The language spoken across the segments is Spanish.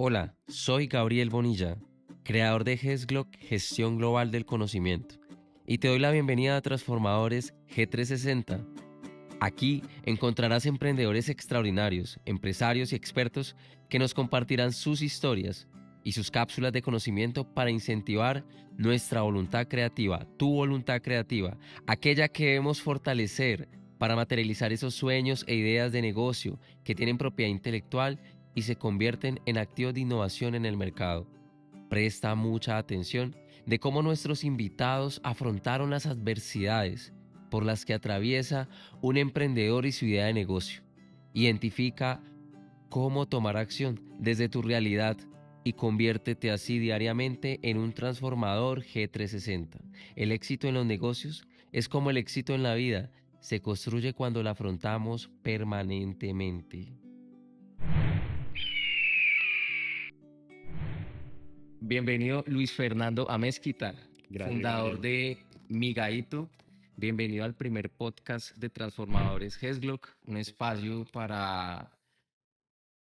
Hola, soy Gabriel Bonilla, creador de GESGLOC, Gestión Global del Conocimiento, y te doy la bienvenida a Transformadores G360. Aquí encontrarás emprendedores extraordinarios, empresarios y expertos que nos compartirán sus historias y sus cápsulas de conocimiento para incentivar nuestra voluntad creativa, tu voluntad creativa, aquella que debemos fortalecer para materializar esos sueños e ideas de negocio que tienen propiedad intelectual y se convierten en activos de innovación en el mercado. Presta mucha atención de cómo nuestros invitados afrontaron las adversidades por las que atraviesa un emprendedor y su idea de negocio. Identifica cómo tomar acción desde tu realidad y conviértete así diariamente en un transformador G360. El éxito en los negocios es como el éxito en la vida, se construye cuando la afrontamos permanentemente. Bienvenido Luis Fernando Amezquita, Gracias, fundador Gabriel. de Migaito. Bienvenido al primer podcast de Transformadores GESGLOC, un espacio para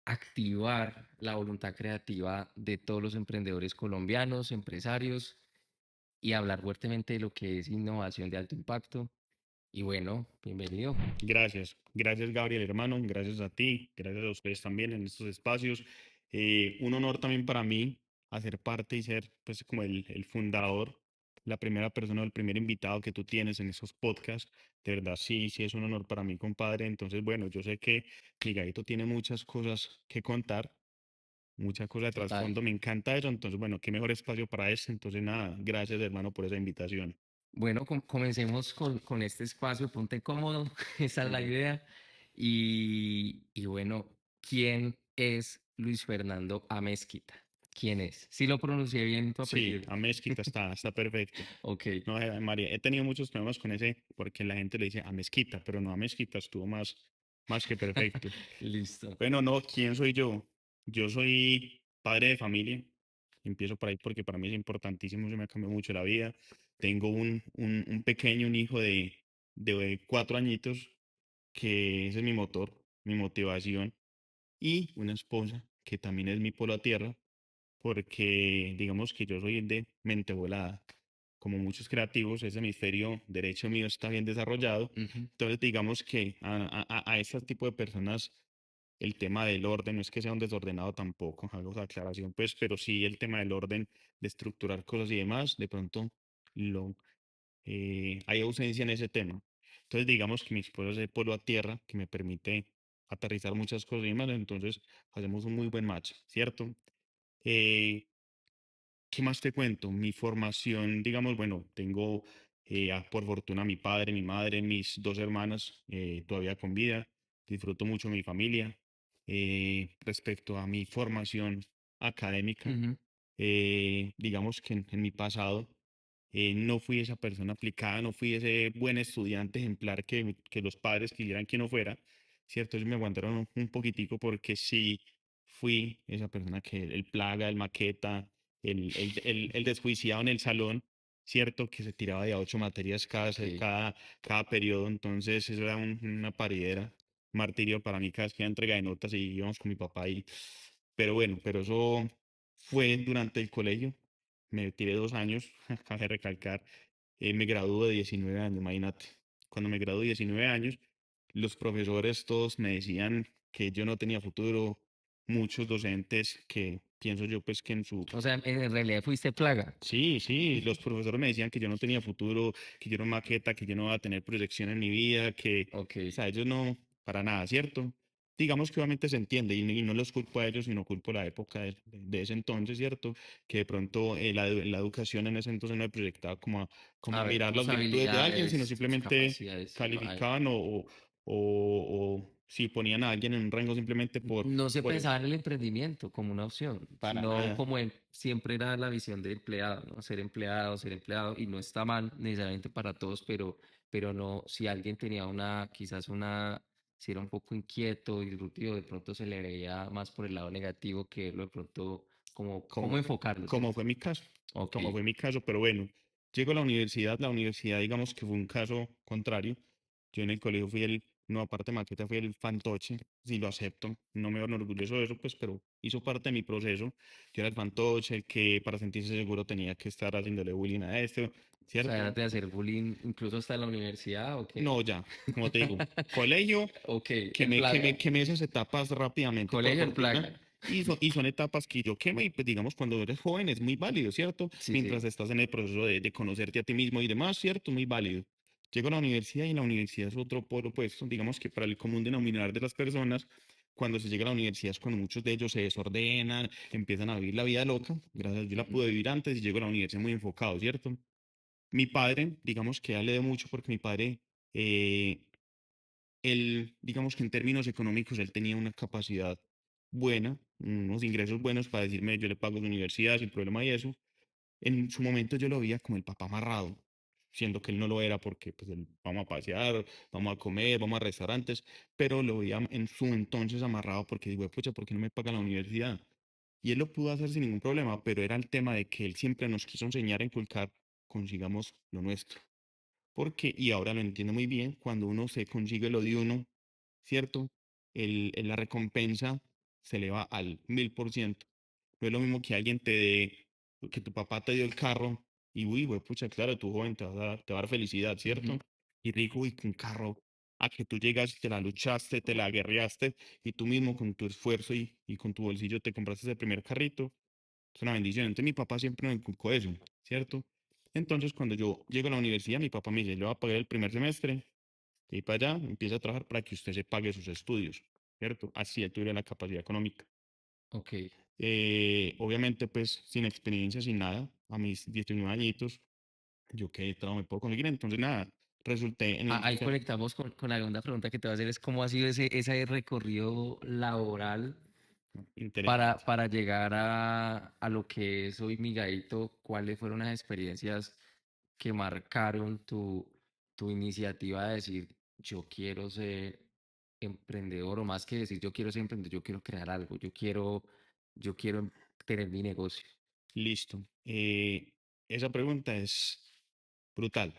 activar la voluntad creativa de todos los emprendedores colombianos, empresarios, y hablar fuertemente de lo que es innovación de alto impacto. Y bueno, bienvenido. Gracias, Gabriel, hermano. Gracias a ti, gracias a ustedes también en estos espacios. Un honor también para mí hacer parte y ser, pues, como el fundador, la primera persona, el primer invitado que tú tienes en esos podcasts. De verdad, sí, sí, es un honor para mí, compadre. Entonces, bueno, yo sé que Miguelito tiene muchas cosas que contar, muchas cosas de Total. trasfondo. Me encanta eso. Entonces, bueno, qué mejor espacio para eso. Entonces, nada, gracias, hermano, por esa invitación. Bueno, comencemos con este espacio, ponte cómodo, esa es la idea. Y bueno, ¿quién es Luis Fernando Amezquita? ¿Quién es? Si lo pronuncié bien tu Sí, apellido. a Mezquita está perfecto. Ok, No, María, he tenido muchos problemas con ese porque la gente le dice a Mezquita, pero no a Mezquita, estuvo más que perfecto. listo. Bueno, no, ¿quién soy yo? Yo soy padre de familia. Empiezo por ahí porque para mí es importantísimo, se me ha cambiado mucho la vida. Tengo un pequeño, un hijo de 4 añitos, que ese es mi motor, mi motivación, y una esposa que también es mi polo a tierra porque digamos que yo soy de mente volada. Como muchos creativos, ese hemisferio derecho mío está bien desarrollado. Ujú. Entonces, digamos que a ese tipo de personas el tema del orden, no es que sea un desordenado tampoco, hago esa aclaración, pues, pero sí el tema del orden, de estructurar cosas y demás, de pronto lo, hay ausencia en ese tema. Entonces, digamos que mi esposa es el polo a tierra, que me permite aterrizar muchas cosas y demás, entonces hacemos un muy buen match, ¿cierto? Eh, ¿Qué más te cuento? Mi formación, digamos, bueno, tengo por fortuna mi padre, mi madre, mis dos hermanas todavía con vida. Disfruto mucho mi familia. Respecto a mi formación académica, Ujú. digamos que en mi pasado no fui esa persona aplicada, no fui ese buen estudiante ejemplar que los padres quisieran que no fuera, ¿cierto? Ellos me aguantaron un poquitico porque sí fui esa persona que el plaga, el maqueta, el desjuiciado en el salón, ¿cierto? Que se tiraba de a 8 materias Ok. cada periodo, entonces eso era una paridera, martirio para mí cada vez que era entrega de notas y íbamos con mi papá y... Pero bueno, pero eso fue durante el colegio, me tiré 2 años, cabe recalcar, me gradué de 19 años, imagínate. Cuando me gradué de 19 años, los profesores todos me decían que yo no tenía futuro, muchos docentes que pienso yo pues que en su... O sea, en realidad fuiste plaga. Sí, sí, los profesores me decían que yo no tenía futuro, que yo era una maqueta, que yo no iba a tener proyección en mi vida, que, Ok. o sea, ellos no, para nada, ¿cierto? Digamos que obviamente se entiende y no los culpo a ellos, sino culpo a la época de ese entonces, ¿cierto? Que de pronto la educación en ese entonces no me proyectaba como A a ver, mirar tus las virtudes de alguien, sino habilidades, tus simplemente capacidades. calificaban o si ponían a alguien en un rango simplemente No se por eso. pensaba en el emprendimiento como una opción, Para sino nada. como siempre era la visión de empleado, ¿no? Ser empleado, y no está mal necesariamente para todos, pero no, si alguien tenía si era un poco inquieto, disruptivo, de pronto se le veía más por el lado negativo que verlo de pronto cómo como, enfocarlo, como ¿cierto? fue mi caso, Ok. como fue mi caso, pero bueno, llego a la universidad digamos que fue un caso contrario. Yo en el colegio fui No, aparte maqueta fue el fantoche, si lo acepto, no me enorgullezo de eso, pues, pero hizo parte de mi proceso. Yo era el fantoche, el que para sentirse seguro tenía que estar haciéndole bullying a este, O sea, ¿cierto? eras de hacer bullying incluso hasta en la universidad, ¿o qué? No, ya, como te digo, colegio, Ok, en plaga. quemé esas etapas rápidamente, por Colegio en fortuna, plaga. y son etapas que yo quemo y pues digamos cuando eres joven es muy válido, ¿cierto? Sí, Mientras sí. estás en el proceso de conocerte a ti mismo y demás, ¿cierto? Muy válido. Llego a la universidad y en la universidad es otro polo, pues digamos que para el común denominador de las personas, cuando se llega a la universidad es cuando muchos de ellos se desordenan, empiezan a vivir la vida loca, gracias a Dios yo la Ujú. pude vivir antes y llego a la universidad muy enfocado, ¿cierto? Mi padre, digamos que a él le debo mucho porque mi padre, eh, él, digamos que en términos económicos, él tenía una capacidad buena, unos ingresos buenos para decirme, yo le pago su universidad sin problema y eso. En su momento yo lo veía como el papá amarrado, siendo que él no lo era porque pues vamos a pasear, vamos a comer, vamos a restaurantes, pero lo veía en su entonces amarrado porque digo, pucha, ¿por qué no me paga la universidad? Y él lo pudo hacer sin ningún problema, pero era el tema de que él siempre nos quiso enseñar a inculcar, consigamos lo nuestro. Porque, y ahora lo entiendo muy bien, cuando uno se consigue lo de uno, ¿cierto? La recompensa se eleva al 1000%. No es lo mismo que alguien te dé, que tu papá te dio el carro y, uy, güey, pucha, claro, tu joven te va a dar felicidad, ¿cierto? Ujú. Y rico, uy, un carro, a que tú llegas y te la luchaste, te la guerreaste y tú mismo con tu esfuerzo y con tu bolsillo te compraste ese primer carrito, es una bendición. Entonces mi papá siempre me inculcó eso, ¿cierto? Entonces cuando yo llego a la universidad, mi papá me dice, le voy a pagar el primer semestre, y para allá, empieza a trabajar para que usted se pague sus estudios, ¿cierto? Así él tuviera la capacidad económica. Ok. Obviamente, pues, sin experiencia, sin nada, a mis 19 añitos, yo qué trabajo me puedo conseguir, entonces nada, resulté en la Ahí industria conectamos con la segunda pregunta que te voy a hacer, es cómo ha sido ese recorrido laboral interesante. para llegar a lo que es hoy Migaito. ¿Cuáles fueron las experiencias que marcaron tu iniciativa de decir, yo quiero ser emprendedor, o más que decir, yo quiero ser emprendedor, yo quiero crear algo, yo quiero tener mi negocio? Listo. Esa pregunta es brutal,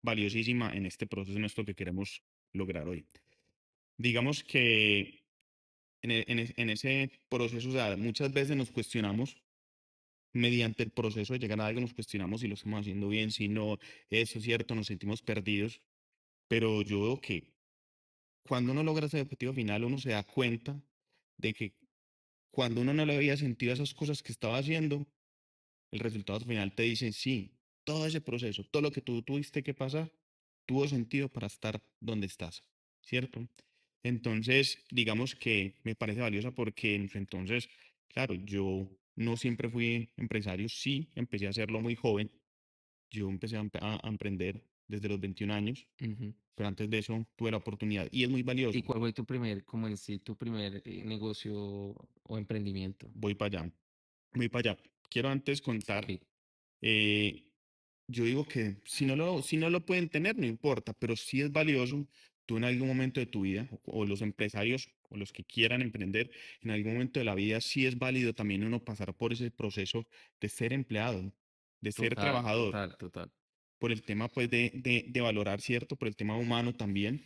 valiosísima en este proceso nuestro que queremos lograr hoy. Digamos que en ese proceso, o sea, muchas veces nos cuestionamos mediante el proceso de llegar a algo, nos cuestionamos si lo estamos haciendo bien, si no, eso es cierto, nos sentimos perdidos, pero yo veo que cuando uno logra ese objetivo final, uno se da cuenta de que cuando uno no le había sentido a esas cosas que estaba haciendo, el resultado final te dice, sí, todo ese proceso, todo lo que tú tuviste que pasar, tuvo sentido para estar donde estás, ¿cierto? Entonces, digamos que me parece valiosa porque en su entonces, claro, yo no siempre fui empresario, sí, empecé a hacerlo muy joven. Yo empecé a emprender desde los 21 años, Ujú. pero antes de eso tuve la oportunidad y es muy ¿Y valioso. cuál fue tu primer, como en sí, tu primer negocio o emprendimiento? Voy para allá, voy para allá. Quiero antes contar, Ok, eh, yo digo que si no lo pueden tener, no importa, pero sí es valioso. Tú en algún momento de tu vida, o los empresarios, o los que quieran emprender, en algún momento de la vida, sí es válido también uno pasar por ese proceso de ser empleado, de ser total, trabajador. total, total. Por el tema pues de valorar, ¿cierto? Por el tema humano también,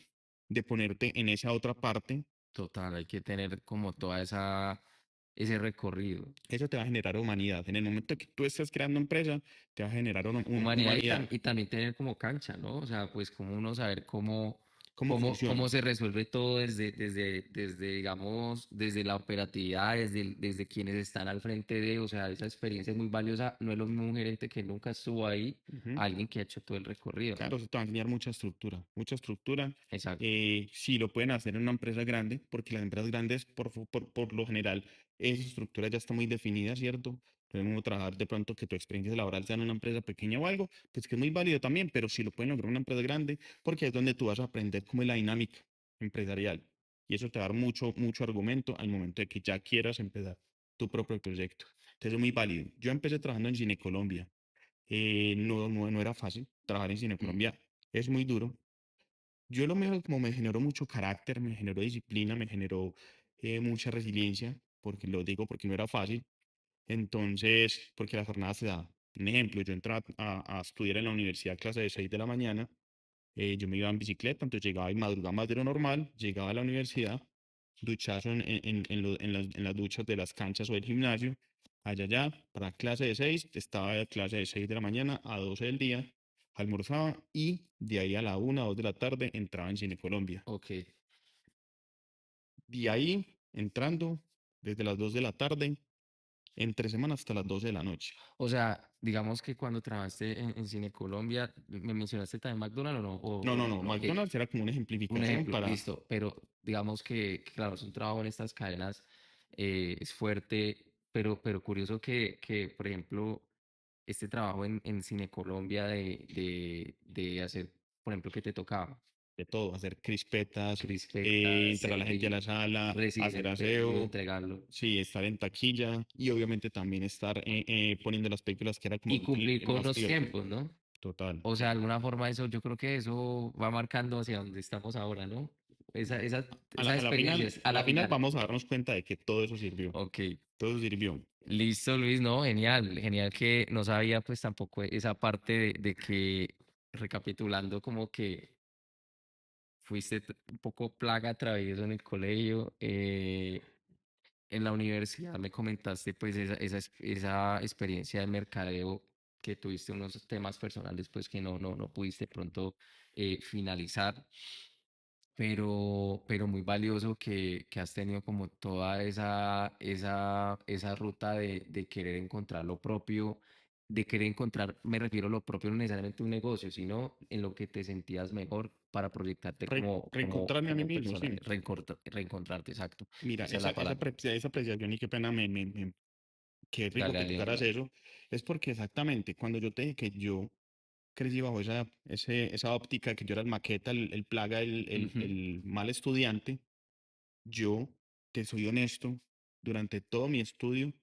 de ponerte en esa otra parte, Total, hay que tener como toda ese recorrido. eso te va a generar humanidad. En el momento que tú estés creando empresa, te va a generar Humanidad humanidad. y también tener como cancha, ¿no? O sea, pues como uno saber ¿Cómo funciona? cómo se resuelve todo desde, digamos, desde la operatividad, desde quienes están al frente de, o sea, esa experiencia es muy valiosa. No es lo mismo un gerente que nunca estuvo ahí, Ujú. a alguien que ha hecho todo el recorrido, ¿no? Claro, eso te va a enseñar mucha estructura, mucha estructura. Exacto, Sí lo pueden hacer en una empresa grande, porque las empresas grandes, por lo general, esa estructura ya está muy definida, ¿cierto? Podemos trabajar de pronto que tu experiencia laboral sea en una empresa pequeña o algo, pues que es muy válido también, pero sí lo pueden lograr en una empresa grande, porque es donde tú vas a aprender cómo es la dinámica empresarial. Y eso te va a dar mucho, mucho argumento al momento de que ya quieras empezar tu propio proyecto. Entonces es muy válido. Yo empecé trabajando en Cine Colombia. No era fácil. Trabajar en Cine mm, Colombia es muy duro. Yo lo mío como me generó mucho carácter, me generó disciplina, me generó mucha resiliencia, porque lo digo porque no era fácil. Entonces, porque la jornada se da. Un ejemplo, yo entraba a estudiar en la universidad a clase de 6 de la mañana yo me iba en bicicleta, entonces llegaba y madrugaba más de lo normal, llegaba a la universidad, duchazo en las duchas de las canchas o del gimnasio, allá, allá, para clase de 6, estaba de clase de 6 de la mañana a 12 del día, almorzaba y de ahí a la 1 2 de la tarde entraba en Cine Colombia. Ok. De ahí, entrando, desde las 2 de la tarde, entre semana hasta las 12 de la noche. O sea, digamos que cuando trabajaste en Cine Colombia, ¿me mencionaste también McDonald's o no? No, no, no, No, McDonald's era como una un ejemplificación ejemplo, para listo, pero digamos que, claro, es un trabajo en estas cadenas, es fuerte, pero curioso que, por ejemplo, este trabajo en Cine Colombia de hacer, por ejemplo, que te tocaba, de todo, hacer crispetas, crispetas, entrar a la gente a la servir, sala, recibir hacer el pedido, aseo, entregarlo sí, estar en taquilla y obviamente también estar poniendo las películas que era como y cumplir el con más los divertido. tiempos, ¿no? Total, O sea, de alguna forma eso, yo creo que eso va marcando hacia donde estamos ahora, ¿no? Esa experiencia es a a la la final final. vamos a darnos cuenta de que Ok, todo eso sirvió. listo, Luis, no, genial, genial que no sabía pues tampoco esa parte de que, recapitulando, como que fuiste un poco plaga travieso en el colegio, en la universidad me comentaste pues esa experiencia de mercadeo que tuviste unos temas personales pues que no pudiste pronto finalizar, pero muy valioso que has tenido como toda esa ruta de querer encontrar lo propio, de querer encontrar, me refiero a lo propio, no necesariamente un negocio, sino en lo que te sentías mejor para proyectarte Reencontrarme a mí como mismo, persona, sí. reencontrarte, exacto, Mira, esa es la palabra. esa apreciación y qué pena qué rico Dale, que dale, tocaras genial. eso, es porque exactamente cuando yo te dije que yo crecí bajo esa óptica, que yo era el maqueta, el plaga, Ujú. el mal estudiante, yo, te soy honesto, durante todo mi estudio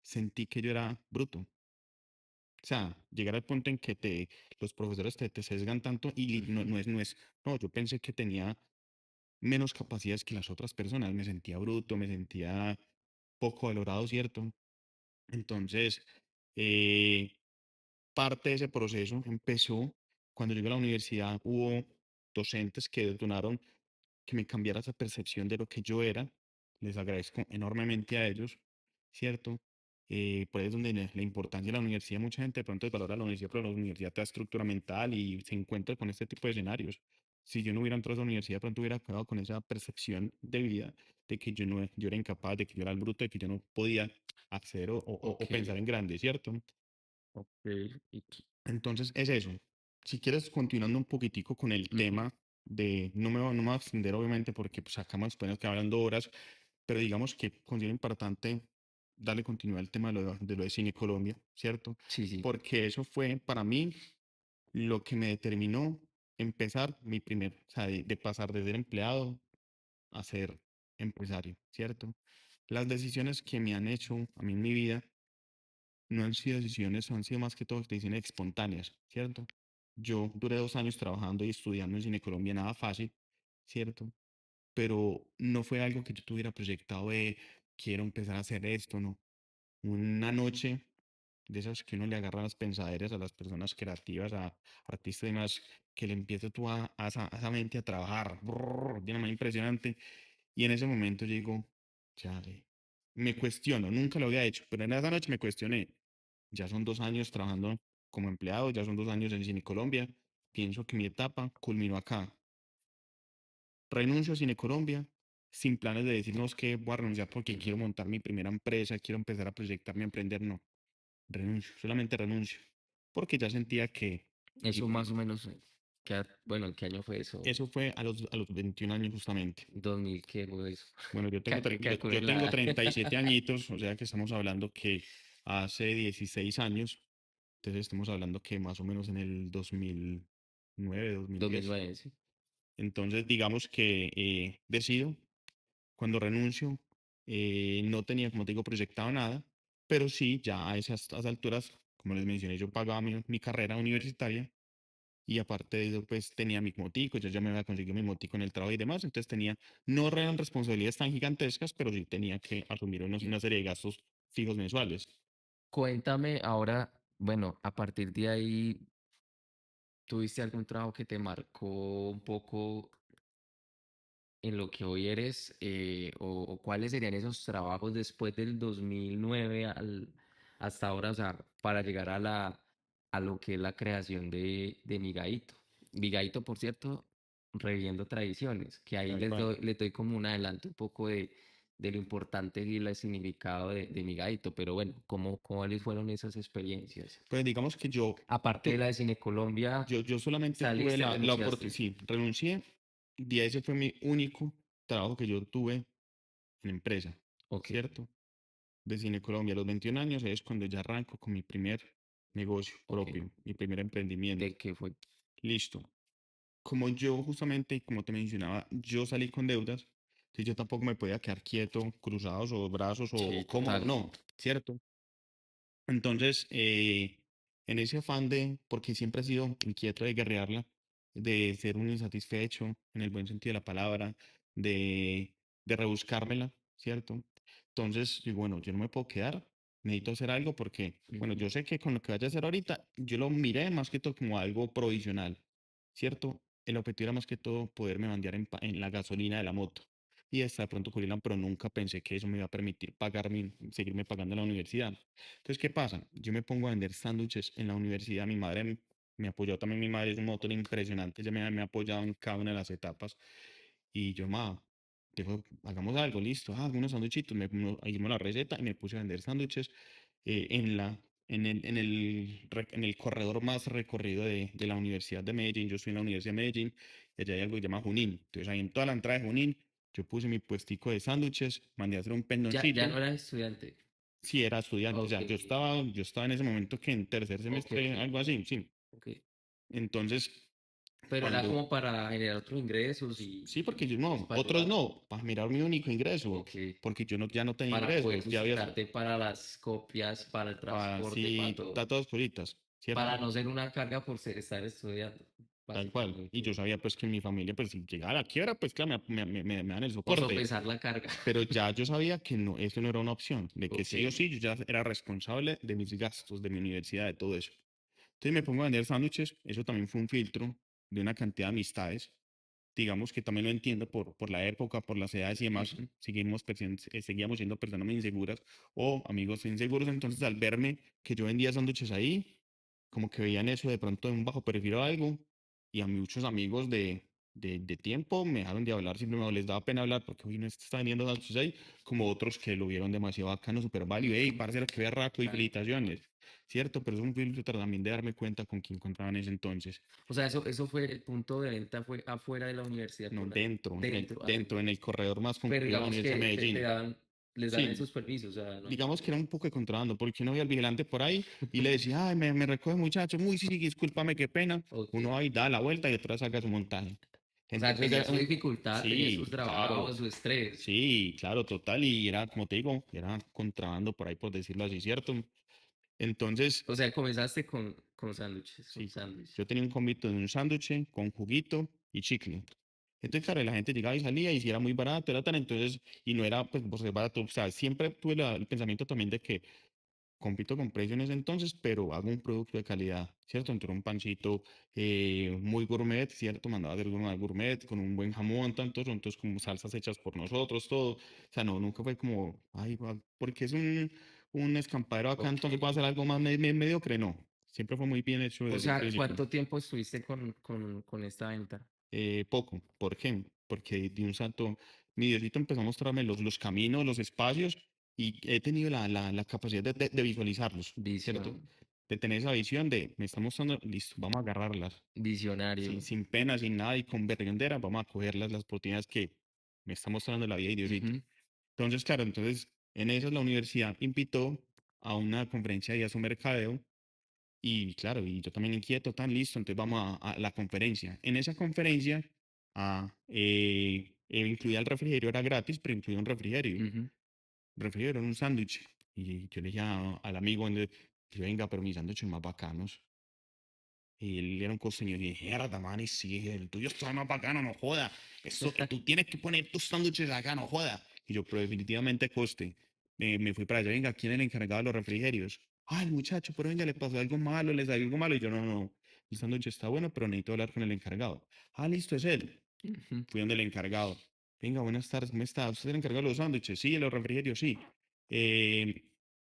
sentí que yo era bruto. O sea, llegar al punto en que los profesores te sesgan tanto y Ujú. no, yo pensé que tenía menos capacidades que las otras personas, me sentía bruto, me sentía poco valorado, ¿cierto? Entonces, eh, parte de ese proceso empezó cuando llegué a la universidad, hubo docentes que detonaron que me cambiara esa percepción de lo que yo era. Les agradezco enormemente a ellos, ¿cierto? Por ahí es donde la importancia de la universidad, mucha gente de pronto valora la universidad, pero la universidad te da estructura mental y se encuentra con este tipo de escenarios. Si yo no hubiera entrado a esa universidad, de pronto hubiera quedado con esa percepción de vida de que yo era incapaz, de que yo era el bruto, de que yo no podía acceder o Ok, pensar en grande, ¿cierto? ok. Entonces es eso. Si quieres, continuando un poquitico con el Ujú. tema no me voy a extender obviamente porque pues acá más podemos quedar hablando horas, pero digamos que considero importante darle continuidad al tema de lo de Cine Colombia, ¿cierto? Sí, sí. Porque eso fue para mí lo que me determinó empezar o sea, de pasar de ser empleado a ser empresario, ¿cierto? Las decisiones que me han hecho a mí en mi vida no han sido decisiones, han sido más que todo decisiones espontáneas, ¿cierto? Yo duré 2 años trabajando y estudiando en Cine Colombia, nada fácil, ¿cierto? Pero no fue algo que yo tuviera proyectado de quiero empezar a hacer esto, no. Una noche de esas que uno le agarra las pensaderas a las personas creativas, a artistas y demás, que le empieza tú a esa mente a trabajar de una manera impresionante. Y en ese momento yo digo, ya, me cuestiono, nunca lo había hecho, pero en esa noche me cuestioné. Ya son 2 años trabajando como empleado, ya son 2 años en Cine Colombia. Pienso que mi etapa culminó acá. Renuncio a Cine Colombia sin planes de decir, no, es que voy a renunciar porque quiero montar mi primera empresa, quiero empezar a proyectarme a emprender. No, renuncio, solamente renuncio. Porque ya sentía que Eso y más o menos, bueno, ¿en qué año fue eso? eso fue a los 21 años justamente. 2000, ¿qué fue eso? Bueno, yo Calculé tengo la... 37 añitos, o sea que estamos hablando que hace 16 años, entonces estamos hablando que más o menos en el 2009, 2010. 2009, sí. Entonces, digamos que decido, cuando renuncio, no tenía, como te digo, proyectado nada, pero sí, ya a esas alturas, como les mencioné, yo pagaba mi carrera universitaria y aparte de eso, pues tenía mi motico, yo ya me había conseguido mi motico en el trabajo y demás, entonces tenía, no eran responsabilidades tan gigantescas, pero sí tenía que asumir una serie de gastos fijos mensuales. Cuéntame ahora, bueno, a partir de ahí, tuviste algún trabajo que te marcó un poco en lo que hoy eres, o cuáles serían esos trabajos después del 2009 hasta ahora, o sea, para llegar a lo que es la creación de Migaíto. Migaíto, por cierto, reviviendo tradiciones, que ahí Tal cual. les doy como un adelanto un poco de lo importante y el significado de Migaíto, pero bueno, ¿cuáles fueron esas experiencias? Pues digamos que Aparte de tu- la de Cine Colombia, yo solamente tuve saliste, la oportunidad, renunciaste. sí, renuncié y ese fue mi único trabajo que yo tuve en empresa, Ok, ¿cierto? De Cine Colombia a los 21 años es cuando ya arranco con mi primer negocio ok. propio, mi primer emprendimiento. ¿De qué fue? Listo. Como yo justamente, y como te mencionaba, yo salí con deudas, entonces yo tampoco me podía quedar quieto, cruzados o brazos Sí, o cómodo, total. no, ¿cierto? Entonces, en ese afán de, porque siempre he sido inquieto de guerrearla, de ser un insatisfecho, en el buen sentido de la palabra, de, de rebuscármela, ¿cierto? Entonces, digo, bueno, yo no me puedo quedar, necesito hacer algo porque, bueno, Ujú. yo sé que con lo que vaya a hacer ahorita, yo lo miré más que todo como algo provisional, ¿cierto? El objetivo era más que todo poderme bandear en la gasolina de la moto. Y hasta de pronto Julián, pero nunca pensé que eso me iba a permitir seguirme pagando la universidad. Entonces, ¿qué pasa? Yo me pongo a vender sándwiches en la universidad. Mi madre me apoyó también. Mi madre es un motor impresionante. Ella me ha apoyado en cada una de las etapas. Y yo, hagamos algo, listo. Ah, algunos sándwichitos. Ahí dimos la receta y me puse a vender sándwiches en en el corredor más recorrido de la Universidad de Medellín. Yo estoy en la Universidad de Medellín y allá hay algo que se llama Junín. Entonces, ahí en toda la entrada de Junín, yo puse mi puestico de sándwiches, mandé a hacer un Ya pendoncito. no eras estudiante. Sí, era estudiante, o Ok, sea, yo estaba en ese momento que en tercer ok, semestre, ok, algo así, sí. ok. Entonces, Pero era cuando, como para generar otros ingresos sí, porque yo y no, para otros ayudar. no, para mirar mi único ingreso, Ok. porque yo no, ya no tenía Para poder ingresos, ya había, sustentarte para las copias, para el transporte, para sí, todo. todas cositas, Para ¿cierto? no ser una carga por estar estudiando, Tal cual. Y yo básicamente. sabía pues que en mi familia, pues si llegaba a la quiebra, pues claro, me dan el O soporte. sopesar la carga. Pero ya yo sabía que no, eso no era una opción, de que Ok. sí o sí, yo ya era responsable de mis gastos, de mi universidad, de todo eso. Entonces me pongo a vender sándwiches, eso también fue un filtro de una cantidad de amistades. Digamos que también lo entiendo por la época, por las edades y demás, Ujú. seguíamos siendo personas muy inseguras o amigos inseguros. Entonces, al verme que yo vendía sándwiches ahí, como que veían eso de pronto en un bajo perfil o algo, y a muchos amigos de tiempo me dejaron de hablar, simplemente les daba pena hablar porque hoy no está vendiendo sándwiches ahí, como otros que lo vieron demasiado bacano, súper válido, hey, parcero, que vea rato y Claro. felicitaciones, ¿cierto? Pero es un filtro también de darme cuenta con quién encontraba en ese entonces. O sea, eso fue el punto de venta, fue afuera de la universidad, No, dentro, dentro, dentro, en el corredor más pero concurrido de la digamos Universidad de que Medellín. les dan Sí, esos permisos, o sea, no. digamos que era un poco de contrabando, porque uno veía al vigilante por ahí y le decía, ay, me recoge muchacho, muy sí, sí, discúlpame, qué pena. Ok. Uno ahí da la vuelta y detrás saca su montaje. O sea, Entonces tenía era su dificultad, tenía sus sí, claro, trabajos, su estrés. sí, claro, total, y era, como te digo, era contrabando por ahí, por decirlo así, ¿cierto? Entonces, O sea, comenzaste con sándwiches, un sí, sándwich. yo tenía un convito de un sándwich con juguito y chicle. Entonces, claro, la gente llegaba y salía y si era muy barato, era tan, entonces, y no era pues por ser barato, o sea, siempre tuve el pensamiento también de que compito con precio en ese entonces, pero hago un producto de calidad, ¿cierto? Entró un pancito muy gourmet, ¿cierto? Mandaba a hacer gourmet, gourmet, con un buen jamón, tantos, entonces como salsas hechas por nosotros, todo. O sea, no, nunca fue como, ay, porque es un escampadero acá, Ok. entonces voy a hacer algo más mediocre, no. Siempre fue muy bien hecho O desde un sea, principio. ¿cuánto tiempo estuviste con esta venta? Poco, ¿por qué? Porque de un salto, mi Diosito empezó a mostrarme los caminos, los espacios, y he tenido la capacidad de visualizarlos, ¿cierto? Visión, De tener esa visión de, me está mostrando, listo, vamos a agarrarlas, visionario. sin pena, sin nada, y con berrendera, vamos a cogerlas, las oportunidades que me está mostrando la vida y Diosito. Ujú. Entonces, claro, en eso la universidad invitó a una conferencia de IASO Mercadeo, y claro, y yo también inquieto, tan listo, entonces vamos a la conferencia. En esa conferencia, incluía el refrigerio, era gratis, pero incluía un refrigerio. Ujú. Refrigerio era un sándwich. Y yo le dije al amigo, que venga, pero mis sándwiches más bacanos. Y él era un costeño y dije, mierda, man, y sí, el tuyo está más bacano, no joda. Eso, tú tienes que poner tus sándwiches acá, no joda. Y yo, pero definitivamente coste. Me fui para allá, venga, ¿quién es el encargado de los refrigerios? Ah, el muchacho, pero venga, le pasó algo malo, le salió algo malo. Y yo, no, no, no. el sándwich está bueno, pero necesito hablar con el encargado. Ah, listo, es él. Ujú. Fui donde el encargado. Venga, buenas tardes, ¿cómo está? ¿Usted es el encargado de los sándwiches? Sí, de los refrigerios, sí. Eh,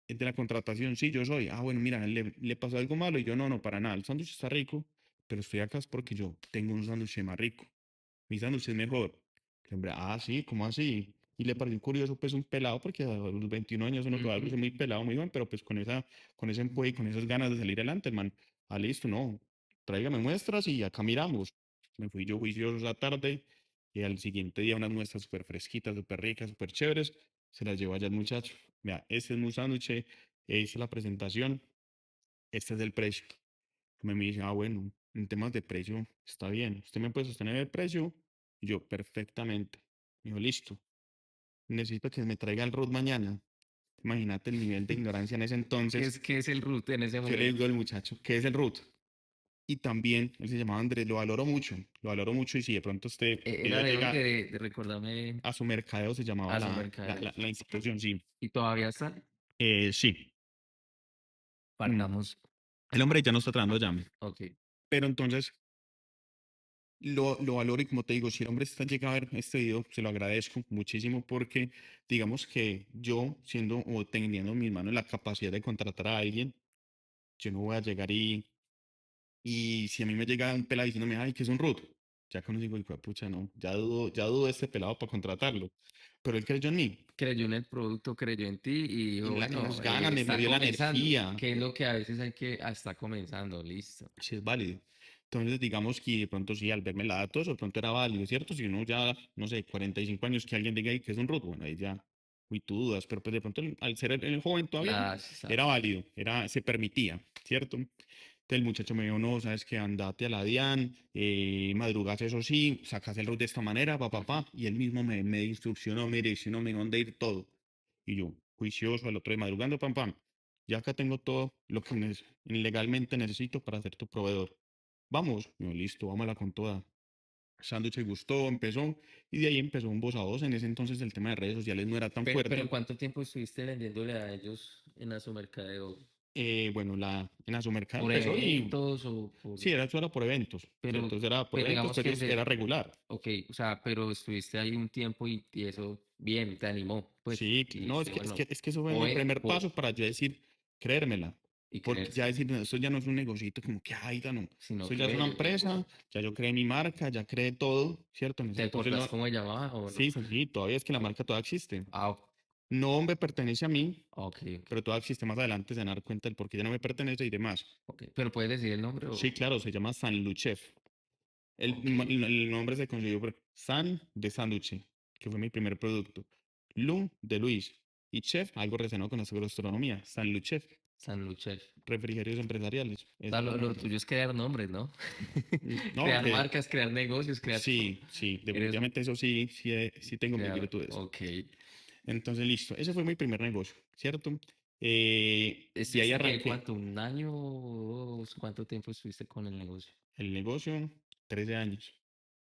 ¿Es de la contratación? Sí, yo soy. Ah, bueno, mira, ¿le pasó algo malo? Y yo, no, no, para nada. El sándwich está rico, pero estoy acá es porque yo tengo un sándwich más rico. Mi sándwich es mejor. El hombre, ah, sí, ¿cómo así? Y le pareció curioso, pues, un pelado, porque a los 21 años uno todavía Ujú. es muy pelado, muy joven, pero pues con ese empuje y con esas ganas de salir adelante, el man, ah, listo, no, tráigame muestras y acá miramos. Me fui yo juicioso esa tarde y al siguiente día unas muestras súper fresquitas, súper ricas, súper chéveres, se las llevó allá el muchacho. Vea, este es mi sándwich, esta es la presentación, este es el precio. Me dice, ah, bueno, en temas de precio está bien. ¿Usted me puede sostener el precio? Y yo, perfectamente. Me dijo, listo. Necesito que me traiga el root mañana. Imagínate el nivel de ignorancia en ese entonces. Qué es el root en ese Yo le momento? digo al muchacho, ¿qué es el root? Y también, él se llamaba Andrés, lo valoro mucho. Y si de pronto este Era video de llega dónde, de recordarme a su mercadeo, se llamaba a su mercadeo. la institución, sí. ¿Y todavía está? Sí. Mm. Partamos. El hombre ya no está trabajando allá. Ok. Pero entonces lo valoro y como te digo, si el hombre está llega a ver este video, se lo agradezco muchísimo porque digamos que yo siendo o teniendo en mis manos la capacidad de contratar a alguien, yo no voy a llegar y si a mí me llega un pelado diciéndome, ay, que es un root, ya que uno digo, hijo de pucha, no, ya dudo de este pelado para contratarlo, pero él creyó en mí, Creyó en el producto, creyó en ti y dijo, en las bueno, ganas, me está dio la comenzando, energía. que es lo que a veces hay que, está comenzando, listo. Si es válido. Entonces, digamos que de pronto sí, al verme la datos, de pronto era válido, ¿cierto? Si uno ya, no sé, 45 años que alguien diga ahí que es un root, bueno, ahí ya, uy, tú dudas, pero pues de pronto al ser el joven todavía, Claro, era válido, se permitía, ¿cierto? Entonces el muchacho me dijo, no, sabes que andate a la DIAN, madrugas eso sí, sacas el root de esta manera, ujú. y él mismo me instruccionó, me direccionó, me dijo dónde ir todo. Y yo, juicioso, al otro día madrugando, ya acá tengo todo lo que legalmente necesito para ser tu proveedor. Vamos, no, listo, vámonos con toda. Sándwich gustó, empezó, y de ahí empezó un voz a voz. En ese entonces el tema de redes sociales no era tan Pero fuerte. ¿cuánto tiempo estuviste vendiéndole a ellos en su mercadeo? Bueno, en Asomercado ¿Por empezó y eventos o por...? sí, eso era por eventos, ¿cierto? Eso era por Pero eventos, digamos pero que era regular. ok, o sea, pero estuviste ahí un tiempo y eso, bien, te animó, pues, Sí, y no, dijiste, bueno, es que eso fue mi voy, primer paso para yo decir, creérmela. y Porque ya creérsela, decir, no, esto ya no es un negocito como que, ay, ya no. sino Esto ya es que una empresa, ya yo creé mi marca, ya creé todo, ¿cierto? En ese ¿te entonces acordás no, cómo llamaba o no? sí, sí, sí, todavía es que la marca todavía existe. Ah, No me pertenece a mí, ok, ok, pero todavía existe más adelante, se van a dar cuenta del por qué ya no me pertenece y demás. ok. ¿Pero puedes decir el nombre Sí, o...? claro, se llama San Luchef. Ok, El nombre se consiguió por San de Sanduche, que fue mi primer producto. Lu de Luis. Y Chef, algo relacionado con la gastronomía. San Luchef. Sanluchef. Refrigerios empresariales. O Ese sea, fue el lo nombre. tuyo es crear nombres, ¿no? No, Crear que marcas, crear negocios, crear... sí, sí, Eres definitivamente eso sí, sí tengo mis creador, virtudes. ok. Entonces, listo. Ese fue mi primer negocio, ¿cierto? De ahí ¿Estuviste que arranqué. cuánto? ¿Un año o dos? ¿Cuánto tiempo estuviste con el negocio? El negocio, 13 años.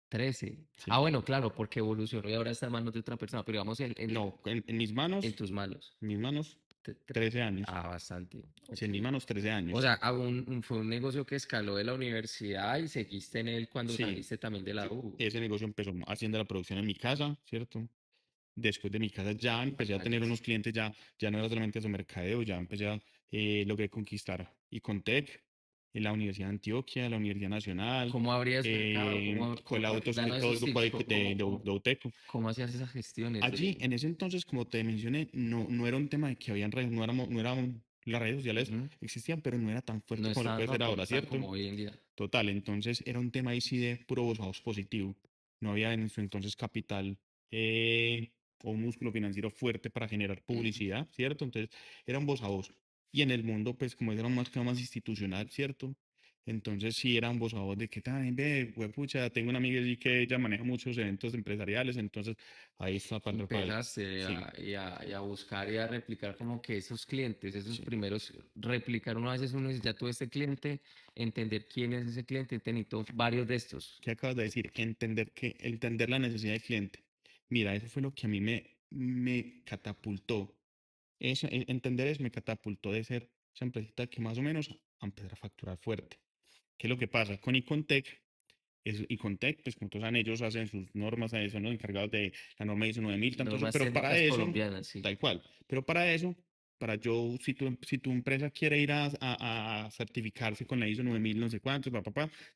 13. Ah, Sí. bueno, claro, porque evolucionó y ahora está en manos de otra persona, pero digamos No, en tus manos. mis manos, Te- te- 13 años. Ah, bastante. Sí, Ok. en mis manos, 13 O años. sea, fue un negocio que escaló de la universidad y seguiste en él cuando Sí, saliste también de la U. ese negocio empezó haciendo la producción en mi casa, ¿cierto? Después de mi casa ya empecé a tener Calles. unos clientes, ya no era solamente su mercadeo, ya empecé a logré conquistar Icontec, en la Universidad de Antioquia, la Universidad Nacional, ¿Cómo abrías mercado? ¿Cómo, Colautos, danos todo el esos grupo tips? de UTECO. ¿Cómo hacías esas gestiones Allí, de... en ese entonces, como te mencioné, no era un tema de que habían redes, no eran, las redes sociales Ujú. existían, pero no era tan No fuerte como lo estaban, puede no, ser pues no ahora, estaban ¿cierto? como hoy en día. Total, entonces era un tema ahí sí de puro voz a voz positivo. No había en su entonces capital o un músculo financiero fuerte para generar Ujú. publicidad, ¿cierto? Entonces era un voz a voz. Y en el mundo, pues como era más institucional, ¿cierto? Entonces sí era un voz a voz de que tal, ve, pucha, tengo una amiga allí que ella maneja muchos eventos empresariales, entonces ahí está para el... Empezaste Sí, y a buscar y a replicar como que esos clientes, esos sí. primeros, replicar uno a veces uno dice, ya tuve este cliente, entender quién es ese cliente, necesito varios de estos. ¿Qué acabas de decir? Entender la necesidad del cliente. Mira, eso fue lo que a mí me catapultó. Entender eso me catapultó de ser esa empresita que más o menos a empezar a facturar fuerte. ¿Qué es lo que pasa? Con Icontec, Icontec, pues como todos saben, ellos hacen sus normas, son los encargados de la norma ISO 9000, tanto eso, Normas pero para técnicas eso, colombianas, sí. tal cual, pero para eso, si tu empresa quiere ir a certificarse con la ISO 9000, no sé cuántos,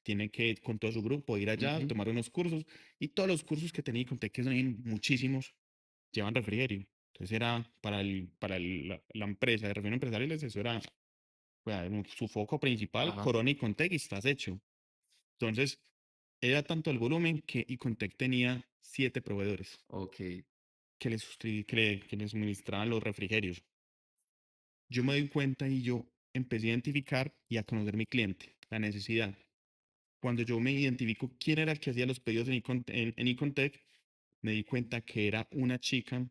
tiene que, con todo su grupo, ir allá, Ujú. tomar unos cursos, y todos los cursos que tenía Icontec, que son muchísimos, llevan refrigerio. Entonces era la empresa de refrigerio empresariales, eso era su foco principal, Ajá. Corona y Contec, y estás hecho. Entonces, era tanto el volumen que Icontec tenía 7 proveedores Ok, que les suministraban los refrigerios. Yo me doy cuenta y yo empecé a identificar y a conocer mi cliente, la necesidad. Cuando yo me identifico quién era el que hacía los pedidos en Icontec, me di cuenta que era una chica,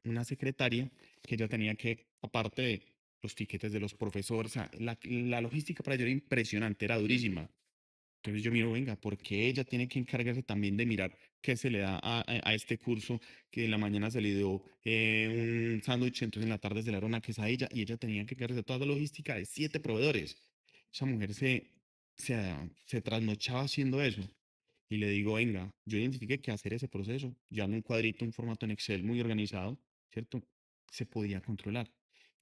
una secretaria, que ya tenía que, aparte de los tiquetes de los profesores, o sea, la logística para ella era impresionante, era sí. durísima. Entonces yo miro, venga, porque ella tiene que encargarse también de mirar qué se le da a este curso, que en la mañana se le dio un sándwich, entonces en la tarde se le era una quesadilla y ella tenía que encargarse de toda la logística de 7 proveedores. Esa mujer se trasnochaba haciendo eso. Y le digo, venga, yo identifiqué que hacer ese proceso, ya en un cuadrito, un formato en Excel muy organizado, ¿cierto? Se podía controlar.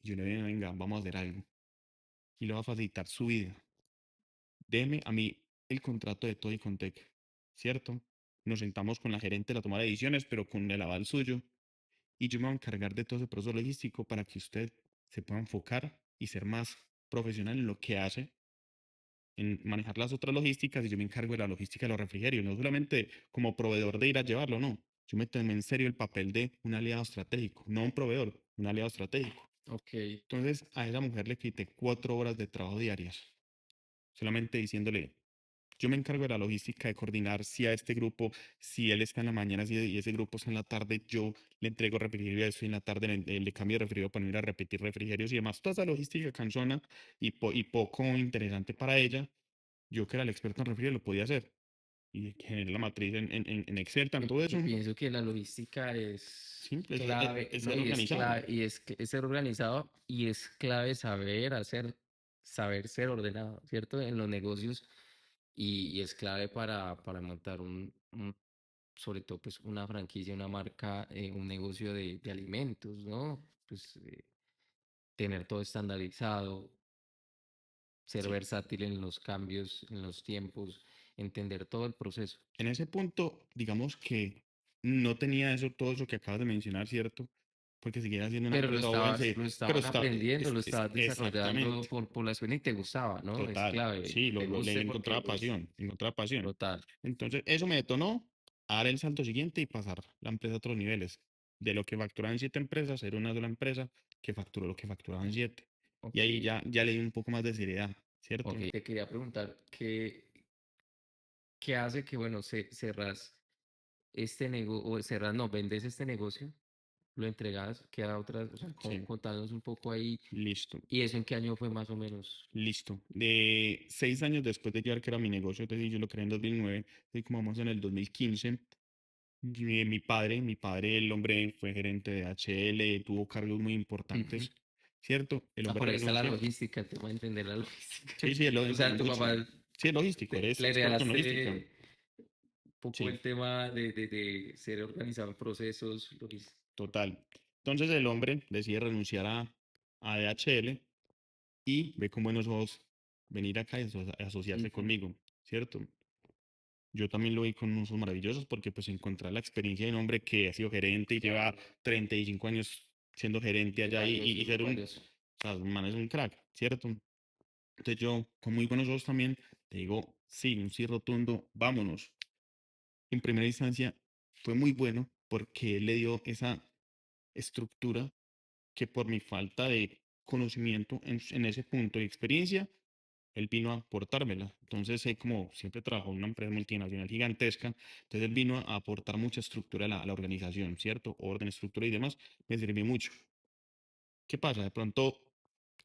Y yo le digo, venga, vamos a hacer algo. Y le va a facilitar su vida. Deme a mí el contrato de todo y Contec, ¿cierto? Nos sentamos con la gerente de la toma de decisiones, pero con el aval suyo, y yo me voy a encargar de todo ese proceso logístico para que usted se pueda enfocar y ser más profesional en lo que hace, en manejar las otras logísticas, y yo me encargo de la logística de los refrigerios, no solamente como proveedor de ir a llevarlo, no. Yo me tomé en serio el papel de un aliado estratégico, no un proveedor, un aliado estratégico. Ok, Entonces, a esa mujer le quité 4 horas de trabajo diarias, solamente diciéndole, yo me encargo de la logística de coordinar si a este grupo, si él está en la mañana y ese grupo está en la tarde, yo le entrego refrigerio a eso y en la tarde le cambio de refrigerio para no ir a repetir refrigerios y demás. Toda esa logística cansona y poco interesante para ella, yo que era el experto en refrigerio lo podía hacer. Y generé la matriz en Excel, tanto yo eso. pienso que la logística es Simple, clave, es ¿no? ser Y es organizado. clave, es ser organizado y es clave saber hacer, saber ser ordenado, ¿cierto? En los negocios y es clave para montar sobre todo, pues, una franquicia, una marca, un negocio de alimentos, ¿no? Pues, tener todo estandarizado, ser Sí. versátil en los cambios, en los tiempos, entender todo el proceso. En ese punto, digamos que no tenía eso, todo eso que acabas de mencionar, ¿cierto? Porque seguía siendo una Pero empresa joven, lo pero estabas aprendiendo, lo estabas desarrollando exactamente, por la escuela y te gustaba, ¿no? Es total, clave, sí, te le guste porque, encontraba pues, pasión, encontraba pasión. total. Entonces, eso me detonó a dar el salto siguiente y pasar la empresa a otros niveles. De lo que facturaban 7 empresas, era una sola empresa que facturó lo que facturaban 7. Y Ok, ahí ya le di un poco más de seriedad, ok. ¿cierto? Te quería preguntar, ¿qué hace que, bueno, cerras este negocio, o cerras, no, vendes este negocio, lo entregas, queda otras, o sea, Sí, contanos un poco ahí, listo. y eso en qué año fue más o menos. Listo. De 6 años después de llevar que era mi negocio, entonces yo lo creé en 2009, y como vamos en el 2015, mi padre, el hombre fue gerente de HL, tuvo cargos muy Ujú. importantes, ¿cierto? El Ah, hombre por ahí está la renuncia. logística, el tema de entender la logística. Sí, sí, O sea, tu mucho. papá Sí, es logístico, eres le experto en logística. heredaste un poco Sí, el tema de ser organizado en procesos, total. Entonces el hombre decide renunciar a DHL y ve con buenos ojos venir acá y asociarse Ujú. conmigo, ¿cierto? Yo también lo vi con unos maravillosos porque pues encontrar la experiencia de un hombre que ha sido gerente y lleva Claro, 35 años siendo gerente y allá varios, y ser varios. o sea, un man es un crack, ¿cierto? Entonces yo con muy buenos ojos también te digo, sí, un sí rotundo, vámonos. En primera instancia fue muy bueno porque él le dio esa estructura que por mi falta de conocimiento en ese punto de experiencia, él vino a aportármela. Entonces, como siempre trabajó en una empresa multinacional gigantesca, entonces él vino a aportar mucha estructura a la organización, ¿cierto? Orden, estructura y demás, me sirvió mucho. ¿Qué pasa? De pronto,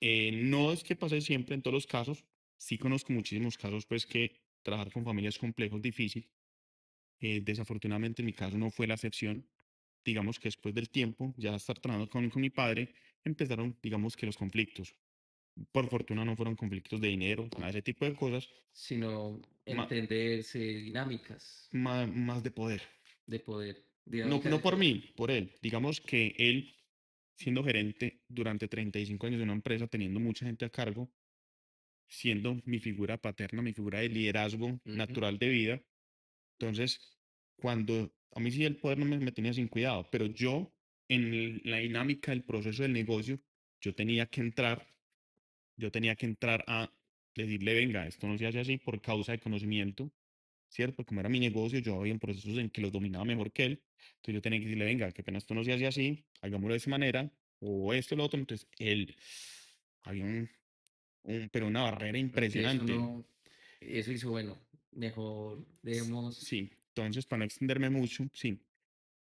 no es que pase siempre en todos los casos, sí conozco muchísimos casos, pues que trabajar con familias es complejo, es difícil. Desafortunadamente en mi caso no fue la excepción. Digamos que después del tiempo, ya estar trabajando con mi padre, empezaron, digamos que los conflictos. Por fortuna no fueron conflictos de dinero, nada de ese tipo de cosas, sino ma- entenderse, dinámicas más de poder. de poder, No, dinámicas no de por poder. mí, por él. Digamos que él, siendo gerente durante 35 años de una empresa, teniendo mucha gente a cargo, siendo mi figura paterna, mi figura de liderazgo Ujú, natural de vida. Entonces, cuando a mí sí el poder no me tenía sin cuidado, pero yo en la dinámica del proceso del negocio, yo tenía que entrar, yo tenía que entrar a decirle, venga, esto no se hace así por causa de conocimiento, ¿cierto? Como era mi negocio, yo había procesos en que los dominaba mejor que él, entonces yo tenía que decirle, venga, que apenas esto no se hace así, hagámoslo de esa manera, o esto, lo otro, entonces él, había pero una barrera entonces impresionante. uno, eso hizo, bueno, mejor debemos Sí, entonces para no extenderme mucho, sí,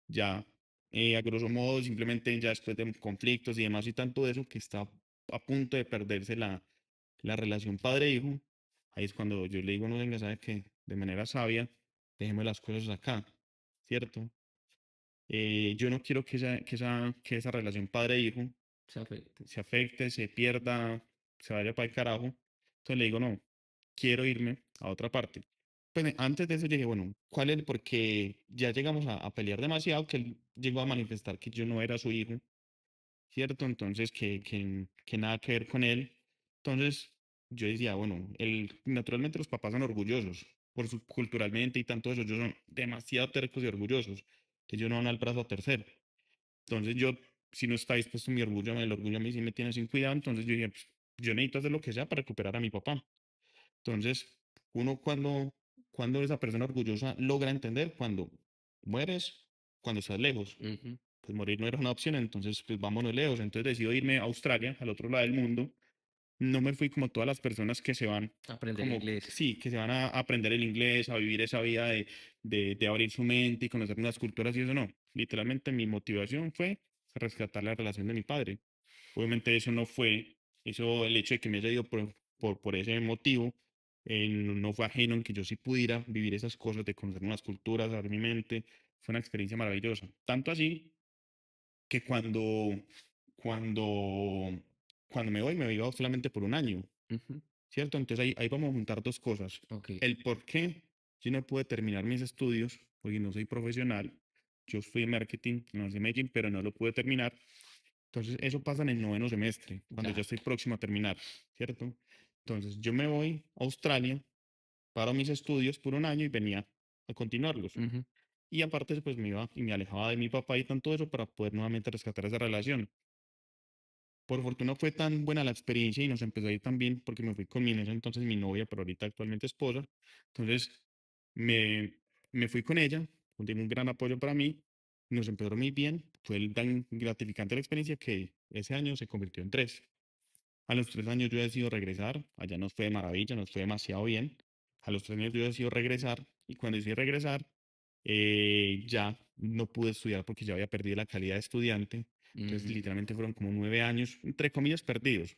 ya a grosso modo, simplemente ya después de conflictos y demás y tanto de eso, que está a punto de perderse la relación padre-hijo, ahí es cuando yo le digo, no venga, sabe que de manera sabia, dejemos las cosas acá, ¿cierto? Yo no quiero que esa relación padre-hijo se afecte. se afecte, se pierda, se vaya para el carajo. Entonces le digo, no, quiero irme a otra parte. Pues antes de eso yo dije, bueno, ¿cuál es? Porque ya llegamos a pelear demasiado, que él llegó a manifestar que yo no era su hijo, ¿cierto? Entonces, que nada que ver con él. Entonces, yo decía, bueno, naturalmente los papás son orgullosos, culturalmente y tanto eso, ellos son demasiado tercos y orgullosos, que ellos no van al brazo a tercero. Entonces yo, si no está dispuesto mi orgullo, el orgullo a mí sí me tiene sin cuidado, entonces yo dije, pues, yo necesito hacer lo que sea para recuperar a mi papá. Entonces, uno cuando esa persona orgullosa logra entender cuando mueres, cuando estás lejos, Ujú, pues morir no era una opción, entonces pues vámonos lejos. Entonces decido irme a Australia, al otro lado del mundo. No me fui como todas las personas que se van, aprender como inglés. sí, que se van a aprender el inglés, a vivir esa vida de abrir su mente y conocer nuevas culturas y eso no. Literalmente mi motivación fue rescatar la relación de mi padre. Obviamente eso no fue, eso el hecho de que me haya ido por ese motivo, no fue ajeno en que yo sí pudiera vivir esas cosas de conocer nuevas culturas, abrir mi mente. Fue una experiencia maravillosa. Tanto así que cuando, cuando me voy solamente por un año, Ujú, ¿cierto? Entonces ahí vamos a juntar dos cosas. ok. El por qué yo no pude terminar mis estudios, porque no soy profesional. Yo estudié marketing no sé Medellín, pero no lo pude terminar. Entonces eso pasa en el noveno semestre, cuando ya Ya. estoy próximo a terminar, ¿cierto? Entonces yo me voy a Australia, paro mis estudios por un año y venía a continuarlos. Ujú, Y aparte, pues me iba y me alejaba de mi papá y tanto eso para poder nuevamente rescatar esa relación. Por fortuna fue tan buena la experiencia y nos empezó a ir tan bien porque me fui con en ese entonces mi novia, pero ahorita actualmente esposa. Entonces me, me fui con ella, fue un gran apoyo para mí, nos empezó muy bien, fue tan gratificante la experiencia que ese año se convirtió en tres. A los 3 años yo decido regresar, allá nos fue de maravilla, nos fue demasiado bien. A los 3 años yo decido regresar y cuando decidí regresar ya no pude estudiar porque ya había perdido la calidad de estudiante. Entonces mm, literalmente fueron como 9 años, entre comillas, perdidos.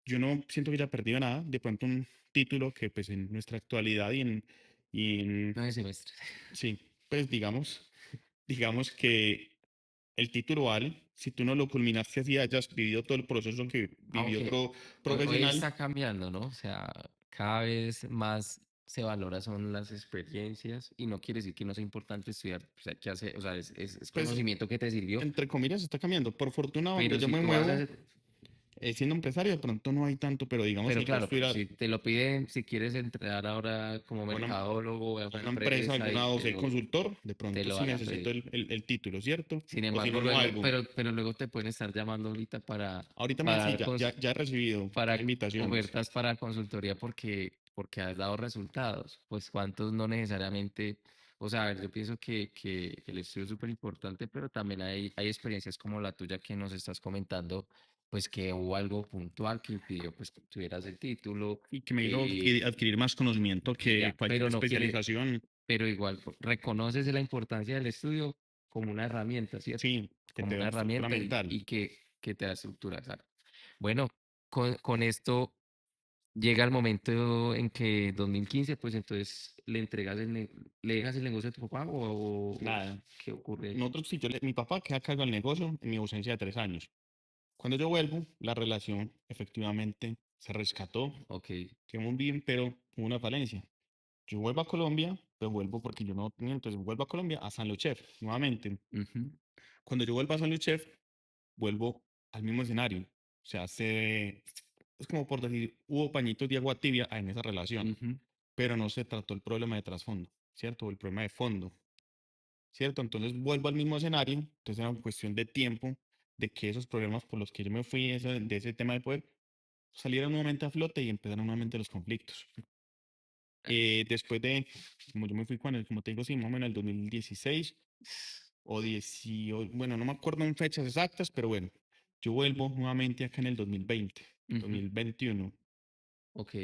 Yo no siento que haya perdido nada, de pronto un título que pues en nuestra actualidad y en 9 semestres. sí, pues digamos que el título vale, si tú no lo culminaste así, hayas vivido todo el proceso que vivió Aunque otro hoy profesional. está cambiando, ¿no? O sea, cada vez más se valora son las experiencias y no quiere decir que no sea importante estudiar, o sea, que hace, o sea, es Pues, conocimiento que te sirvió, entre comillas, está cambiando. Por fortuna, donde pero yo si me tú vas a muevo, hacer, siendo empresario, de pronto no hay tanto, pero digamos, pero si yo claro, pero estuviera si te lo piden, si quieres entrar ahora como a una, mercadólogo a a una una empresa, empresa alguna y o sea, consultor, de te pronto lo sí van a necesito pedir. el título, ¿cierto? Sin O si embargo, no, no luego, algo. pero luego te pueden estar llamando ahorita Ahorita para sí, dar ya he recibido para invitaciones. ofertas para consultoría porque has dado resultados. Pues cuántos no necesariamente, o sea, a ver, yo pienso que el estudio es súper importante, pero también hay experiencias como la tuya que nos estás comentando, pues que hubo algo puntual que impidió pues que tuvieras el título Y que me hizo eh, adquirir más conocimiento y que ya, cualquier pero no quiere, especialización. pero igual reconoces la importancia del estudio como una herramienta, ¿cierto? Sí, que Como te da una estructura herramienta mental. y que te da estructura. Exacto. Bueno, con esto llega el momento en que 2015 pues entonces le dejas el negocio a tu papá o Nada. qué ocurre ahí. Nosotros, sí, mi papá queda a cargo del negocio en mi ausencia de 3 años. Cuando yo vuelvo, la relación efectivamente se rescató, Ok. quedamos bien, pero hubo una falencia. Yo vuelvo a Colombia, pues vuelvo porque yo no tenía, entonces vuelvo a Colombia, a San Luchef, nuevamente. Ujú, Cuando yo vuelvo a San Luchef, vuelvo al mismo escenario. O sea, es como por decir, hubo pañitos de agua tibia en esa relación, ujú. pero no se trató el problema de trasfondo, ¿cierto? O el problema de fondo, ¿cierto? Entonces vuelvo al mismo escenario, entonces era cuestión de tiempo de que esos problemas por los que yo me fui de ese tema de poder salieran nuevamente a flote y empezaron nuevamente los conflictos. Después de, como yo me fui cuando, como te digo, sí, más o menos en el 2016 o 18, bueno, no me acuerdo en fechas exactas, pero bueno, yo vuelvo nuevamente acá en el 2020, Ujú. 2021. Ok,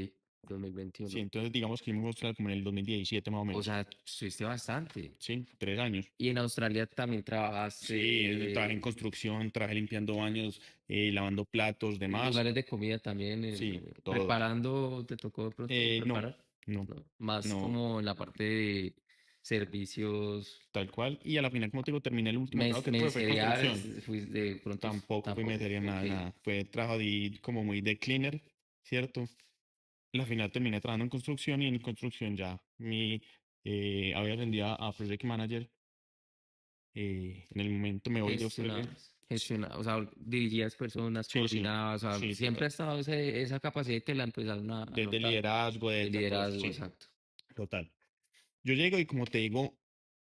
2021. Sí, entonces digamos que yo me fui a Australia como en el 2017 más o O menos. sea, estuviste bastante. Sí, 3 años. Y en Australia también Sí, trabajé en trabajaste construcción, trabajé limpiando baños, lavando platos, en demás. lugares de comida también, Sí, todo. preparando, ¿te tocó de pronto No, preparar? no, No, más no, como en la parte de servicios tal cual. Y a la final, como te digo, terminé el último trabajo que tuve fue meseriales, construcción. fuiste de pronto Tampoco fui tampoco, metería ok. nada, nada. Fue trabajo como muy de cleaner, ¿cierto? La final terminé trabajando en construcción y en construcción ya había aprendido a Project Manager. En el momento me voy de Australia. Gestionabas, o sea, dirigías personas, Sí, sí, coordinabas, o sea, sí, siempre total. ha estado esa capacidad que la empezaron a De notar, liderazgo, de de todo eso, liderazgo, sí, exacto. total. Yo llego y como te digo,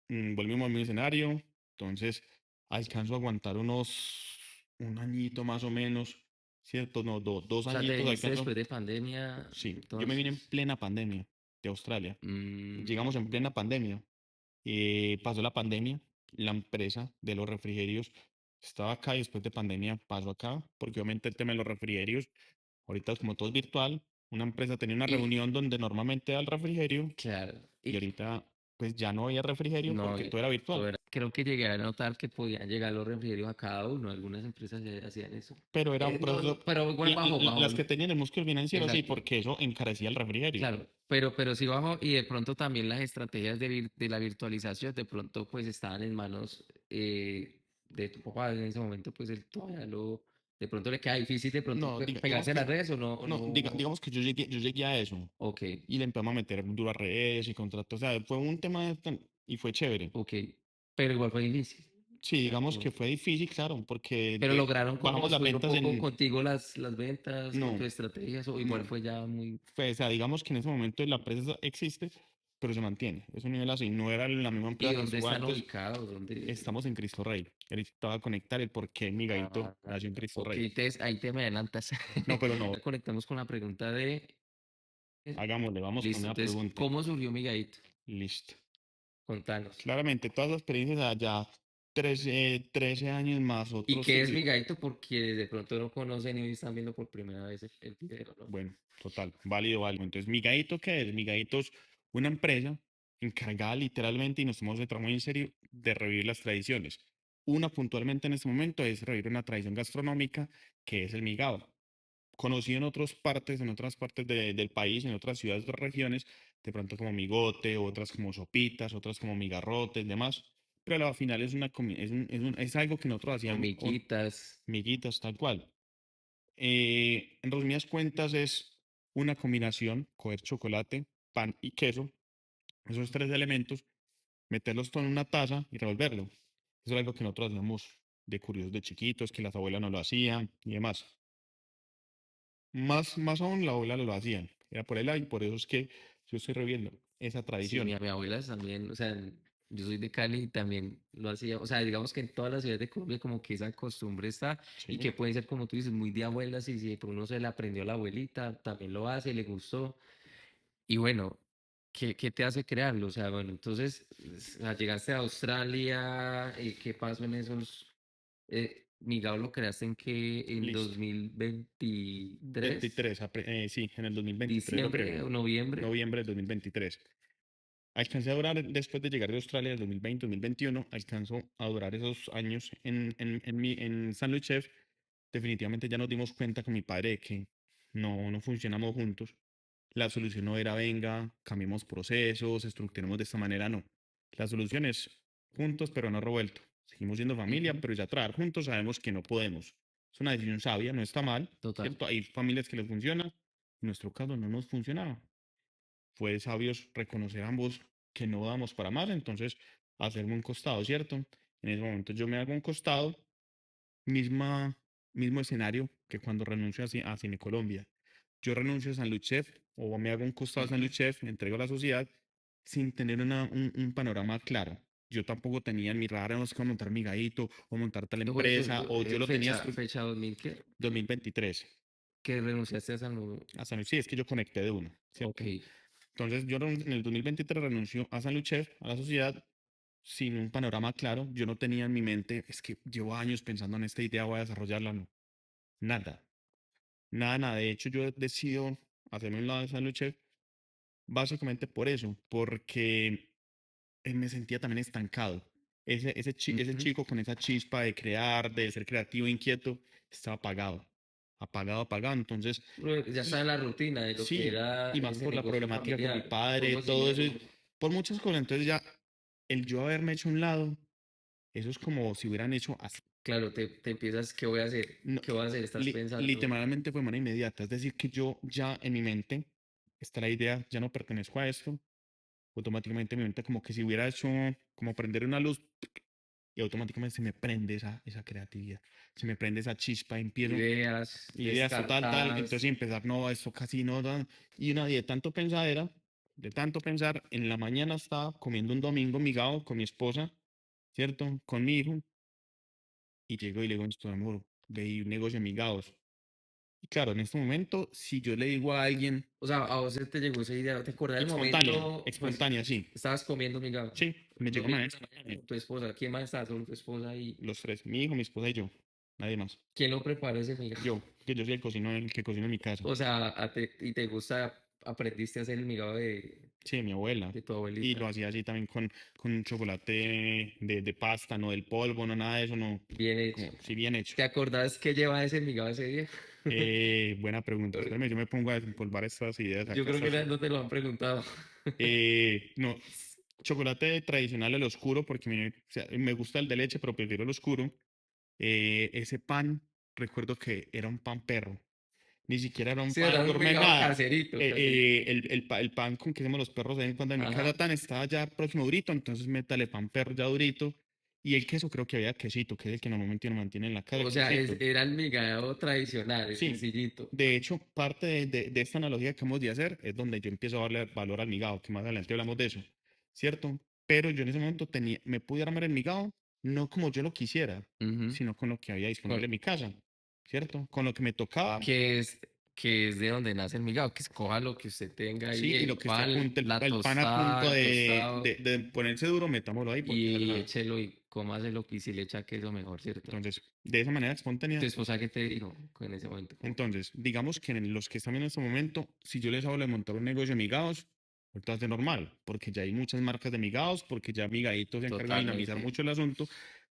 volvimos al mismo escenario, entonces alcanzo a aguantar un añito más o menos, ¿cierto? No, dos O sea, te añitos viniste alcanzo. después de pandemia, Sí, yo me vine en entonces. plena pandemia de Australia. mm, Llegamos en plena pandemia. Pasó la pandemia, la empresa de los refrigerios estaba acá y después de pandemia pasó acá, porque obviamente el tema de los refrigerios, ahorita como todo es virtual, una empresa tenía una y reunión donde normalmente era el refrigerio claro, y ahorita pues ya no había refrigerio no, porque todo era virtual. creo que llegué a notar que podían llegar los refrigerios a cada uno, algunas empresas hacían eso. Pero era un proceso, Pero igual las que tenían el músculo financiero sí, exacto, porque eso encarecía el refrigerio. claro, pero sí bajo y de pronto también las estrategias de la virtualización de pronto pues estaban en manos de tu papá en ese momento, pues él todavía de pronto le queda difícil de pronto No, digamos pegarse a las que, redes o no, no, digamos que yo llegué a eso ok, y le empezamos a meter duras redes y contratos, o sea, fue un tema y fue chévere. ok, pero igual fue difícil, Sí, digamos ¿cierto? que fue difícil, claro, porque Pero lograron como bajamos las subir un ventas poco en... contigo las ventas, con No, tus estrategias, o igual no. fue ya muy... Pues, o sea, digamos que en ese momento la empresa existe, pero se mantiene. Es un nivel así. No era la misma ¿Y empresa que dónde estuvo están antes. ubicados? ¿Dónde? Estamos en Cristo Rey. Ahorita te voy a conectar el por qué mi gallito Ah, nació en Cristo ok, Rey. ahí te me adelantas. No, pero no. Conectamos con la pregunta de... Hagámosle, vamos con Listo, una entonces, pregunta. ¿cómo surgió mi gallito? Listo. Contanos. Claramente, todas las experiencias allá, 13 años más ¿Y otros qué es estudios. mi gallito? Porque de pronto no conocen y hoy están viendo por primera vez el video, ¿no? Bueno, total, válido, válido. Entonces, ¿Migadito qué es? Migadito es una empresa encargada literalmente, y nos tomamos el trabajo muy en serio, de revivir las tradiciones. Una puntualmente en este momento es revivir una tradición gastronómica que es el migado. Conocido en otras partes del país, en otras ciudades o regiones, de pronto como migote, otras como sopitas, otras como migarrotes, demás. Pero al final es, es algo que nosotros O hacíamos, miquitas. miguitas, tal cual. En resumidas cuentas es una combinación, coger chocolate, pan y queso, esos tres elementos, meterlos todo en una taza y revolverlo. Eso es algo que nosotros hacíamos de curiosos de chiquitos, que las abuelas no lo hacían y demás. Más aún la abuela lo hacían. Era por el y por eso es que yo estoy reviviendo esa Sí, tradición. mi abuela también, o sea, yo soy de Cali y también lo hacía, o sea, digamos que en todas las ciudades de Colombia como que esa costumbre está y Sí. que puede ser como tú dices, muy de abuelas y si por uno se la aprendió la abuelita, también lo hace, le gustó y bueno, ¿qué te hace crearlo? O sea, bueno, entonces o sea, llegaste a Australia, ¿qué pasó en esos, Migao lo creaste en qué, en Listo. 2023, 23, sí, en el 2023 lo diciembre creo. o noviembre? Noviembre del 2023. Alcancé a durar, después de llegar de Australia en 2020, 2021, alcanzó a durar esos años en San Luis Chef. Definitivamente ya nos dimos cuenta con mi padre de que no funcionamos juntos. La solución no era, venga, cambiemos procesos, estructuremos de esta manera, no. La solución es juntos, pero no revuelto. Seguimos siendo familia, Ujú. pero ya trabajar juntos sabemos que no podemos. es una decisión sabia, no está mal, Total. ¿cierto? Hay familias que les funciona, en nuestro caso no nos funcionaba. Fue sabios reconocer ambos que no damos para más, entonces hacerme un costado, ¿cierto? En ese momento yo me hago un costado, misma, mismo escenario que cuando renuncio a Cine Colombia. Yo renuncio a San Luchef o me hago un costado a San Ujú. Luchef, me entrego a la sociedad sin tener un panorama claro. Yo tampoco tenía en mi radar, no sé cómo montar mi gadito o montar tal ¿Qué fue empresa, o yo lo tenía fecha 2000 qué? 2023 Que renunciaste a San a San Luis. Sí, es que yo conecté de uno, Ok, ¿cierto? Entonces yo en el 2023 renuncio a San Luchef, a la sociedad, sin un panorama claro. Yo no tenía en mi mente, es que llevo años pensando en esta idea, voy a desarrollarla, no. Nada, nada, nada. De hecho, yo decido hacerme un lado de San Luchef básicamente por eso, porque me sentía también estancado. Ese ujú. chico con esa chispa de crear, de ser creativo, inquieto, estaba apagado, apagado, apagado. Entonces, Pero ya está y en la rutina de lo que sí, era y más ese por la negocio problemática con mi familiar, padre, polvos y todo eso, negros. por muchas cosas. Entonces ya, el yo haberme hecho a un lado, eso es como si hubieran hecho así. Claro, te empiezas, ¿qué voy a hacer? No, ¿Qué voy a hacer? Estás pensando, literalmente fue de manera inmediata. Es decir, que yo ya en mi mente está la idea, ya no pertenezco a esto. Automáticamente mi mente como que si hubiera hecho, como prender una luz, y automáticamente se me prende esa creatividad, se me prende esa chispa, empiezo ideas ideas total, tal, entonces descartadas, sí, empezar, no, esto casi no, y una de tanto pensadera, de tanto pensar, en la mañana estaba comiendo un domingo migado con mi esposa, ¿cierto? Con mi hijo, y llego y le digo, esto, amor, veí un negocio de migados. Y claro, en este momento, si yo le digo a alguien, o sea, a vos se te llegó esa idea, ¿te acuerdas del espontánea, momento? Pues espontánea, sí, estabas comiendo miga, sí, me llegó domingo manera en la mañana, espontánea, tu esposa, ¿quién más está? Solo tu esposa y los tres, mi hijo, mi esposa y yo, nadie más. ¿quién lo preparó ese miga? Yo, que yo soy el que cocina en mi casa. O sea, y te gusta, aprendiste a hacer el migado Sí, mi abuela. de tu Y lo abuelita. hacía así también con un chocolate de pasta, no del polvo, no nada de eso, no. Bien hecho. Como, sí, bien hecho. ¿Te acordás que lleva ese migado ese día? Buena pregunta. Espérame, yo me pongo a desempolvar estas ideas Yo acá. creo que no te lo han preguntado. No, chocolate tradicional, el oscuro, porque o sea, me gusta el de leche, pero prefiero el oscuro. Ese pan, recuerdo que era un pan perro. Ni siquiera era un Sí, pan era un gourmet, migado nada. caserito, caserito. El pan con que hacemos los perros de vez en cuando en mi casa Ajá. tan estaba ya próximo durito, entonces métale pan perro ya durito. Y el queso creo que había quesito, que es el que normalmente uno mantiene en la casa, el O sea, quesito. era el migado tradicional, el Sí, sencillito. de hecho, parte de esta analogía que acabamos de hacer es donde yo empiezo a darle valor al migado, que más adelante hablamos de eso, ¿cierto? Pero yo en ese momento me pude armar el migado, no como yo lo quisiera, Ujú. sino con lo que había disponible Con- en mi casa, ¿cierto? Con lo que me tocaba. que es, que es de donde nace el migado, que escoja lo que usted tenga ahí, Sí, y lo el que esté a pan, punto, la el pan a tostada, punto el tostado, de ponerse duro, metámoslo ahí porque sale y nada. échelo y cómaselo y si le echa queso mejor, ¿cierto? Entonces, de esa manera ¿Tu espontánea. esposa qué te dijo en ese momento? Entonces, digamos que en los que están en este momento, si yo les hablo de montar un negocio de migados, ahorita es de normal, porque ya hay muchas marcas de migados, porque ya Migaditos se encarga de dinamizar Totalmente. mucho el asunto,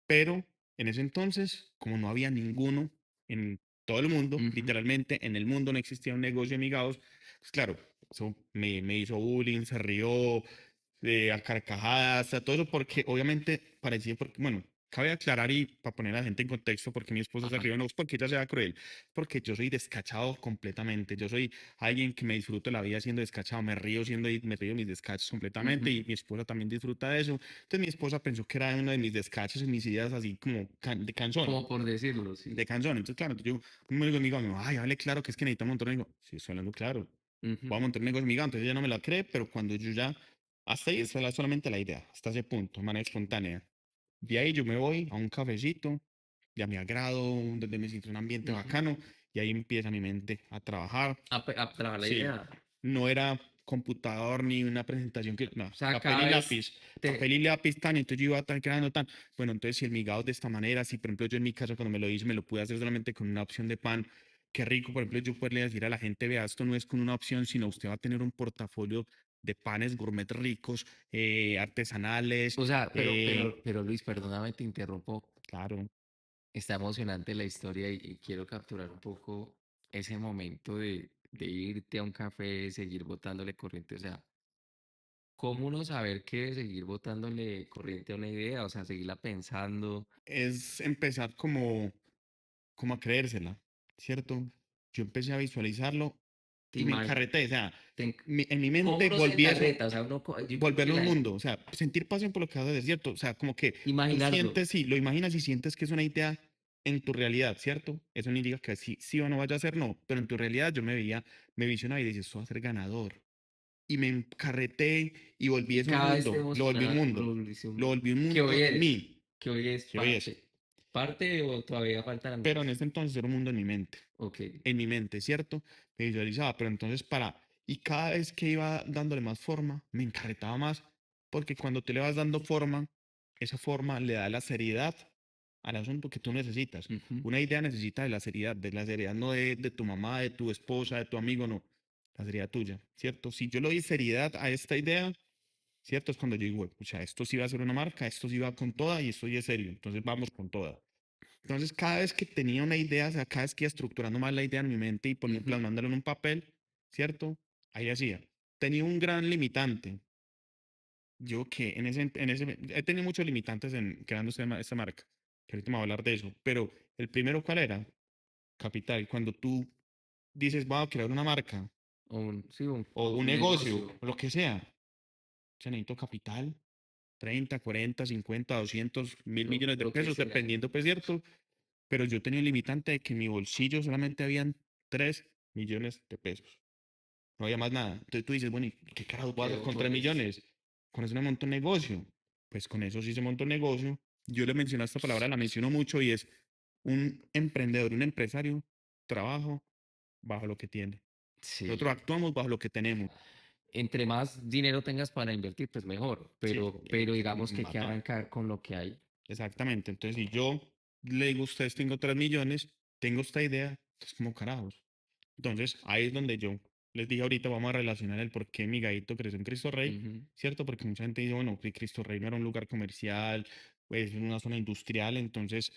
pero en ese entonces, como no había ninguno en todo el mundo, Ujú. literalmente en el mundo no existía un negocio de migados, pues claro, eso me hizo bullying, se rió, a carcajadas, a todo eso, porque obviamente parecía, porque, bueno, cabe aclarar y para poner a la gente en contexto, porque mi esposa se Ajá. rió, no es porque ella sea cruel, porque yo soy descachado completamente, yo soy alguien que me disfruto la vida siendo descachado, me río me río de mis descachos completamente Ujú. y mi esposa también disfruta de eso. Entonces mi esposa pensó que era uno de mis descachos y mis ideas así como de canzón, Como por decirlo, sí. de canzón. Entonces, claro, yo me digo, ay, hable claro que es que necesitamos montar un negocio. Sí, estoy hablando claro, Ujú. voy a montar un negocio miga, entonces ella no me la cree, pero cuando yo ya, hasta ahí es solamente la idea, hasta ese punto, de manera espontánea. De ahí yo me voy a un cafecito, ya me agrado, donde me siento un ambiente Ujú. bacano, y ahí empieza mi mente a trabajar. A trabajar la Sí, idea. no era computador ni una presentación que, no, O sea, cada vez papel te... y lápiz tan, entonces yo iba tan creando tan, bueno, entonces si el migado de esta manera, si por ejemplo yo en mi caso cuando me lo hice, me lo pude hacer solamente con una opción de pan, qué rico, por ejemplo, yo poderle decir a la gente, vea, esto no es con una opción, sino usted va a tener un portafolio de panes gourmet ricos, artesanales, O sea, pero Luis, perdóname, te interrumpo. claro, Está emocionante la historia y quiero capturar un poco ese momento de irte a un café, seguir botándole corriente. O sea, ¿cómo uno saber que seguir botándole corriente a una idea? O sea, seguirla pensando. es empezar como como a creérsela, ¿cierto? Yo empecé a visualizarlo Te y me imag- encarreté, o sea, te- en mi ¿Cómo mente uno se volví eso, encarreta? O sea, yo creo que volverlo un mundo, o sea, sentir pasión por lo que vas a hacer, ¿cierto? O sea, como que tú imaginarlo. sientes, sí, lo imaginas y sientes que es una idea en tu realidad, ¿cierto? Eso no indica que sí, sí o no vaya a ser, no, pero en tu realidad yo me veía, me visionaba y decía, esto va a ser ganador. Y me encarreté y volví Y eso un cada vez te mundo, lo volví un emocionaba mundo, lo volví un que mundo hoy en eres, mí, que hoy es que hoy es. parte. ¿Parte o todavía faltan Pero en más? ese entonces era un mundo Ok. en mi mente, ¿cierto? Me visualizaba, pero entonces y cada vez que iba dándole más forma, me encarretaba más, porque cuando te le vas dando forma, esa forma le da la seriedad al asunto que tú necesitas. Ujú. Una idea necesita de la seriedad no de tu mamá, de tu esposa, de tu amigo, no, la seriedad tuya, ¿cierto? Si yo le doy seriedad a esta idea, ¿cierto? Es cuando yo digo, o sea, esto sí va a ser una marca, esto sí va con toda y esto sí es serio, entonces vamos con toda. Entonces, cada vez que tenía una idea, o sea, cada vez que iba estructurando más la idea en mi mente y Ujú. plasmándolo en un papel, ¿cierto? Ahí hacía. Tenía un gran limitante. Yo que he tenido muchos limitantes en creando esta marca, que ahorita me voy a hablar de eso, pero el primero, ¿cuál era? Capital. Cuando tú dices, voy a crear una marca Sí, o un un negocio, negocio. o lo que sea, yo necesito capital, 30, 40, 50, 200, mil millones de Lo que pesos, sea. dependiendo, pues, ¿cierto? Pero yo tenía un limitante de que en mi bolsillo solamente habían 3 millones de pesos. No había más nada. Entonces tú dices, bueno, ¿y qué carajo voy a ¿Qué hacer hago con 3 con eso? millones? Con eso me monto un negocio. Pues con eso sí se monta un negocio. Yo le menciono esta palabra, la menciono mucho y es un emprendedor, un empresario, trabajo bajo lo que tiene. Sí. Nosotros actuamos bajo lo que tenemos. Entre más dinero tengas para invertir, pues mejor. Sí, Pero digamos que hay que bacano. arrancar con lo que hay. Exactamente. Entonces, si yo le digo a ustedes, tengo 3 millones, tengo esta idea, es como carajos. Entonces, ahí es donde yo les dije ahorita, vamos a relacionar el por qué mi gallito creció en Cristo Rey, Ujú. ¿cierto? Porque mucha gente dice, bueno, que Cristo Rey no era un lugar comercial, pues una zona industrial, entonces,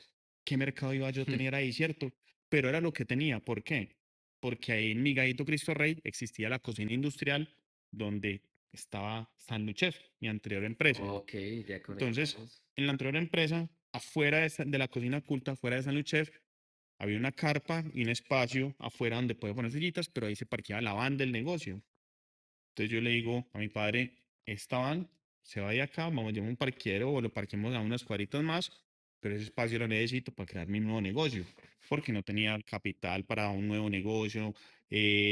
¿qué mercado iba yo a tener ahí, cierto? Pero era lo que tenía, ¿por qué? Porque ahí en mi gallito Cristo Rey existía la cocina industrial donde estaba San Luchef, mi anterior empresa. Ok, ya Entonces, conectamos. en la anterior empresa, afuera de la cocina oculta, afuera de San Luchef, había una carpa y un espacio afuera donde puede poner sillitas, pero ahí se parqueaba la van del negocio. Entonces yo le digo a mi padre, esta van se va de acá, vamos a llevar un parqueadero o lo parquemos a unas cuadritas más, pero ese espacio lo necesito para crear mi nuevo negocio, porque no tenía capital para un nuevo negocio,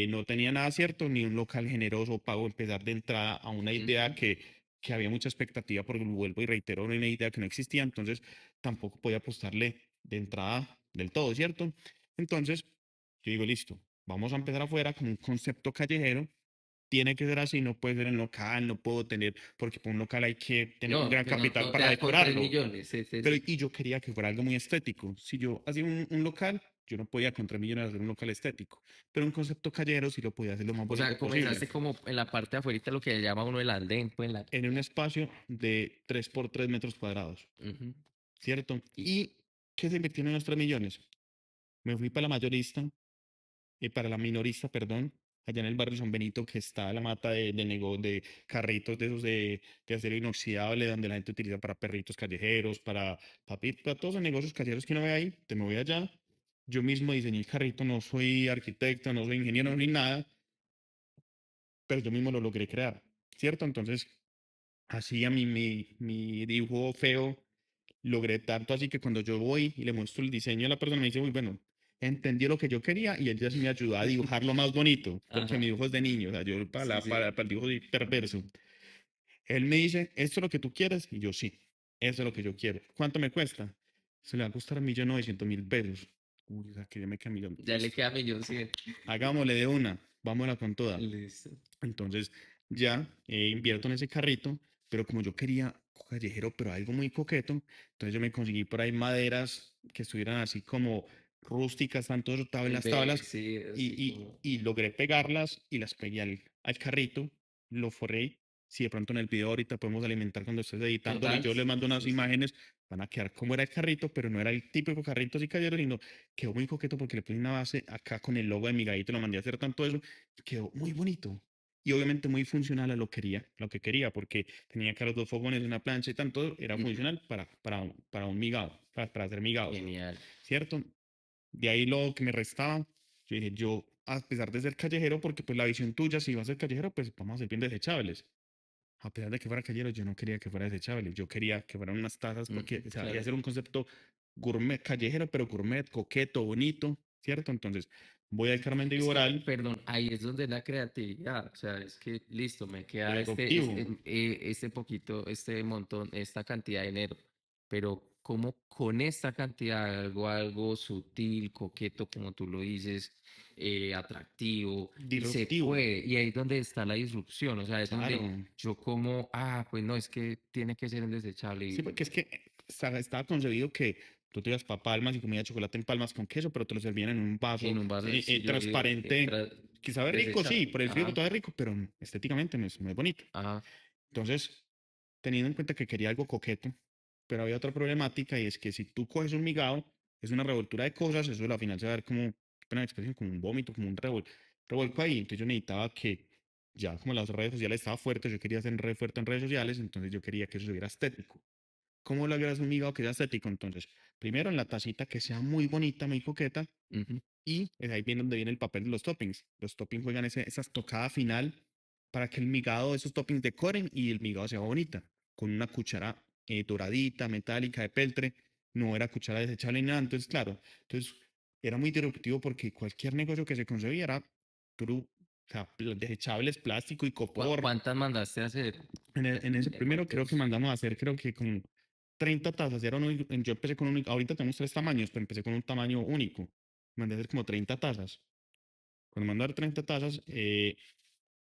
no tenía nada cierto, ni un local generoso para empezar de entrada a una idea Ujú. que había mucha expectativa, porque vuelvo y reitero, era una idea que no existía, entonces tampoco podía apostarle de entrada del todo, ¿cierto? Entonces yo digo, listo, vamos a empezar afuera con un concepto callejero, tiene que ser así, no puede ser en local, no puedo tener, porque para un local hay que tener un No, gran que no, capital no te para da con 3 decorarlo. millones. Pero, y yo quería que fuera algo muy estético. Si yo hacía un local, yo no podía con 3 millones hacer un local estético, pero un concepto callejero sí lo podía hacer lo más O bonito sea, posible, comenzaste como en la parte de afuera, lo que llama uno el andén, pues en un espacio de 3 por 3 metros cuadrados, Ujú. ¿cierto? Y ¿Y qué se invirtieron en los 3 millones? Me fui para la mayorista, para la minorista, perdón, allá en el barrio San Benito, que está la mata de carritos de esos de acero inoxidable, donde la gente utiliza para perritos callejeros, para todos los negocios callejeros que uno ve ahí, te me voy allá. Yo mismo diseñé el carrito, no soy arquitecto, no soy ingeniero, ni nada, pero yo mismo lo logré crear, ¿cierto? Entonces, así a mí mi dibujo feo logré tanto así que cuando yo voy y le muestro el diseño a la persona me dice, muy bueno, entendió lo que yo quería y él ya sí me ayudó a dibujarlo más bonito, porque mi ajá, dibujo es de niño, o sea, yo sí, sí. para el dibujo soy perverso. Él me dice, ¿esto es lo que tú quieres? Y yo, sí, eso es lo que yo quiero. ¿Cuánto me cuesta? Se le va a costar 1.900.000 pesos. Uy, o sea, que ya me queda millón. Ya le Listo. queda millón cien. Hagámosle de una, vámonos con toda. Listo. Entonces ya invierto en ese carrito, pero como yo quería callejero, pero algo muy coqueto, entonces yo me conseguí por ahí maderas que estuvieran así como rústicas, tanto tablas, tablas, Sí, así como. y logré pegarlas y las pegué al carrito, lo forré. Si de pronto en el video ahorita podemos alimentar cuando estés editándolo y Total, yo le mando unas sí, sí. imágenes, van a quedar como era el carrito, pero no era el típico carrito así callejero, sino quedó muy coqueto porque le puse una base acá con el logo de mi gallito, lo mandé a hacer tanto eso, y quedó muy bonito y obviamente muy funcional a lo que quería, porque tenía acá los dos fogones, una plancha y tanto, era Ujú. funcional para un migado, para hacer migados, Genial. ¿cierto? De ahí lo que me restaba, yo dije, yo, a pesar de ser callejero, porque pues la visión tuya, si vas a ser callejero, pues vamos a hacer bien desechables. A pesar de que fuera callejero, yo no quería que fuera desechable, yo quería que fueran unas tazas, porque, o sea, iba a Claro. ser un concepto gourmet, callejero, pero gourmet, coqueto, bonito, ¿cierto? Entonces, voy al Carmen de Es que, Viboral, perdón, ahí es donde la creatividad, o sea, es que listo, me queda eruptivo, este poquito, este montón, esta cantidad de dinero, pero ¿cómo con esta cantidad hago algo sutil, coqueto, como tú lo dices, atractivo, y se disruptivo, puede, y ahí es donde está la disrupción, o sea, es claro. donde yo como, pues no, es que tiene que ser un desechable, Sí, porque es que estaba concebido que tú te ibas para Palmas y comías chocolate en Palmas con queso, pero te lo servían en un vaso en un vaso, si yo digo, transparente, que sabe rico, sí, desechable, por el frío ajá, todo es rico, pero estéticamente no es bonito. ajá, Entonces, teniendo en cuenta que quería algo coqueto, pero había otra problemática y es que si tú coges un migado, es una revoltura de cosas, eso al final se va a ver como, qué pena la expresión, como un vómito, como un revuelco ahí. Entonces yo necesitaba que, ya como las redes sociales estaban fuertes, yo quería ser re fuerte en redes sociales, entonces yo quería que eso se viera estético. ¿Cómo logras un migado que sea estético? Entonces, primero en la tacita que sea muy bonita, muy coqueta, ujú. y es ahí viene donde viene el papel de los toppings. Los toppings juegan esa estocada final para que el migado, esos toppings decoren y el migado sea bonita. Con una cuchara doradita, metálica, de peltre. No era cuchara desechable ni nada. Entonces, claro, entonces era muy disruptivo porque cualquier negocio que se concebía era o sea, desechables, plástico y copor. ¿Cuántas mandaste a hacer? En ese ¿De primero creo que cuántos? mandamos a hacer, creo que con 30 tazas. Yo empecé con un, ahorita tenemos tres tamaños, pero empecé con un tamaño único. Mandé a hacer como 30 tazas. Cuando mandé a hacer 30 tazas,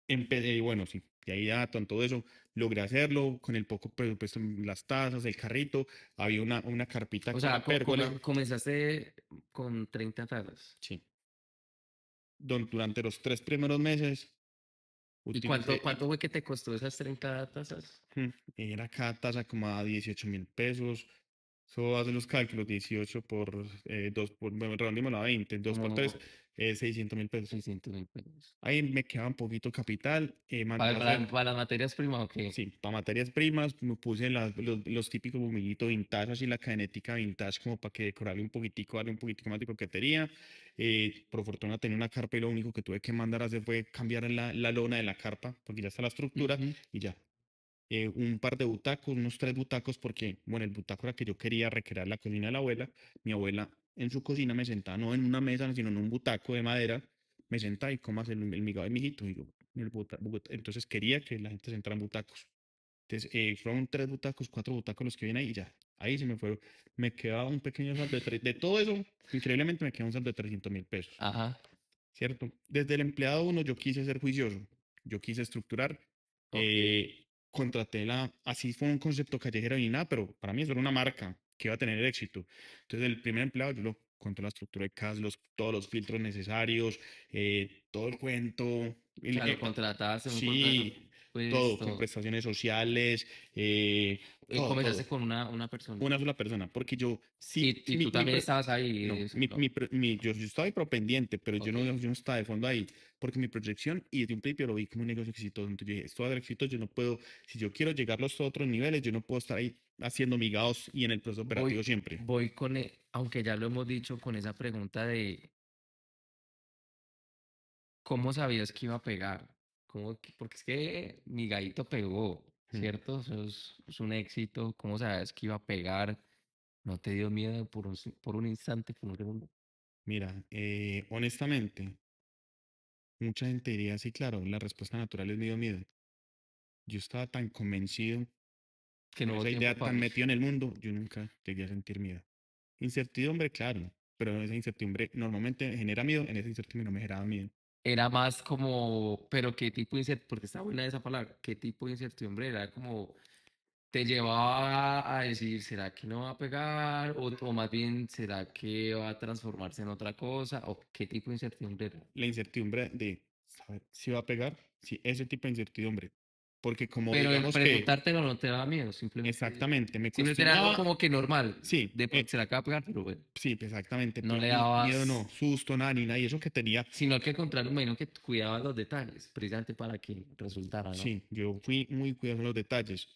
empecé, bueno, sí, y ahí ya con todo eso logré hacerlo, con el poco presupuesto, las tazas, el carrito, había una carpita O con sea, una pérgola, comenzaste con 30 tablas. sí. Durante los 3 primeros meses ¿Y utilicé, cuánto fue que te costó esas 30 tazas? era cada taza como a 18.000 pesos. Eso hace los cálculos, 18 por 2, bueno, redondémoslo a 20, 2 por 3, Como 600.000 pesos. 600.000 pesos. Ahí me quedaba un poquito capital, mandé a hacer, Para las materias primas, ok. sí, para materias primas, me puse los típicos bombillitos vintage, así la cadenética vintage, como para que decorarle un poquitico, darle un poquitico más de coquetería. Por fortuna tenía una carpa y lo único que tuve que mandar a hacer fue cambiar la lona de la carpa, porque ya está la estructura Ujú, y ya. Un par de butacos, unos 3 butacos, porque, bueno, el butaco era que yo quería recrear la cocina de la abuela. Mi abuela en su cocina me sentaba no en una mesa, sino en un butaco de madera, me sentaba y comas el migado de mi hijito. Y yo, entonces quería que la gente se sentara en butacos. Entonces, fueron 3 butacos, 4 butacos los que vienen ahí y ya. Ahí se me fue, me quedaba un pequeño saldo de todo eso, increíblemente me quedaba un saldo de 300.000 pesos. ajá, ¿Cierto? Desde el empleado uno yo quise ser juicioso, yo quise estructurar, ok. contraté así fue un concepto callejero ni nada, pero para mí eso era una marca que iba a tener éxito. Entonces el primer empleado yo lo conté la estructura de CAS, todos los filtros necesarios, todo el cuento, O sea, lo contrataste en un contrato, sí, pues todo, con todo. prestaciones sociales, todo, Comenzaste todo con una persona. una sola persona, porque yo, sí, sí, Y tú también estabas ahí, no, eso, no. yo estaba ahí pero pendiente, pero Ok. yo no estaba de fondo ahí, porque mi proyección, y desde un principio lo vi como un negocio exitoso, entonces yo dije, esto va a ser exitoso, yo no puedo, si yo quiero llegar a los otros niveles, yo no puedo estar ahí haciendo migados y en el proceso operativo siempre. Voy con, aunque ya lo hemos dicho, con esa pregunta de ¿cómo sabías que iba a pegar? Porque es que mi gallito pegó, Mm, ¿cierto? Eso es un éxito. ¿Cómo sabías que iba a pegar? ¿No te dio miedo por un instante, por un segundo? Mira, honestamente, mucha gente diría, sí, claro, la respuesta natural es medio miedo. Yo estaba tan convencido, Que con no hubo esa tiempo idea para tan mí. metido en el mundo, yo nunca llegué a sentir miedo. Incertidumbre, claro, pero esa incertidumbre normalmente genera miedo, en esa incertidumbre no me generaba miedo. Era más como, pero qué tipo de incertidumbre, porque está buena esa palabra, qué tipo de incertidumbre era como, te llevaba a decir, ¿será que no va a pegar? O más bien, ¿será que va a transformarse en otra cosa? ¿O qué tipo de incertidumbre era? La incertidumbre de saber si va a pegar, sí, ese tipo de incertidumbre. Porque como Pero el digamos que preguntártelo no te da miedo, exactamente me simplemente era algo cuestionaba, como que normal, sí, de pronto se la acaba de pegar, pero bueno, sí, exactamente, no pero le miedo dabas, no, susto, nada, ni nada, y eso que tenía, sino que al contrario, me imagino que cuidabas los detalles, precisamente para que resultara, ¿no? sí, yo fui muy cuidadoso en los detalles.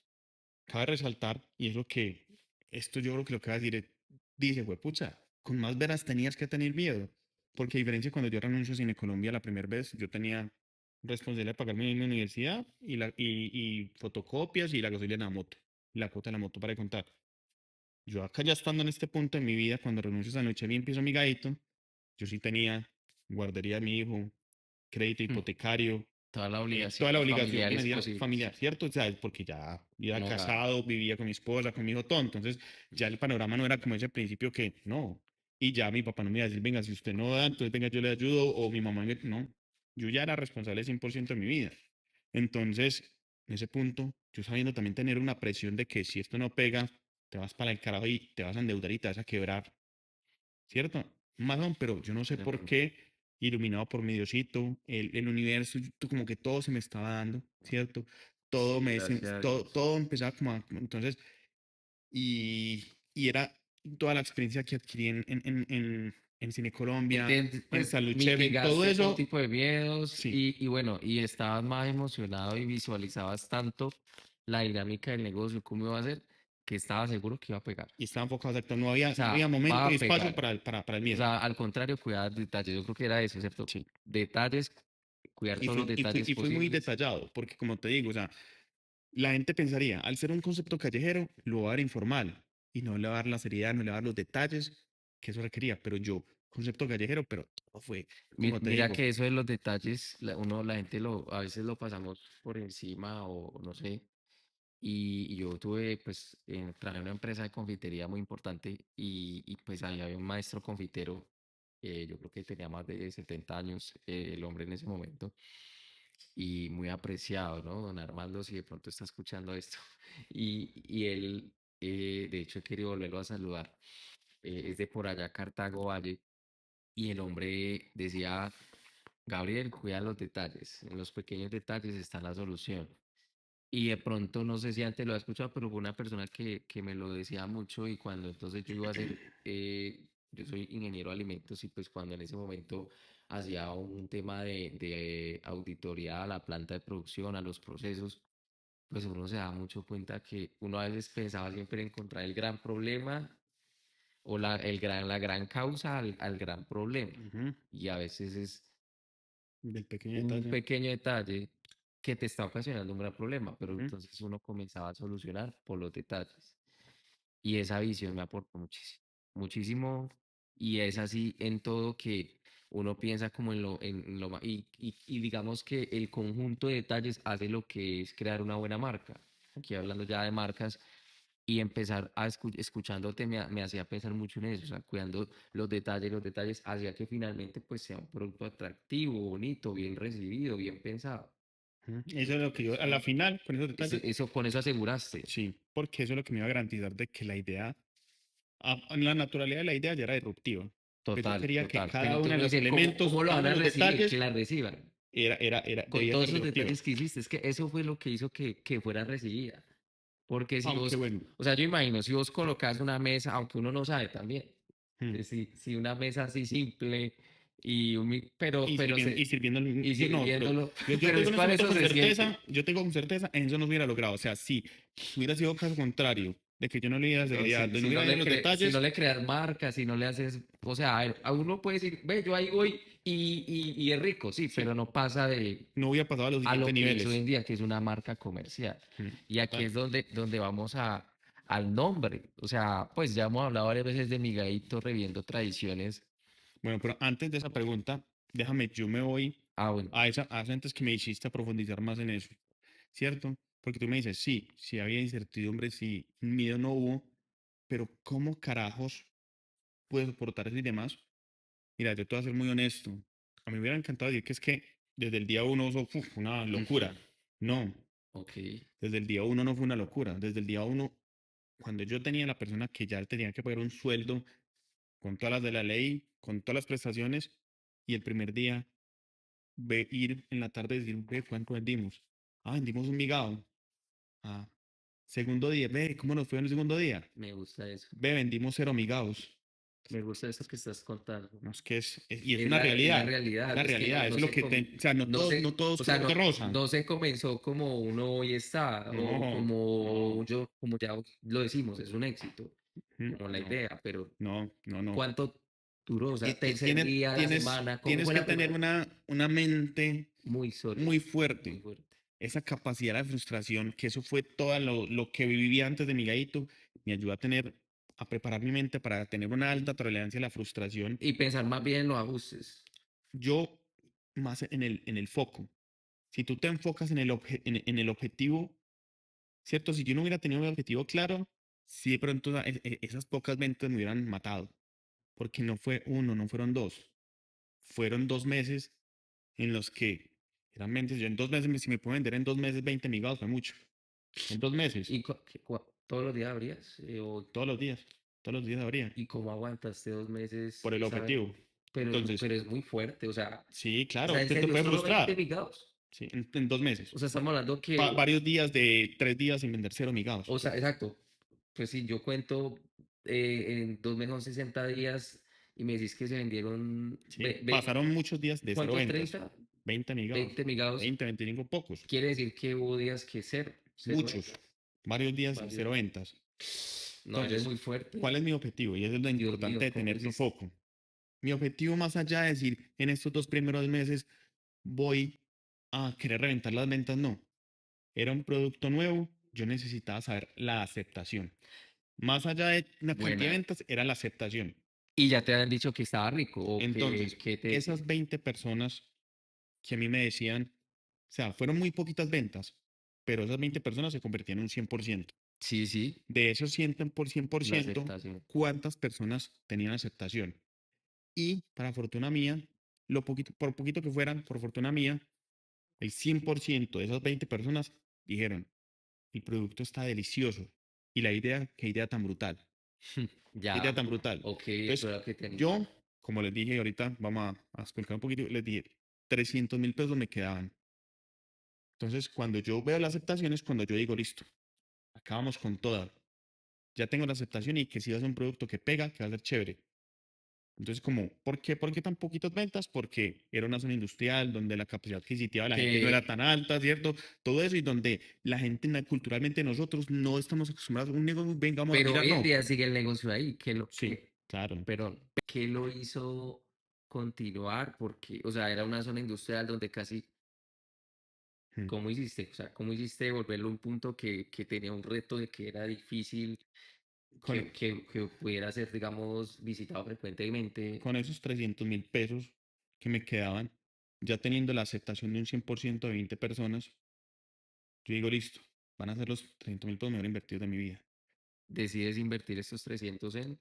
Cabe resaltar, y es lo que, esto yo creo que lo que va a decir, dice, pucha. con más veras tenías que tener miedo. Porque a diferencia cuando yo renuncio a Cine Colombia la primera vez, yo tenía responsabilidad de pagarme mi universidad y fotocopias y la gasolina de la moto, y la cuota de la moto para contar. Yo acá ya estando en este punto de mi vida, cuando renuncio esa noche y empiezo mi gadito, yo sí tenía guardería de mi hijo, crédito Mm, hipotecario, todas las toda la obligaciones obligación familiares financiera posibles. familiar, ¿cierto? O sea, es porque ya era Un hogar. casado, vivía con mi esposa, con mi hijo, todo. Entonces, ya el panorama no era como ese principio que no. Y ya mi papá no me iba a decir, venga, si usted no da, entonces venga, yo le ayudo, o mi mamá, no. Yo ya era responsable 100% de mi vida. Entonces, en ese punto, yo sabiendo también tener una presión de que si esto no pega, te vas para el carajo y te vas a endeudar y te vas a quebrar, ¿cierto? Mazón, pero yo no sé por Tremendo. qué, iluminado por mi Diosito, el universo, como que todo se me estaba dando, ¿cierto? Todo Sí, me, gracias a todo, Dios. todo empezaba entonces, y era toda la experiencia que adquirí en Cine Colombia, en Pues Salud Chef, en todo mitigaste todo eso, tipo de miedos sí, y bueno, y estabas más emocionado y visualizabas tanto la dinámica del negocio, cómo iba a ser, que estaba seguro que iba a pegar. y estaba enfocado, exacto, O no sea, había va momento y a espacio pegar. para el O miedo, sea, al contrario, cuidar detalles. Yo creo que era eso, ¿cierto? sí. Detalles, cuidar todos los detalles Y fui muy posibles. detallado, porque como te digo, o sea, la gente pensaría, al ser un concepto callejero, lo va a dar informal y no le va a dar la seriedad, no le va a dar los detalles que eso requería. Pero yo, concepto callejero, pero todo fue, como te Mira digo, que eso de los detalles, la gente a veces lo pasamos por encima o no sé. Y yo tuve, pues, trabajé en una empresa de confitería muy importante y pues ahí había un maestro confitero, yo creo que tenía más de 70 años, el hombre en ese momento, y muy apreciado, ¿no? Don Armando, si de pronto está escuchando esto. Y él, de hecho, he querido volverlo a saludar, es de por allá, Cartago Valle, y el hombre decía, Gabriel, cuida los detalles, en los pequeños detalles está la solución. Y de pronto, no sé si antes lo he escuchado, pero fue una persona que me lo decía mucho y cuando entonces yo iba a hacer, yo soy ingeniero de alimentos y pues cuando en ese momento hacía un tema de auditoría a la planta de producción, a los procesos, pues uno se da mucho cuenta que uno a veces pensaba siempre encontrar el gran problema o la gran causa al gran problema. ujú, Y a veces es del pequeño un detalle. pequeño detalle que te está ocasionando un gran problema, pero Ujú, entonces uno comenzaba a solucionar por los detalles. Y esa visión me aportó muchísimo, muchísimo. Y es así en todo que uno piensa como en lo y digamos que el conjunto de detalles hace lo que es crear una buena marca. Aquí hablando ya de marcas y empezar a escuchándote me hacía pensar mucho en eso, o sea, cuidando los detalles hacía que finalmente pues sea un producto atractivo, bonito, bien recibido, bien pensado. ujú. Eso es lo que yo, a la final, con esos detalles, Eso, con eso aseguraste. sí, porque eso es lo que me iba a garantizar de que la idea, la naturalidad de la idea ya era disruptiva. Pues yo Total, quería que total. Pero cada uno entonces de uno los dice, ¿cómo, elementos, cómo lo cada van uno a de los recibir? Que detalles, la reciban. Con debía todos ser esos disruptivo. detalles que hiciste, es que eso fue lo que hizo que fuera recibida. Porque si Aunque vos, bueno, o sea, yo imagino, si vos colocas una mesa, aunque uno no sabe también, mm, si una mesa así simple y sirviendo, y yo no, sirviéndolo, yo pero te es digo en este para momento eso con se siente. certeza, yo tengo con certeza, eso no se hubiera logrado. O sea, si hubiera sido caso contrario, de que yo no le diera No, seriedad, de no hubiera ido en los si no detalles, le creas marca, si no le haces, o sea, a uno puede decir, ve, yo ahí voy y es rico, sí, sí, pero no pasa de no hubiera pasado a los a siguientes lo que es hoy niveles. en día, que es una marca comercial. Y aquí Total. es donde vamos al nombre. O sea, pues ya hemos hablado varias veces de Miguelito reviendo tradiciones. Bueno, pero antes de esa pregunta, déjame, yo me voy Ah, bueno, a esa antes que me hiciste a profundizar más en eso, ¿cierto? Porque tú me dices, sí, sí había incertidumbre, sí, miedo no hubo, pero ¿cómo carajos puedo soportar eso y demás? Mira, yo te voy a ser muy honesto. A mí me hubiera encantado decir que es que desde el día uno eso fue una ujú, locura. No, ok, desde el día uno no fue una locura. Desde el día uno, cuando yo tenía la persona que ya tenía que pagar un sueldo con todas las de la ley, con todas las prestaciones, y el primer día ir en la tarde y decir, ve, ¿cuánto vendimos? Ah, vendimos un migado. Ah, segundo día, ve, ¿cómo nos fue en el segundo día? me gusta eso. Ve, vendimos cero migados. Me gusta eso que estás contando. No, es que y es una realidad, es Realidad, la es que realidad, eso es lo que, o sea, no no se, todo es o sea, color de rosa. no se comenzó como uno hoy está, o No, no, como ya lo decimos, es un éxito. como la No, idea, pero no, no, no. ¿cuánto duró? O sea, tercer Tienes, día, la semana, ¿cómo tienes fue que la tener primera? una mente Muy sólida, muy muy fuerte. fuerte. Esa capacidad de frustración, que eso fue todo lo que viví antes de mi gadito, me ayudó a tener, a preparar mi mente para tener una alta tolerancia a la frustración. Y pensar más bien en los ajustes. Yo, más en el foco. Si tú te enfocas en el objetivo, ¿cierto? Si yo no hubiera tenido mi objetivo claro, sí de pronto esas pocas ventas me hubieran matado. Porque no fue uno, no fueron dos. Fueron 2 meses en los que eran ventas. Yo en 2 meses, si me puedo vender en 2 meses 20 migados, fue mucho. En 2 meses, ¿Y todos los días abrías? todos los días, todos los días habría, ¿Y cómo aguantaste 2 meses por el esa vez? objetivo. Pero Entonces, pero es muy fuerte, sí, o sea, claro, en te serio, puede solo 20 frustrar. migados. Sí, en 2 meses. O sea, estamos hablando que, Varios días de 3 días sin vender cero migados. o sea, exacto. Pues si yo cuento en 2 meses son 60 días y me decís que se vendieron, Sí, pasaron muchos días de cero ¿cuánto? ventas. 30, 20 migados. 20 migados. 20, 25 pocos. Quiere decir que hubo días que cero, cero Muchos. ventas. Varios días Varios cero días. ventas. No, eres Entonces, muy fuerte. ¿cuál es mi objetivo? Y eso es lo Dios importante mío, de ¿cómo tener tu hiciste? foco. Mi objetivo, más allá de decir, en estos 2 primeros meses voy a querer reventar las ventas, no. Era un producto nuevo, yo necesitaba saber la aceptación. Más allá de la cantidad de Buena. ventas, era la aceptación. Y ya te han dicho que estaba rico o Entonces, que esas 20 personas que a mí me decían, o sea, fueron muy poquitas ventas, pero esas 20 personas se convertían en un 100%. sí, sí, De esos 100%, la aceptación. ¿cuántas personas tenían aceptación? Y para fortuna mía, por poquito que fueran, por fortuna mía, el 100% de esas 20 personas dijeron, el producto está delicioso. Y la idea, qué idea tan brutal. Qué idea Ya, tan brutal. ok, eso Entonces, era lo que tenía. yo, como les dije ahorita, vamos a explicar un poquito, les dije, 300.000 pesos me quedaban. Entonces, cuando yo veo la aceptación es cuando yo digo, listo, acabamos con toda. Ya tengo la aceptación y que si va a ser un producto que pega, que va a ser chévere. Entonces, como, por qué tan poquitas ventas? Porque era una zona industrial donde la capacidad adquisitiva de la gente no era Que, tan alta, ¿cierto? Todo eso y donde la gente, culturalmente nosotros no estamos acostumbrados a un negocio, vengamos a pero tirar, hoy en no. día sigue el negocio ahí. Sí, claro. Perdón, ¿qué lo hizo continuar? Porque, o sea, era una zona industrial donde casi, Mm. ¿cómo hiciste? O sea, ¿cómo hiciste volverlo un punto que tenía un reto de que era difícil Con, que pudiera ser, digamos, visitado frecuentemente? con esos 300.000 pesos que me quedaban, ya teniendo la aceptación de un 100% de 20 personas, yo digo, listo, van a ser los 300.000 pesos mejor invertidos de mi vida. Decides invertir estos 300 en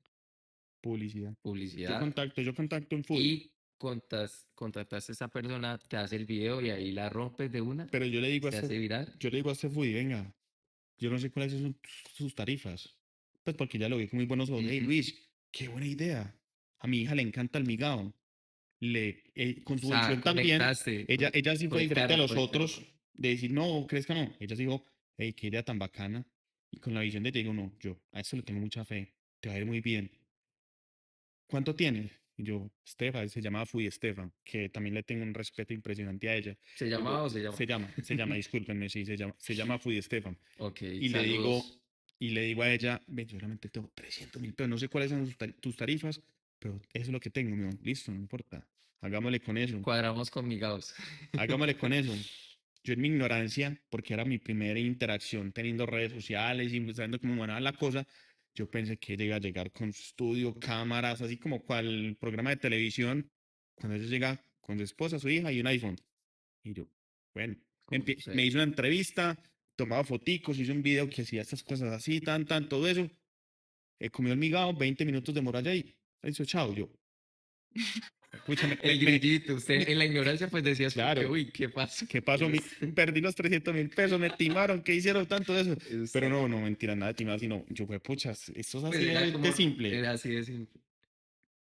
Publicidad. publicidad Yo contacto en full, y contrataste a esa persona, te hace el video y ahí la rompes de una, pero se hace viral. yo le digo a este foodie, venga, yo no sé cuáles son sus tarifas. Pues porque ya lo vi con muy buenos ojos. Hey Ujú. Luis, qué buena idea. A mi hija le encanta el migado. Con O su sea, bolsión también, conectaste, ella sí fue diferente a conectaron, los conectaron. otros de decir, no, crezca, no. Ella sí dijo, hey, qué idea tan bacana. Y con la visión de ella digo, no, yo a eso le tengo mucha fe. Te va a ir muy bien. ¿Cuánto tienes? Y yo, Estefan, se llamaba Fui Estefan, que también le tengo un respeto impresionante a ella. ¿Se Le llamaba digo, o se llama? se llama, discúlpenme, sí, se llama Fui Estefan. Ok, Y le digo, saludos. y le digo a ella, ven, yo solamente tengo 300.000 pesos, no sé cuáles son tus tarifas, pero eso es lo que tengo, mi amor. Listo, no importa. Hagámosle con eso. Cuadramos con migados. Hagámosle con eso. Yo en mi ignorancia, porque era mi primera interacción teniendo redes sociales y sabiendo cómo manejaba la cosa, yo pensé que ella iba a llegar con su estudio, cámaras, así como cual programa de televisión, cuando ella llega con su esposa, su hija y un iPhone. Y yo, bueno, ¿Cómo me sucede? hizo una entrevista, tomaba foticos, hizo un video que hacía estas cosas así, todo eso. Comió el migado, 20 minutos de moralla y hizo chao. Yo, pucha, El grillito, usted en la ignorancia pues decías como que, claro, uy, ¿qué pasa? ¿qué pasó? Perdí los 300.000 pesos, me timaron, ¿qué hicieron tanto de eso? Pero Usted- no, no, mentira, nada de timado, sino yo fue, pucha, esto es Pues así era de como, simple. era así de simple.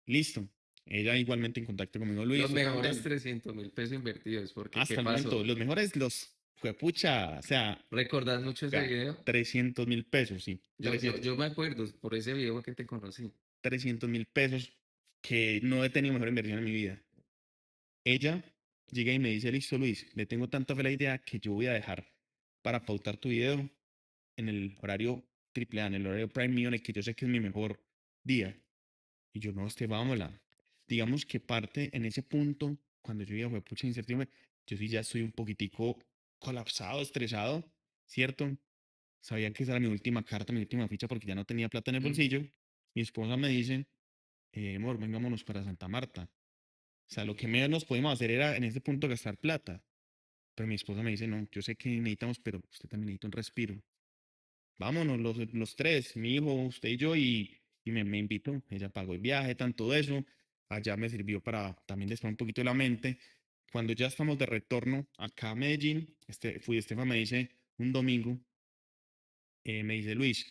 Listo. Ella igualmente en contacto conmigo, Los Luis, mejores 300.000 pesos invertidos, porque ¿qué hasta el pasó? momento, los mejores, fue pucha, o sea, ¿Recordás mucho ese vea, video? 300.000 pesos, sí, Yo me acuerdo, por ese video que te conocí. 300.000 pesos que no he tenido mejor inversión en mi vida. Ella llega y me dice, listo Luis, le tengo tanta fe a la idea que yo voy a dejar para pautar tu video en el horario triple A, en el horario Prime mío, en el que yo sé que es mi mejor día. Y yo, no, vámonos. Digamos que parte en ese punto, cuando yo digo, pucha, incertidumbre, yo sí ya estoy un poquitico colapsado, estresado, ¿cierto? Sabía que esa era mi última carta, mi última ficha, porque ya no tenía plata en el Ujú. bolsillo. Mi esposa me dice, amor, vengámonos para Santa Marta. O sea, lo que menos podíamos hacer era en ese punto gastar plata. Pero mi esposa me dice, no, yo sé que necesitamos, pero usted también necesita un respiro. Vámonos los tres, mi hijo, usted y yo, y me invitó. Ella pagó el viaje, tanto eso. Allá me sirvió para también despejar un poquito la mente. Cuando ya estamos de retorno acá a Medellín, Estefa me dice un domingo, me dice, Luis,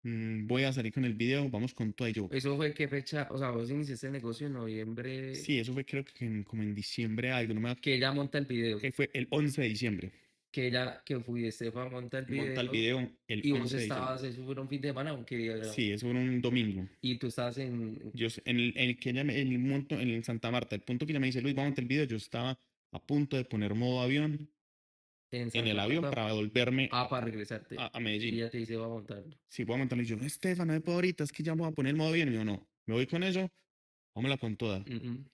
voy a salir con el video, vamos con todo. Y yo, ¿Eso fue qué fecha? O sea, vos iniciaste el negocio en noviembre, sí, eso fue creo que como en diciembre, algo, no me que ella monta el video, que fue el 11 de diciembre. que fui Estefa monta el Monta el video video el y vos 11 de diciembre. estabas, eso fue un fin de semana, aunque era, Sí, eso fue un domingo. y tú estabas en, En el que ella en el monto, en Santa Marta, el punto que ella me dice, Luis, vamos a montar el video, yo estaba a punto de poner modo avión en en el Santa avión Marta, para volverme para regresarte, a y Medellín. ella te dice, va a montarlo. Sí, voy a montarlo. Y yo, no, Estefan, no me puedo ahorita, es que ya vamos a poner el modo avión. Y yo, no, me voy con eso, vámonos con toda. Ujú.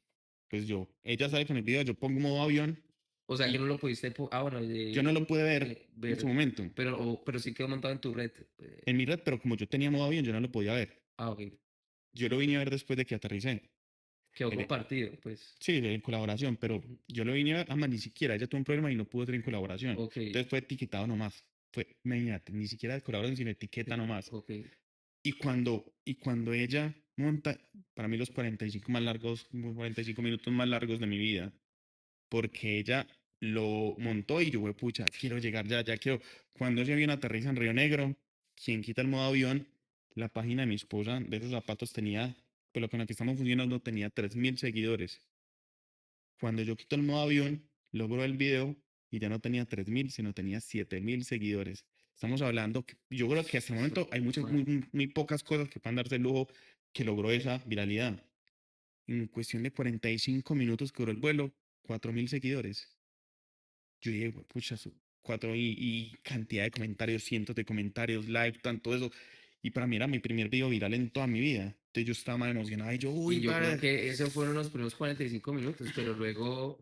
Pues yo, ella sale con el video, yo pongo modo avión O sea, que y no lo pudiste, bueno, yo no lo pude ver en su ver, momento pero sí quedó montado en tu red. en mi red, pero como yo tenía modo avión, yo no lo podía ver. Ok, Yo lo vine a ver después de que aterricé. quedó En- compartido, pues. sí, en colaboración, pero Ujú. yo lo vine a ver, más ni siquiera, ella tuvo un problema y no pudo ser en colaboración. Ok, Entonces fue etiquetado nomás. Fue, imagínate, ni siquiera de colaboración, sino etiqueta nomás. ok. Y cuando ella monta, para mí los 45 más largos, 45 minutos más largos de mi vida, porque ella lo montó y yo, güey, pucha, quiero llegar ya, ya quiero. Cuando ese avión aterriza en Río Negro, quien quita el modo avión, la página de mi esposa de esos zapatos tenía, pues lo con la que estamos funcionando, tenía 3000 seguidores. Cuando yo quito el modo avión, logro el video y ya no tenía 3000, sino tenía 7000 seguidores. Estamos hablando, yo creo que hasta el momento hay muchas, Bueno, muy pocas cosas que puedan darse el lujo que logró esa viralidad. En cuestión de 45 minutos que duró el vuelo, 4000 seguidores. Yo dije, pucha, cuatro y cantidad de comentarios, cientos de comentarios, like, tanto eso. Y para mí era mi primer video viral en toda mi vida. Entonces yo estaba más emocionado y yo, uy, y yo creo para. que esos fueron los primeros 45 minutos, pero luego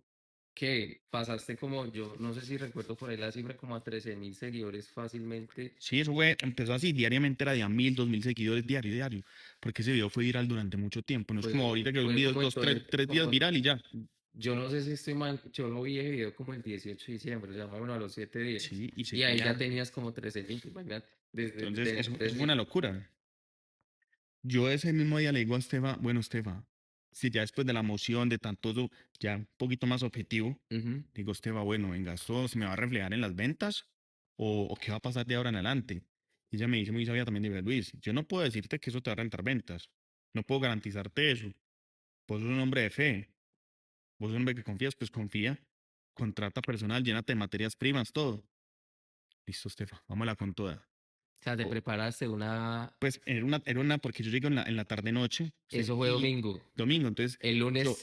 que pasaste como, yo no sé si recuerdo por ahí la cifra, como a 13.000 seguidores fácilmente. Sí, eso fue, empezó así, diariamente era de a 1000, 2000 seguidores diario, diario, porque ese video fue viral durante mucho tiempo, no es como ahorita que un Fue video como es en dos, todo tres días como, viral y ya. yo no sé si estoy mal, yo lo vi el video como el 18 de diciembre, o sea, más o menos a los 7 días. Sí, y Y ahí ya seguía. tenías como 13.000, imagínate, desde Entonces, tener eso fue una 3.000. locura. Yo ese mismo día le digo a Estefa, bueno, Estefa, si ya después de la emoción, de tanto eso, ya un poquito más objetivo, Ujú. digo, Estefa, bueno, venga, ¿esto se me va a reflejar en las ventas o qué va a pasar de ahora en adelante? Y ella me dice muy sabia también, dice, Luis, yo no puedo decirte que eso te va a rentar ventas, no puedo garantizarte eso. Vos sos un hombre de fe, vos sos un hombre que confías, pues confía, contrata personal, llénate de materias primas, todo. Listo, Estefa, vámonos con toda. O sea, te O- preparaste una, Pues porque yo llego en la tarde-noche, eso fue y domingo. domingo, entonces yo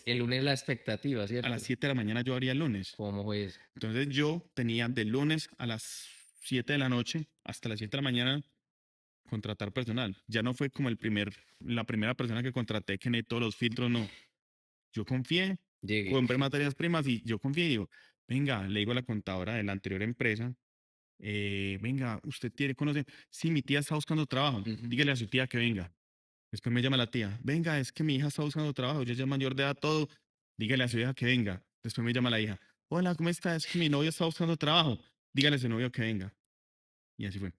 El lunes la expectativa, a las ¿cierto? 7 de la mañana yo abría el lunes. ¿Cómo fue eso? Entonces yo tenía de lunes a las 7 de la noche hasta las 7 de la mañana contratar personal. Ya no fue como la primera persona que contraté que todos los filtros, no. Yo confié, Llegué. compré materias primas y yo confié y digo, venga, le digo a la contadora de la anterior empresa, venga, usted tiene, conoce, sí, mi tía está buscando trabajo, Ujú. dígale a su tía que venga. Después me llama la tía, venga, es que mi hija está buscando trabajo, ella ya es mayor de edad, todo, dígale a su hija que venga. Después me llama la hija, hola, ¿cómo está? Es que mi novio está buscando trabajo, dígale a su novio que venga. Y así fue.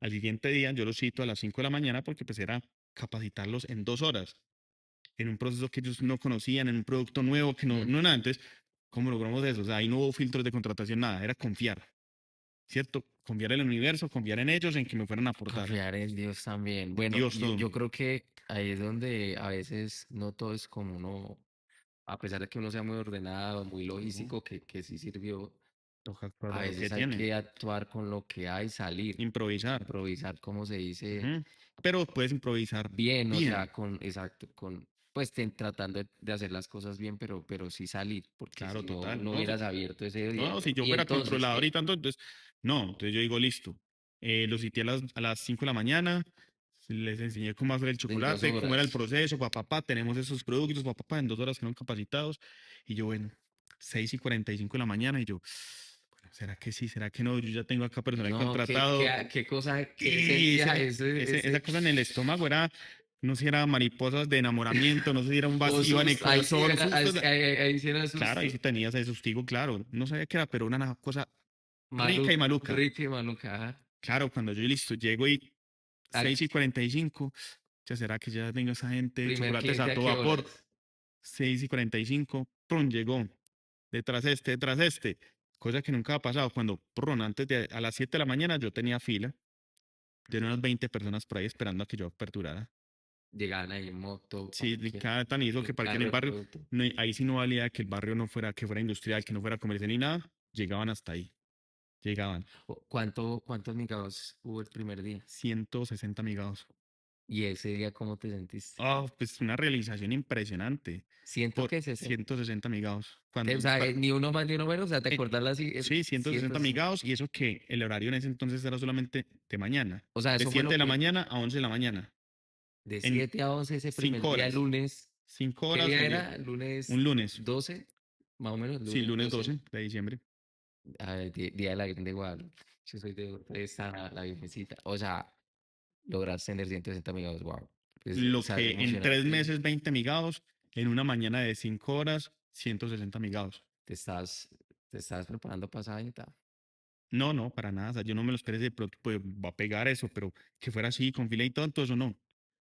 Al siguiente día yo los cito a las 5 de la mañana porque pues era capacitarlos en 2 horas, en un proceso que ellos no conocían, en un producto nuevo que no, Mm. no nada. Entonces, ¿cómo logramos eso? O sea, ahí no hubo filtros de contratación, nada, era confiar, ¿cierto? Confiar en el universo, confiar en ellos, en que me fueran a aportar. Confiar en Dios también. Bueno, Dios todo. yo creo que ahí es donde a veces no todo es como uno, a pesar de que uno sea muy ordenado, muy Ujú. logístico, que sí sirvió, Toca actuar a de lo que veces hay tiene. que actuar con lo que hay, salir, Improvisar. improvisar, como se dice, Ujú. Pero puedes improvisar bien, o sea, bien. exacto, pues tratando de hacer las cosas bien, pero sí salir, porque Claro, si no, total. no No, hubieras abierto ese no, día. no, si yo Y fuera entonces, controlador y tanto, entonces, no, entonces yo digo, listo. Los cité a las 5 de la mañana, Les enseñé cómo hacer el En dos chocolate, cómo era el horas. proceso, papá, tenemos esos productos, papá, en 2 horas quedaron capacitados. Y yo, bueno, 6:45 de la mañana, y yo, bueno, ¿será que sí? ¿Será que no? Yo ya tengo acá personal No, contratado. qué cosa, qué Y sentía eso, esa cosa en el estómago era, no sé si era mariposas de enamoramiento, no sé si era un o vacío susto, ahí sí anecoyasor, era, susto. ahí sí era Claro, ahí susto. sí tenías ese sustigo, claro. No sabía qué era, pero una cosa rica y Maluco, maluca. Ricky Maluca, ajá. Claro, cuando yo listo, llego y ¿A 6:45, ya será que ya tengo esa gente, primer chocolates cliente a a todo qué vapor. horas? 6:45, prum, llegó. Detrás este. Cosa que nunca ha pasado. Cuando, prum, a las 7 de la mañana yo tenía fila de unas 20 personas por ahí esperando a que yo aperturara. Llegaban ahí en moto, Sí, parque, cada tan hizo que el parque en carro el de barrio. producto. No, ahí sí no valía que el barrio no fuera, que fuera industrial, que no fuera comercial ni nada. Llegaban hasta ahí. Llegaban. ¿Cuántos migados hubo el primer día? 160 migados. Y ese día, ¿cómo te sentiste? Oh, pues una realización impresionante. Siento Por que 60. 160 migados. O sea, ni uno más ni uno menos, o sea, te acordás así, Sí, 160 160. migados, y eso que el horario en ese entonces era solamente de mañana. O sea, De eso fue 7 lo de la que, mañana a 11 de la mañana. de En 7 a 11 ese primer 5 día, horas. lunes. 5 ¿Qué horas día seguidas. era? Lunes Un lunes. 12 más o menos, Sí, lunes lunes 12 12 de diciembre. día de la Virgen de Guadalupe. Yo soy de esta, la Virgencita. O sea, lograr tener 160 megabytes, wow. Pues, o Lo sea, es que en 3 emocionante. meses 20 migados, en una mañana de 5 horas 160 migados. Te estás, te estás preparando para esa vainita. No, no, para nada. O sea, yo no me lo esperé de pronto, pues va a pegar eso, pero que fuera así, con fila y todo eso no.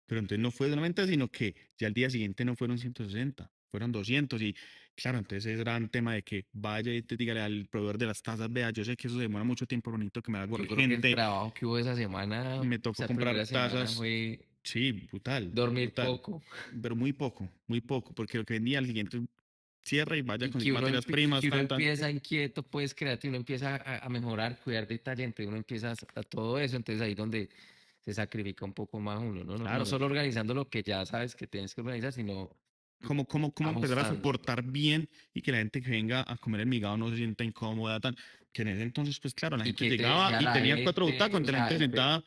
Pero entonces no fue solamente, sino que ya al día siguiente no fueron 160, fueron 200. Y claro, entonces ese era un tema de que vaya y te dígale al proveedor de las tazas, vea, yo sé que eso se demora mucho tiempo, bonito, que me da algo Yo creo que el urgente, trabajo que hubo esa semana, me tocó esa comprar primera semana tazas. fue Sí, brutal, dormir brutal. poco. Pero muy poco, porque lo que vendía al siguiente cierra y vaya Y con materias primas, que uno tan, tan. empieza inquieto, pues creativo, uno empieza a mejorar, cuidar detalle, entonces uno empieza a todo eso, entonces ahí es donde se sacrifica un poco más uno, ¿no? No, no Claro, solo organizando lo que ya sabes que tienes que organizar, sino cómo empezar a ajustando. soportar bien y que la gente que venga a comer el migado no se sienta incómoda, tan, que en ese entonces, pues claro, la Y gente que te llegaba decía y la tenía 4 gente, butacas, o entonces la sea, gente sentada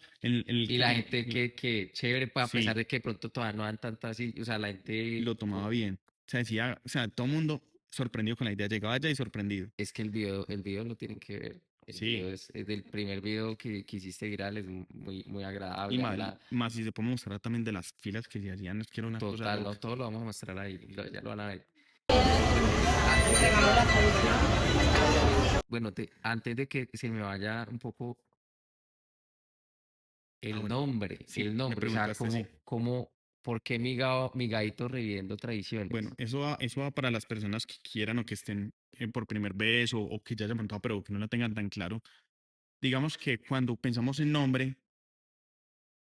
y la gente que chévere, a pesar sí, de que de pronto todavía no dan tantas, o sea, la gente, lo tomaba bien. O sea, decía, o sea, todo el mundo sorprendido con la idea, llegaba allá y sorprendido. es que el video lo tienen que ver. El video Sí, es del primer video que hiciste viral, es muy, muy y agradable, mal, habla más si se puede mostrar también de las filas que se hacían, es que era una cosa total, no loca. todo lo vamos a mostrar ahí, ya lo van a ver. Bueno, antes de que se me vaya un poco Ah, bueno, sí, el me nombre, o sea, preguntaste, sí. ¿por qué Migadito reviviendo Bueno, tradiciones? eso va para las personas que quieran o que estén por primera vez o que ya hayan montado, pero que no la tengan tan claro. Digamos que cuando pensamos en nombre,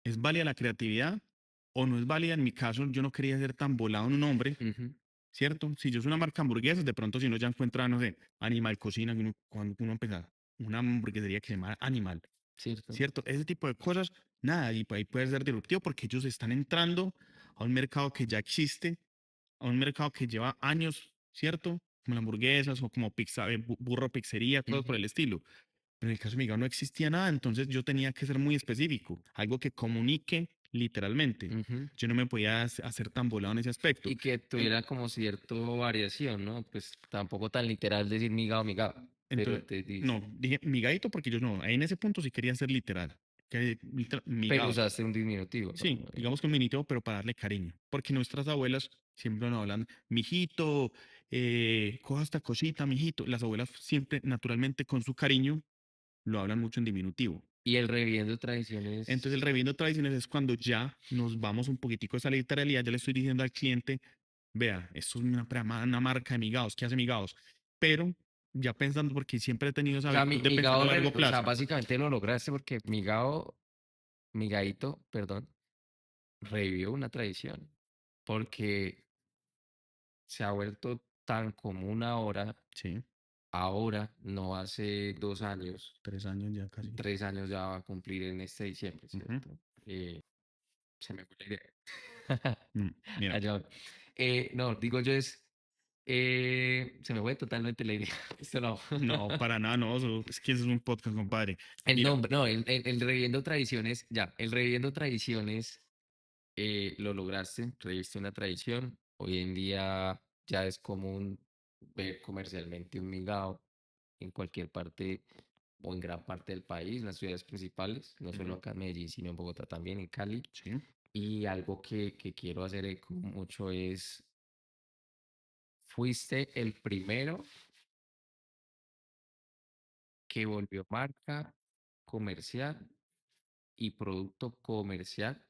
¿es válida la creatividad o no es válida? En mi caso, yo no quería ser tan volado en un nombre, Ujú, ¿cierto? Si yo soy una marca de hamburguesas, de pronto si uno ya encuentra, no sé, Animal Cocina, cuando uno empieza una hamburguesería que se llama Animal, cierto. ¿cierto? Ese tipo de cosas, nada, y ahí puede ser disruptivo porque ellos están entrando a un mercado que ya existe, a un mercado que lleva años, ¿cierto? Como las hamburguesas o como pizza, burro pizzería, cosas por Ujú, el estilo. Pero en el caso de Migao no existía nada, entonces yo tenía que ser muy específico, algo que comunique literalmente. ujú. Yo no me podía hacer tan volado en ese aspecto. Y que En- tuviera como cierto variación, ¿no? Pues tampoco tan literal decir migado, pero entonces, te dice. no, dije migadito porque yo no, en ese punto sí quería ser literal, que Pero migado. usaste un diminutivo, ¿no? Sí, digamos que un minito, pero para darle cariño, porque nuestras abuelas siempre nos hablan, mijito, coja esta cosita, mijito. Las abuelas siempre, naturalmente, con su cariño, lo hablan mucho en diminutivo. Y el reviviendo Entonces, el tradiciones, reviendo tradiciones es cuando ya nos vamos un poquitico de esa literalidad, ya le estoy diciendo al cliente, vea, esto es una marca de migados, ¿qué hace migados? Pero ya pensando, porque siempre he tenido esa o sea, virtud de pensar a migado, largo o sea, plazo. básicamente lo lograste porque migadito, perdón, revivió una tradición. Porque se ha vuelto tan común Sí, ahora, no hace 2 años, 3 años ya casi. 3 años ya va a cumplir en este diciembre, Ujú. ¿cierto? Se me fue la idea. Mira, Allá voy. No, digo yo es. Se me fue totalmente la idea. Esto no. No, para nada, no, es que eso es un podcast, compadre. El Mira, nombre, no, el Reviviendo Tradiciones, ya, el Reviviendo Tradiciones lo lograste, reviste una tradición. Hoy en día ya es común ver comercialmente un migao en cualquier parte o en gran parte del país, en las ciudades principales, no solo ujú, acá en Medellín, sino en Bogotá también, en Cali. sí, Y algo que quiero hacer eco mucho es, fuiste el primero que volvió marca comercial y producto comercial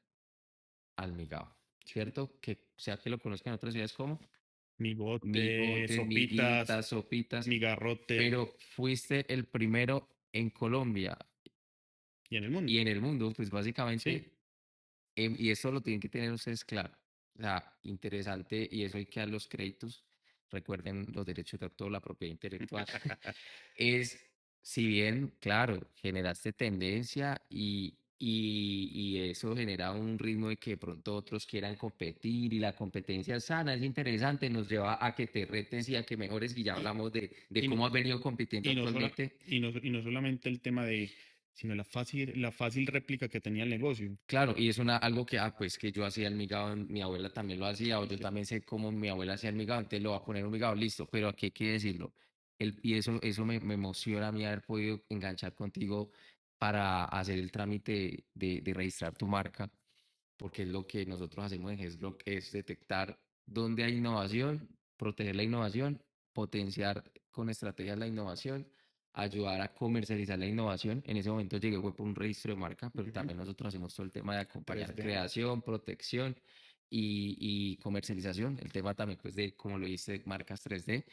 al migao, ¿cierto? Que sea que lo conozcan en otras ciudades como migote, migotes, sopitas, miguitas, sopitas, migarrote pero fuiste el primero en Colombia y en el mundo. y en el mundo, pues Sí. básicamente, y eso lo tienen que tener ustedes claro. O sea, interesante, y eso hay que dar los créditos. Recuerden los derechos de autor, la propiedad intelectual. Es, si bien, claro, generaste tendencia y eso genera un ritmo de que de pronto otros quieran competir y la competencia es sana, es interesante, nos lleva a que te retes y a que mejores y ya hablamos de Y no, cómo has venido compitiendo y no, actualmente. y no solamente el tema de, sino la fácil réplica que tenía el negocio. Claro, y es algo que, pues que yo hacía el migado, mi abuela también lo hacía, o yo Sí. también sé cómo mi abuela hacía el migado, entonces lo va a poner un migado, listo, pero aquí hay que decirlo. Y eso me emociona a mí haber podido enganchar contigo para hacer el trámite de registrar tu marca, porque es lo que nosotros hacemos en GESBLOC, es detectar dónde hay innovación, proteger la innovación, potenciar con estrategias la innovación, ayudar a comercializar la innovación. En ese momento llegué fue por un registro de marca, pero Ujú, también nosotros hacemos todo el tema de acompañar 3D. creación, protección y comercialización. El tema también, pues, de, como lo dice, marcas 3D.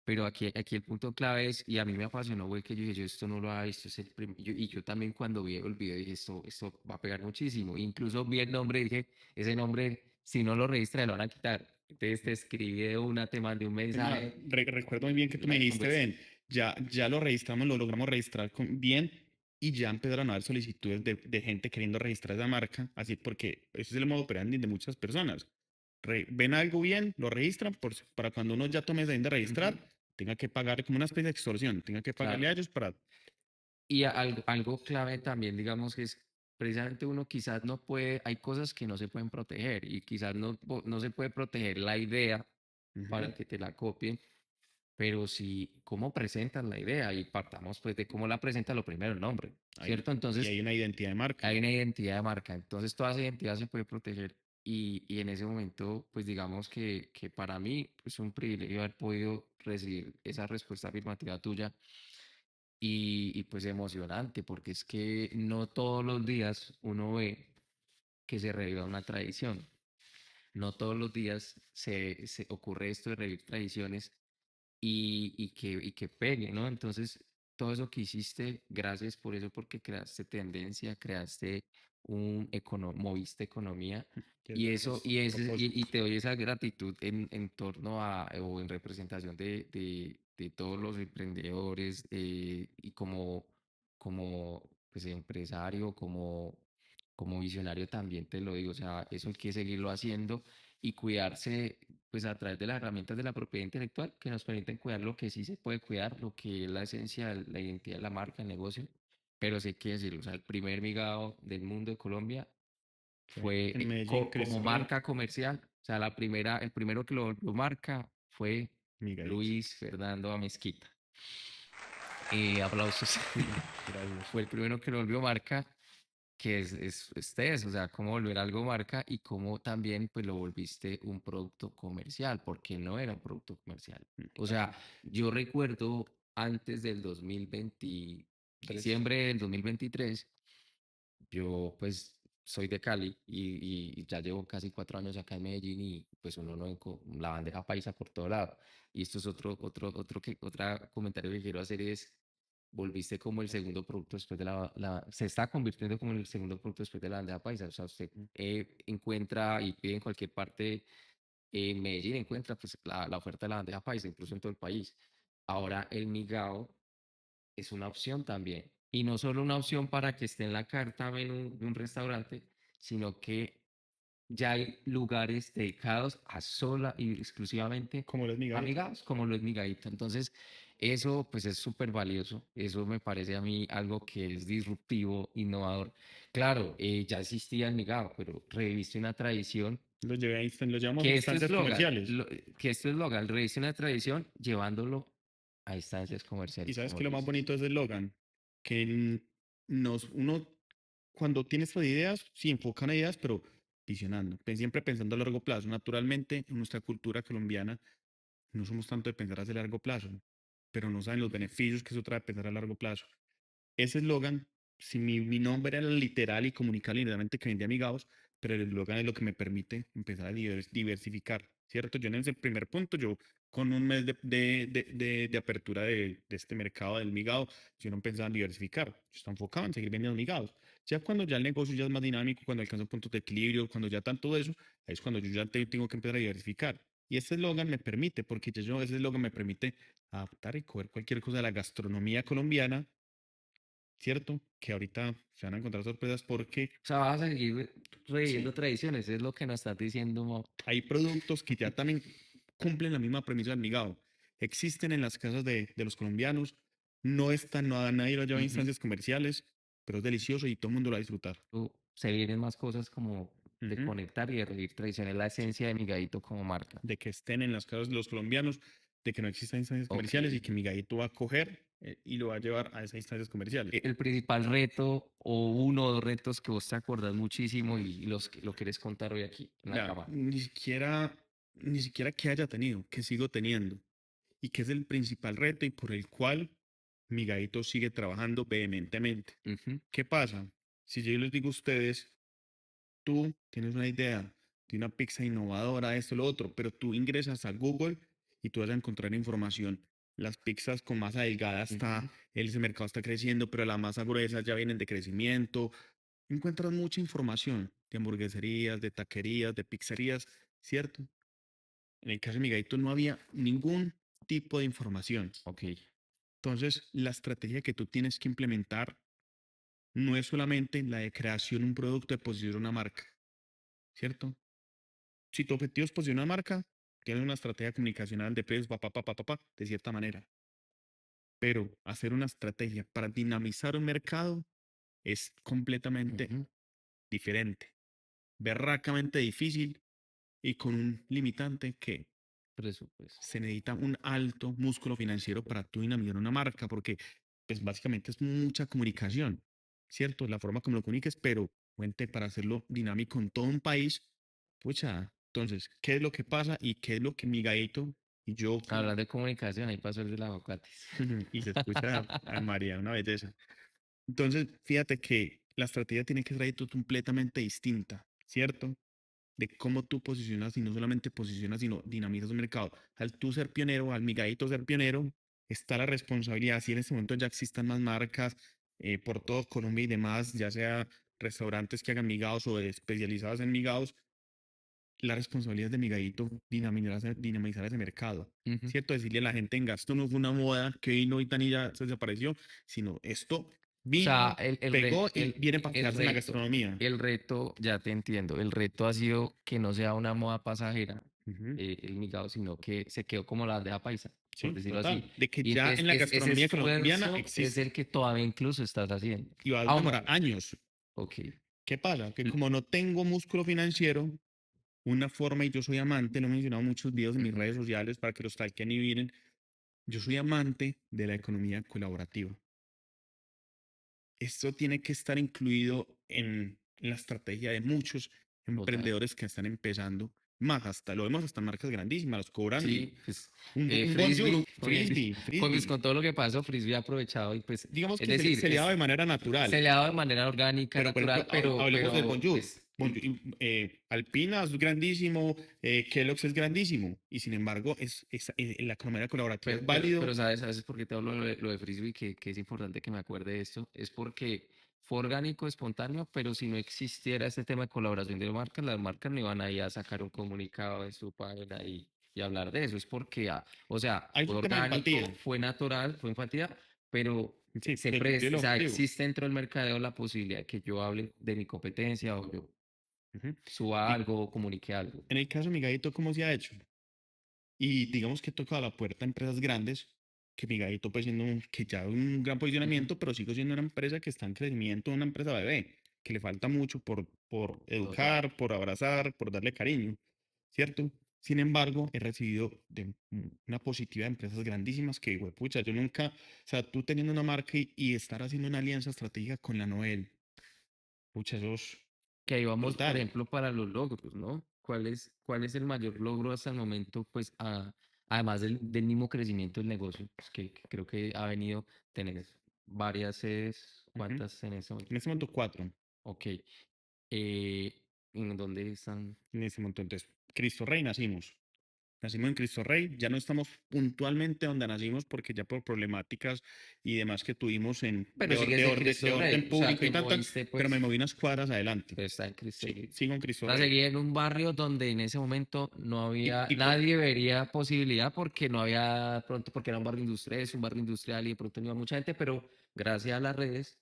Pero aquí el punto clave es, y a mí me apasionó, güey, que yo dije, yo esto no lo había visto, es y yo también cuando vi el video dije, esto va a pegar muchísimo. Incluso vi el nombre y dije, ese nombre, si no lo registra, lo van a quitar. Entonces te escribí de una, te mandé un Es más, mensaje, recuerdo muy bien que tú me la dijiste, conversación. ven, ya lo registramos, lo logramos registrar bien y ya empezaron a haber solicitudes de gente queriendo registrar esa marca, así porque ese es el modo operandi de muchas personas. Ven algo bien, lo registran para cuando uno ya tome esa decisión de registrar, tenga que pagar como una especie de extorsión, tenga que pagarle Claro. a ellos para... Y algo clave también, digamos, que es precisamente uno quizás no puede, hay cosas que no se pueden proteger y quizás no se puede proteger la idea Ujú. para que te la copien, pero sí cómo presentas la idea y partamos pues de cómo la presenta lo primero, el nombre, ¿cierto? Y Entonces hay una identidad de marca. hay una identidad de marca, entonces toda esa identidad se puede proteger y en ese momento pues digamos que para mí es un privilegio haber podido recibir esa respuesta afirmativa tuya pues emocionante, porque es que no todos los días uno ve que se reviva una tradición, no todos los días se ocurre esto de revivir tradiciones y que pegue, ¿no? Entonces, todo eso que hiciste, gracias por eso, porque creaste tendencia, creaste moviste economía. Que Y ese eso, es el y propósito. te doy esa gratitud en torno a, o en representación de todos los emprendedores y como pues, empresario, como visionario también te lo digo, o sea, eso hay que seguirlo haciendo y cuidarse pues a través de las herramientas de la propiedad intelectual que nos permiten cuidar lo que sí se puede cuidar, lo que es la esencia, la identidad de la marca, el negocio, pero sí hay que decirlo, o sea, el primer migado del mundo de Colombia Fue fue en Medellín, como Cristo Rey, marca comercial, o sea, el primero que lo marca fue Migaito. Luis Fernando Amezquita. Aplausos. Gracias. Fue el primero que lo volvió marca que es o sea, cómo volver algo marca y cómo también pues lo volviste un producto comercial, porque no era un producto comercial. O sea, Claro. yo recuerdo antes del 2020, 3. diciembre del 2023, yo pues soy de Cali y ya llevo casi 4 años acá en Medellín y pues uno no la bandeja paisa por todo lado. Y esto es otra comentario que quiero hacer es, volviste como el segundo producto después de se está convirtiendo como el segundo producto después de la bandeja paisa. O sea, usted encuentra y pide en cualquier parte, en Medellín encuentra pues la oferta de la bandeja paisa, incluso en todo el país. Ahora el migao es una opción también. Y no solo una opción para que esté en la carta menú de un restaurante, sino que ya hay lugares dedicados a sola y exclusivamente como los migajitos. amigados, como lo es Migadito. Entonces, eso pues es súper valioso. Eso me parece a mí algo que es disruptivo, innovador. Claro, ya existía el migado, pero reviste una tradición Lo llevamos a que este instancias eslogan, comerciales. que este eslogan, reviste una tradición llevándolo a instancias Y comerciales, sabes como que lo más dices. bonito de ese eslogan, que uno cuando tiene estas ideas, sí enfocan ideas, pero visionando, siempre pensando a largo plazo. Naturalmente, en nuestra cultura colombiana no somos tanto de pensar a largo plazo, pero no saben los beneficios que eso trae pensar a largo plazo. Ese eslogan, si mi nombre era literal y comunicar literalmente que vendía amigados, pero el eslogan es lo que me permite empezar a diversificar, ¿cierto? Yo en ese primer punto, yo con un mes de apertura de este mercado del migado, yo no pensaba en diversificar, yo estaba enfocado en seguir vendiendo migados. Ya cuando ya el negocio ya es más dinámico, cuando alcanza puntos de equilibrio, cuando ya tanto eso, ahí es cuando yo ya tengo que empezar a diversificar. Y este eslogan me permite, porque ese eslogan me permite adaptar y coger cualquier cosa de la gastronomía colombiana, ¿cierto? Que ahorita se van a encontrar sorpresas porque O sea, vas a seguir reviviendo sí, tradiciones, es lo que nos estás diciendo, Mo. hay productos que ya también cumplen la misma premisa del migado. Existen en las casas de los colombianos, no están, no, nadie lo lleva a Ujú. instancias comerciales, pero es delicioso y todo el mundo lo va a disfrutar. Se vienen más cosas como de Ujú. conectar y de revivir tradiciones, la esencia de Migadito como marca. De que estén en las casas de los colombianos, de que no existan instancias Ok. comerciales y que mi gallito va a coger y lo va a llevar a esas instancias comerciales. El principal reto o uno o dos retos que vos te acordás muchísimo y lo quieres contar hoy aquí en la Vea, cámara. ni siquiera que haya tenido, que sigo teniendo, y que es el principal reto y por el cual mi gallito sigue trabajando vehementemente. Ujú. ¿Qué pasa? Si yo les digo a ustedes, tú tienes una idea de una pizza innovadora, esto, lo otro, pero tú ingresas a Google y tú vas a encontrar información. Las pizzas con masa delgada Ujú. el mercado está creciendo, pero las masa gruesas ya vienen de crecimiento. Encuentras mucha información de hamburgueserías, de taquerías, de pizzerías, ¿cierto? En el caso de Migadito no había ningún tipo de información. Ok. Entonces, la estrategia que tú tienes que implementar no es solamente la de creación de un producto, de posicionar una marca, ¿cierto? Si tu objetivo es posicionar una marca, tienes una estrategia comunicacional de precios, de cierta manera. Pero hacer una estrategia para dinamizar un mercado es completamente Ujú. diferente, berracamente difícil y con un limitante que Presupuesto. se necesita un alto músculo financiero para tú dinamizar una marca, porque pues básicamente es mucha comunicación, ¿cierto? La forma como lo comuniques, pero cuente para hacerlo dinámico en todo un país, pucha, entonces, ¿qué es lo que pasa y qué es lo que mi gallito y yo, Hablando de comunicación, ahí pasó el del aguacates. y se escucha a María, una belleza? Entonces, fíjate que la estrategia tiene que ser completamente distinta, ¿cierto? De cómo tú posicionas y no solamente posicionas, sino dinamizas un mercado. Al tú ser pionero, al migadito ser pionero, está la responsabilidad. Si en este momento ya existan más marcas por todo Colombia y demás, ya sea restaurantes que hagan migados o especializados en migados, la responsabilidad de migadito dinamizar ese mercado. Ujú. ¿Cierto? Decirle a la gente, venga, esto no fue una moda que vino y tan y ya se desapareció, sino esto O sea, vino, pegó y viene para el quedarse en la reto, gastronomía. ya te entiendo, el reto ha sido que no sea una moda pasajera, Ujú. el migado, sino que se quedó como la bandeja paisa, por Sí, decirlo así. total. De que Y ya entonces en la ese gastronomía colombiana esfuerzo es existe el que todavía incluso estás haciendo. y va a Aún, demorar años. ok. ¿Qué pasa? Que l- como no tengo músculo financiero, una forma, y yo soy amante, lo he mencionado en muchos videos en mis Ujú. redes sociales para que los talquen y miren, yo soy amante de la economía colaborativa. Esto tiene que estar incluido en la estrategia de muchos Total. emprendedores que están empezando. Más, hasta lo vemos hasta en marcas grandísimas, los cobran y Sí, pues un bonjour, Frisbee, un frisbee, pues, frisbee. con todo lo que pasó, Frisbee ha aprovechado y pues, Digamos es que se le, decir, se le ha dado de manera se natural. le ha dado de manera orgánica, Pero, por ejemplo, natural, hablemos del pero Bonjour. pues Alpina es grandísimo, Kellogg's es grandísimo, y sin embargo, la economía colaborativa es válido. Pero ¿sabes por qué te hablo lo de Frisbee? Que es importante que me acuerde de esto. Es porque fue orgánico, espontáneo, pero si no existiera este tema de colaboración de marcas, las marcas no iban a ir a sacar un comunicado de su página y hablar de eso. Es porque, o sea, Hay fue un tema de orgánico, empatía. fue natural, fue empatía, pero Sí, que cumplió el o sea, objetivo. existe dentro del mercadeo la posibilidad de que yo hable de mi competencia o yo. Ujú. suba Y algo o comunique algo. en el caso de mi gallito, ¿cómo se ha hecho? Y digamos que he tocado la puerta a empresas grandes, que mi gallito pues siendo que ya un gran Ujú, posicionamiento, pero sigo siendo una empresa que está en crecimiento, una empresa bebé, que le falta mucho por total. educar, por abrazar, por darle cariño, ¿cierto? Sin embargo, he recibido una positiva de empresas grandísimas que, pucha, yo nunca, o sea, tú teniendo una marca y estar haciendo una alianza estratégica con la Noel, pucha, eso es Que ahí vamos, por brutal. ejemplo, para los logros, ¿no? Cuál es el mayor logro hasta el momento? Pues además del mismo crecimiento del negocio, pues, que creo que ha venido a tener varias sedes. Ujú. ¿Cuántas en este momento? En este momento, cuatro. Ok. Eh, ¿En dónde están? En este momento, entonces, Cristo Rey nacimos. Nacimos en Cristo Rey, ya no estamos puntualmente donde nacimos porque ya por problemáticas y demás que tuvimos Pero sigues en de Cristo orden Rey, o sea, público y te tal, tal, moviste, pero me pues, moví unas cuadras adelante. pero está en Cristo Sí, Rey. sigo en O Cristo sea, Rey. seguí en un barrio donde en ese momento no había, Y por, nadie vería posibilidad porque no había, pronto, porque era un barrio industrial, es un barrio industrial y de pronto no iba mucha gente, pero gracias a las redes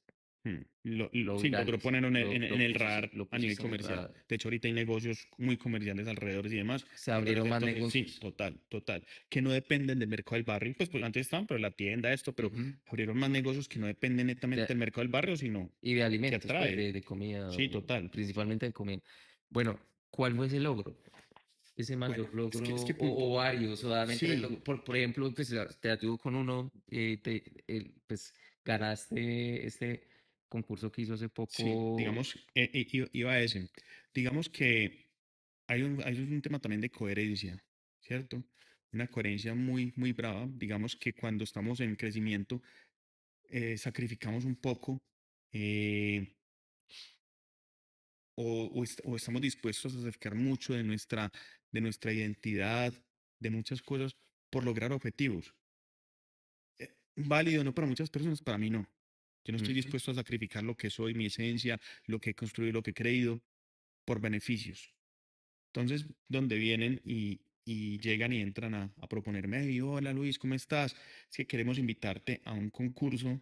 lo sí, logró viralizas, ponerlo en el radar lo a nivel pusiste en el comercial. radar. De hecho, ahorita hay negocios muy comerciales alrededor y demás. Se Entonces, abrieron más sí, negocios. total, total. Que no dependen del mercado del barrio. Pues antes estaban, pero la tienda, esto, pero Ujú. abrieron más negocios que no dependen netamente De- del mercado del barrio, sino y de que alimentos, pues, atrae. de comida, Sí, total. principalmente de comida. Bueno, ¿cuál fue ese logro? Ese Bueno, mayor logro, es que o varios, o dame tres sí, logros. Por ejemplo, pues te ayudo con uno, pues ganaste este concurso que hizo hace sí, poco. digamos, iba a ese. Digamos que hay un tema también de coherencia, ¿cierto? Una coherencia muy, muy brava. Digamos que cuando estamos en crecimiento, sacrificamos un poco eh, o estamos dispuestos a sacrificar mucho de nuestra identidad, de muchas cosas, por lograr objetivos. Válido, no para muchas personas, para mí no. Yo no estoy Ujú, dispuesto a sacrificar lo que soy, mi esencia, lo que he construido, lo que he creído, por beneficios. Entonces, donde vienen y llegan y entran a proponerme, "Hey, hola Luis, ¿cómo estás? Es que queremos invitarte a un concurso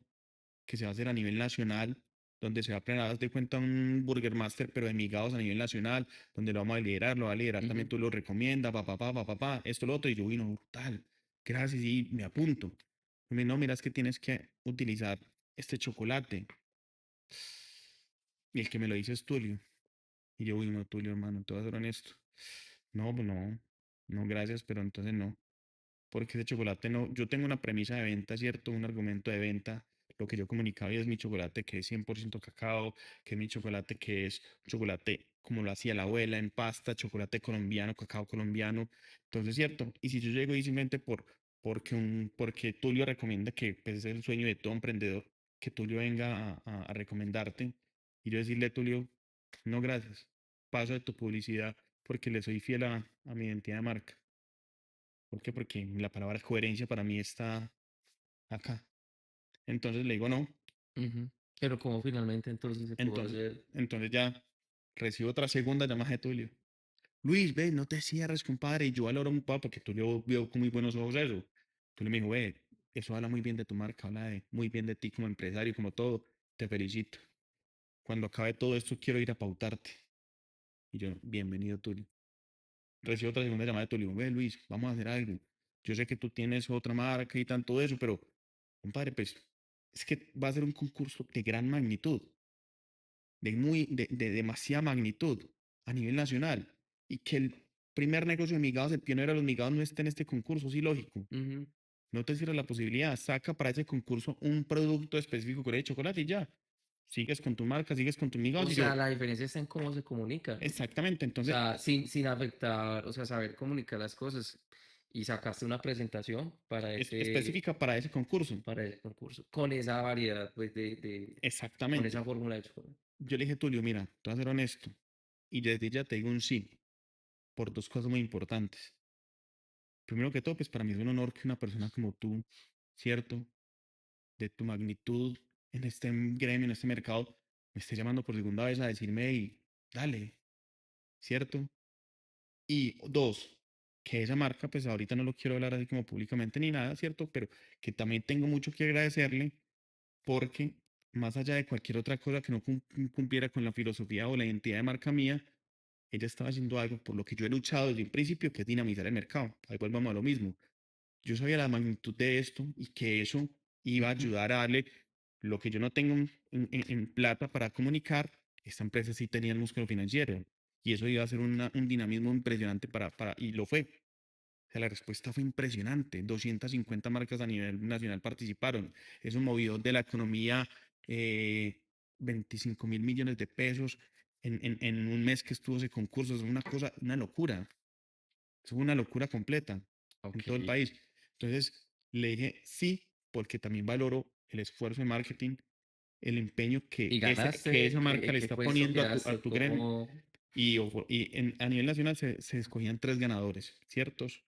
que se va a hacer a nivel nacional, donde se va a planear, haz de cuenta, un Burger Master, pero de migados a nivel nacional, donde lo vamos a liderar, lo va a liderar también ujú, tú lo recomiendas, esto, lo otro, y yo, vino, tal, gracias, y me apunto. Y me no, mira, es que tienes que utilizar este chocolate, y el que me lo dice es Tulio. Y yo, uy, no, Tulio, hermano, te voy a ser honesto. No, pues no, no, gracias, pero entonces no. Porque ese chocolate no, yo tengo una premisa de venta, ¿cierto? Un argumento de venta. Lo que yo comunicaba y es mi chocolate que es 100% cacao, que es mi chocolate que es chocolate como lo hacía la abuela en pasta, chocolate colombiano, cacao colombiano. Entonces, ¿cierto? Y si yo llego y simplemente porque Tulio recomienda que pues, es el sueño de todo emprendedor, que Tulio venga a recomendarte y yo decirle, Tulio, no, gracias. Paso de tu publicidad porque le soy fiel a mi identidad de marca. ¿Por qué? Porque la palabra coherencia para mí está acá. Entonces le digo no. ujú. Pero cómo finalmente entonces se pudo Entonces, hacer. entonces ya recibo otra segunda llamada de Tulio. Luis, ve, no te cierres, compadre. Y yo valoro un poco porque Tulio vio con muy buenos ojos eso. Tulio me dijo, ve, eso habla muy bien de tu marca, habla muy bien de ti como empresario, como todo. Te felicito. Cuando acabe todo esto, quiero ir a pautarte. Y yo, bienvenido, Tulio. Recibo otra segunda llamada de Tulio. Ve, Luis, vamos a hacer algo. Yo sé que tú tienes otra marca y tanto eso, pero, compadre, pues es que va a ser un concurso de gran magnitud, de demasiada magnitud a nivel nacional. Y que el primer negocio de migados, el pionero de los migados, no esté en este concurso, sí, lógico. Ujú. No te cierres la posibilidad. Saca para ese concurso un producto específico con el chocolate y ya. Sigues con tu marca, sigues con tus O migados y yo, sea, la diferencia está en cómo se comunica, ¿no? exactamente. O Entonces, sea, sin afectar, o sea, saber comunicar las cosas. Y sacaste una presentación es específica para ese concurso, con esa variedad, pues, con exactamente. esa fórmula de chocolate. Yo le dije, Tulio, mira, te voy a ser honesto. Y desde ya te digo un sí, por dos cosas muy importantes. Primero que todo, pues para mí es un honor que una persona como tú, ¿cierto? De tu magnitud en este gremio, en este mercado, me esté llamando por segunda vez a decirme, hey, dale, ¿cierto? Y dos, que esa marca, pues ahorita no lo quiero hablar así como públicamente ni nada, ¿cierto? Pero que también tengo mucho que agradecerle porque más allá de cualquier otra cosa que no cumpliera con la filosofía o la identidad de marca mía, ella estaba haciendo algo por lo que yo he luchado desde un principio, que es dinamizar el mercado. Ahí volvamos a lo mismo. Yo sabía la magnitud de esto y que eso iba a Ujú. ayudar a darle lo que yo no tengo en plata para comunicar. Esta empresa sí tenía el músculo financiero y eso iba a ser un dinamismo impresionante y lo fue. O sea, la respuesta fue impresionante. 250 marcas a nivel nacional participaron. Eso movió de la economía eh, 25.000 millones de pesos en un mes que estuvo ese concurso. Es una cosa, una locura. Es una locura completa en Ok. todo el país. Entonces le dije sí, porque también valoro el esfuerzo de marketing, el empeño ¿Y que esa ganaste? marca le ¿Qué está puesto poniendo a quedaste? tu gremio. ¿Cómo? A nivel nacional se escogían 3 ganadores, ¿ciertos?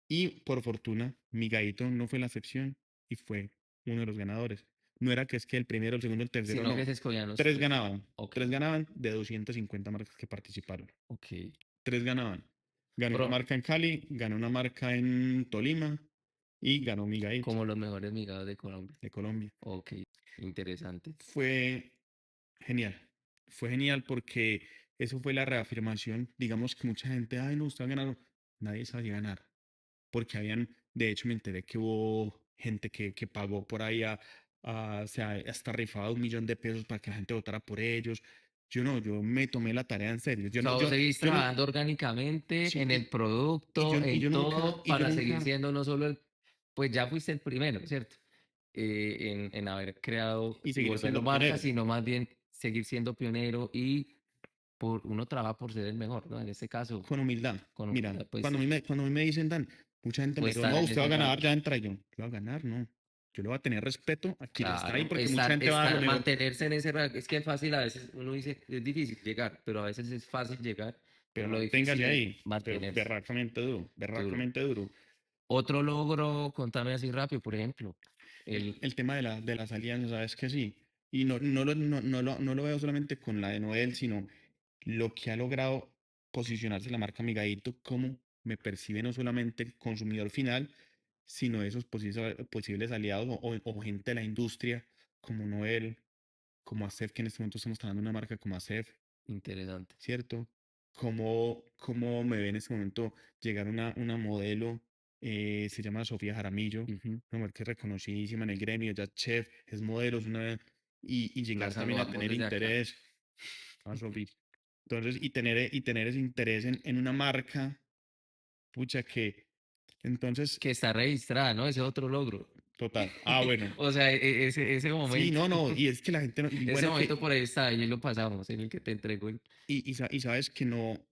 Y por fortuna, mi gallito no fue la excepción y fue uno de los ganadores. No era que es que el primero, el segundo, el tercero, Sino que no. se escogían los Tres tres. ganaban. Ok, Tres ganaban de 250 marcas que participaron. ok. Tres ganaban. Ganó una Bro, marca en Cali, ganó una marca en Tolima y ganó mi gallito como los mejores migados de Colombia. de Colombia. Ok, interesante. Fue genial. Fue genial porque eso fue la reafirmación. Digamos que mucha gente, ay, no, usted va a ganar. Nadie sabía ganar. Porque de hecho me enteré que hubo gente que pagó por ahí o sea, hasta rifaba 1 millón de pesos para que la gente votara por ellos. Yo no, yo me tomé la tarea en serio. O sea, vos seguís Yo no, trabajando orgánicamente sí, en el producto, y en todo, yo para seguir nunca, siendo no solo pues ya fuiste el primero, ¿cierto? En haber creado y y seguiré volverlo siendo marca, pionero, sino más bien seguir siendo pionero y uno trabaja por ser el mejor, ¿no? En este caso, con humildad. con Mira, humildad, pues, cuando a mí me dicen, Dan, mucha gente me pues dijo, estar no, en usted va a ese ganar, ranking. ya entra yo. ¿Qué va a ganar? No. Yo le voy a tener respeto a quien está ahí Claro, porque mucha gente va a dar lo mejor, mantenerse en ese ranking. Es que es fácil a veces, uno dice, es difícil llegar, pero a veces es fácil llegar, pero pero lo difícil manténgase es ahí, pero mantenerse duro. berracamente duro. Otro logro, contame así rápido, por ejemplo, el, El tema de las alianzas, sabes que sí. Y no lo veo solamente con la de Noel, sino lo que ha logrado posicionarse la marca Migadito como me percibe no solamente el consumidor final, sino esos posibles aliados o gente de la industria como Noel, como Acef, que en este momento estamos trabajando en una marca como Acef, interesante. ¿cierto? Cómo me ve en este momento llegar una modelo, se llama Sofía Jaramillo, Ujú. una mujer que es reconocidísima en el gremio, ya chef, es modelo, y La llegar también a saludamos tener desde acá. interés, a Sofía. Entonces, y tener ese interés en una marca, pucha, entonces, Que está registrada, ¿no? Ese otro logro. total, bueno, O sea, ese sí, momento, no, y es que la gente, y ese bueno, momento por ahí está, y lo pasamos, en el que te entregó el... y sabes que no, o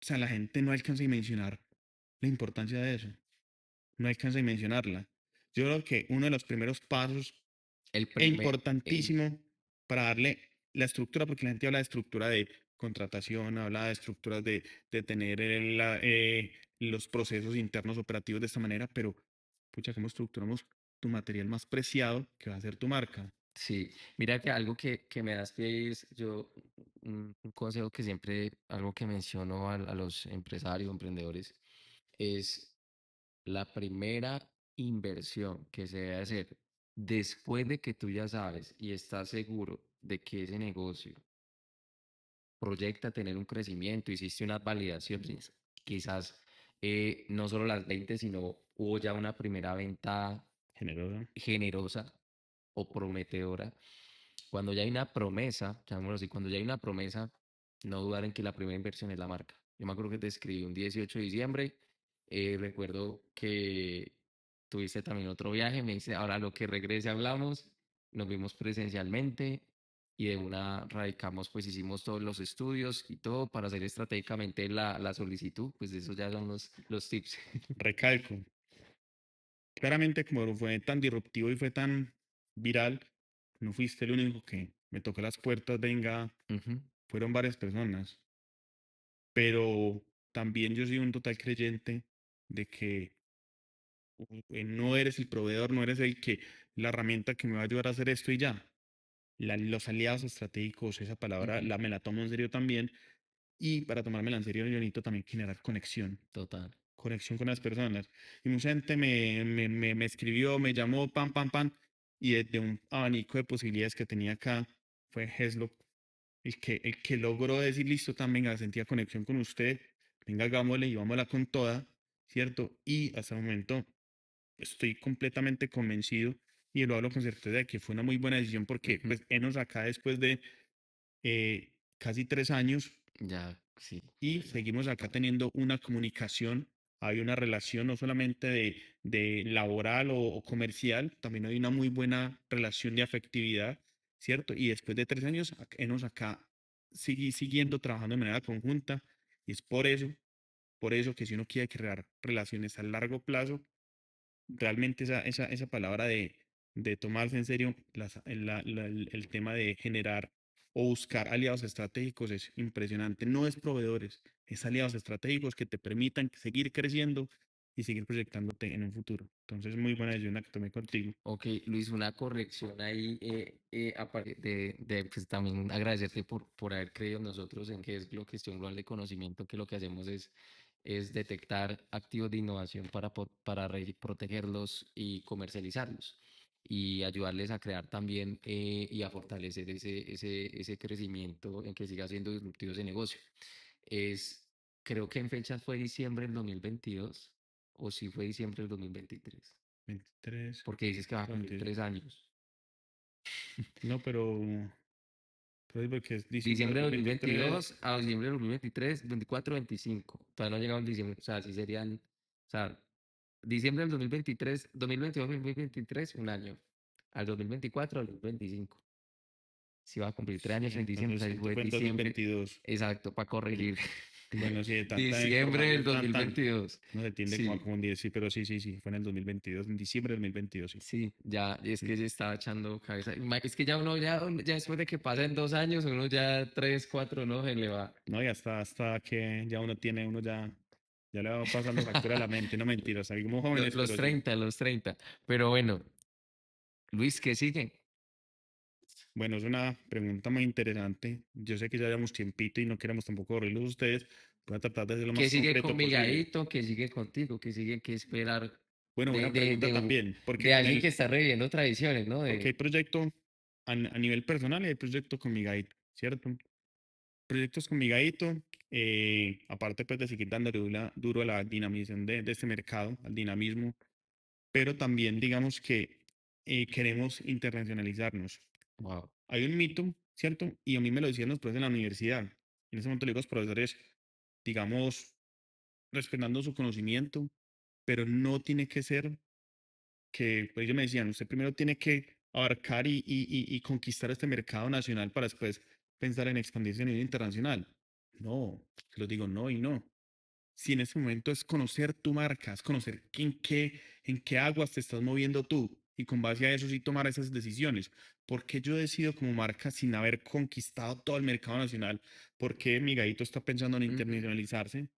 sea, la gente no alcanza a dimensionar la importancia de eso. No alcanza a mencionarla. Yo creo que uno de los primeros pasos El e primer, el, importantísimo para darle la estructura, porque la gente habla de estructura de contratación, habla de estructuras de tener los procesos internos operativos de esta manera, pero pucha, ¿cómo estructuramos tu material más preciado que va a ser tu marca? sí, mira que algo que me das pie es yo, un consejo que siempre, algo que menciono a los empresarios, emprendedores, es la primera inversión que se debe hacer después de que tú ya sabes y estás seguro de que ese negocio proyecta tener un crecimiento, hiciste unas validaciones, quizás no solo las 20 sino hubo ya una primera venta Generosa. generosa o prometedora. Cuando ya hay una promesa, llamémoslo así, cuando ya hay una promesa, no dudar en que la primera inversión es la marca. Yo me acuerdo que te escribí un 18 de diciembre, recuerdo que tuviste también otro viaje, me dice, ahora lo que regrese hablamos, nos vimos presencialmente y de una radicamos, pues hicimos todos los estudios y todo para hacer estratégicamente la solicitud, pues eso ya son los tips. Recalco. Claramente, como fue tan disruptivo y fue tan viral, no fuiste el único que me tocó las puertas, venga, Ujú. fueron varias personas. Pero también yo soy un total creyente de que no eres el proveedor, no eres la herramienta que me va a ayudar a hacer esto y ya. Los aliados estratégicos, esa palabra Ujú. me la tomo en serio también. Y para tomármela en serio, yo necesito también generar Total. conexión con las personas. Y mucha gente me escribió, me llamó, pam, pam, pam. Y de un abanico de posibilidades que tenía acá, fue Heslo el que logró decir, listo, también, venga, sentía conexión con usted, venga, hagámosle y vámonos con toda, ¿cierto? Y hasta el momento estoy completamente convencido y lo hablo con certeza de que fue una muy buena decisión porque, Ujú. pues, enos acá después de casi 3 años Ya, sí. y seguimos acá teniendo una comunicación, hay una relación no solamente de laboral o comercial, también hay una muy buena relación de afectividad, ¿cierto? Y después de 3 años, hemos acá siguiendo trabajando de manera conjunta y es por eso que si uno quiere crear relaciones a largo plazo, realmente esa palabra de tomarse en serio el tema de generar o buscar aliados estratégicos es impresionante. No es proveedores, es aliados estratégicos que te permitan seguir creciendo y seguir proyectándote en un futuro. Entonces, muy buena decisión la que tomé contigo. Ok, Luis, una corrección ahí, aparte pues también agradecerte por haber creído en nosotros en que es Gestión Global de Conocimiento, que lo que hacemos es detectar activos de innovación para protegerlos y comercializarlos y ayudarles a crear también y a fortalecer ese crecimiento en que siga siendo disruptivo ese negocio. Es, creo que en fechas fue diciembre del 2022 o si fue diciembre del 2023 23, porque dices que va a cumplir 3 años. no, pero es porque es diciembre de Diciembre de 2023. 2022 a diciembre de 2023, 24, 25. Todavía no ha llegado el diciembre. O sea, sí serían, o sea, diciembre del 2023, 2022, 2023, un año. Al 2024, al 2025. Si va a cumplir 3 años Sí, en diciembre, o entonces sea, entonces fue fue en diciembre. 2022. Exacto, para corregir. Bueno, sí, de tanta Diciembre del información, tan, 2022. no se tiende como a Sí, confundir, sí, pero sí, sí, sí, fue en el 2022, en diciembre del 2022, sí. sí, ya, y es Sí. que se estaba echando cabeza. Es que ya uno, ya después de que pasen 2 años, uno ya 3, 4, no, se le va. No, y hasta que ya uno ya le va pasando factura a la mente, no mentiras, seguimos jóvenes, Los pero sí. 30, los 30. Pero bueno, Luis, ¿qué sigue? Bueno, es una pregunta muy interesante. Yo sé que ya llevamos tiempito y no queremos tampoco aburrirlos a ustedes. Voy a tratar de ser lo ¿Qué más sigue con concreto posible. Migadito? ¿Qué sigue contigo? ¿Qué sigue que esperar Bueno, de, buena de, pregunta de, un- también, de alguien que está reviviendo tradiciones, ¿no? porque hay proyecto a nivel personal y hay proyecto con mi guide, ¿cierto? Proyectos con Migaito, aparte pues de seguir dándole duro a la dinamización de este mercado, al dinamismo, pero también digamos que queremos internacionalizarnos. Wow. Hay un mito, ¿cierto? Y a mí me lo decían los profesores en la universidad. En ese momento le digo a los profesores, digamos, respetando su conocimiento, pero no tiene que ser que, pues ellos me decían, usted primero tiene que abarcar y conquistar este mercado nacional para después pensar en expandirse a nivel internacional. No, se los digo no y no. Si en ese momento es conocer tu marca, es conocer en qué aguas te estás moviendo tú y con base a eso sí tomar esas decisiones. ¿Por qué yo decido como marca sin haber conquistado todo el mercado nacional? ¿Por qué mi gallito está pensando en Ujú. internacionalizarse?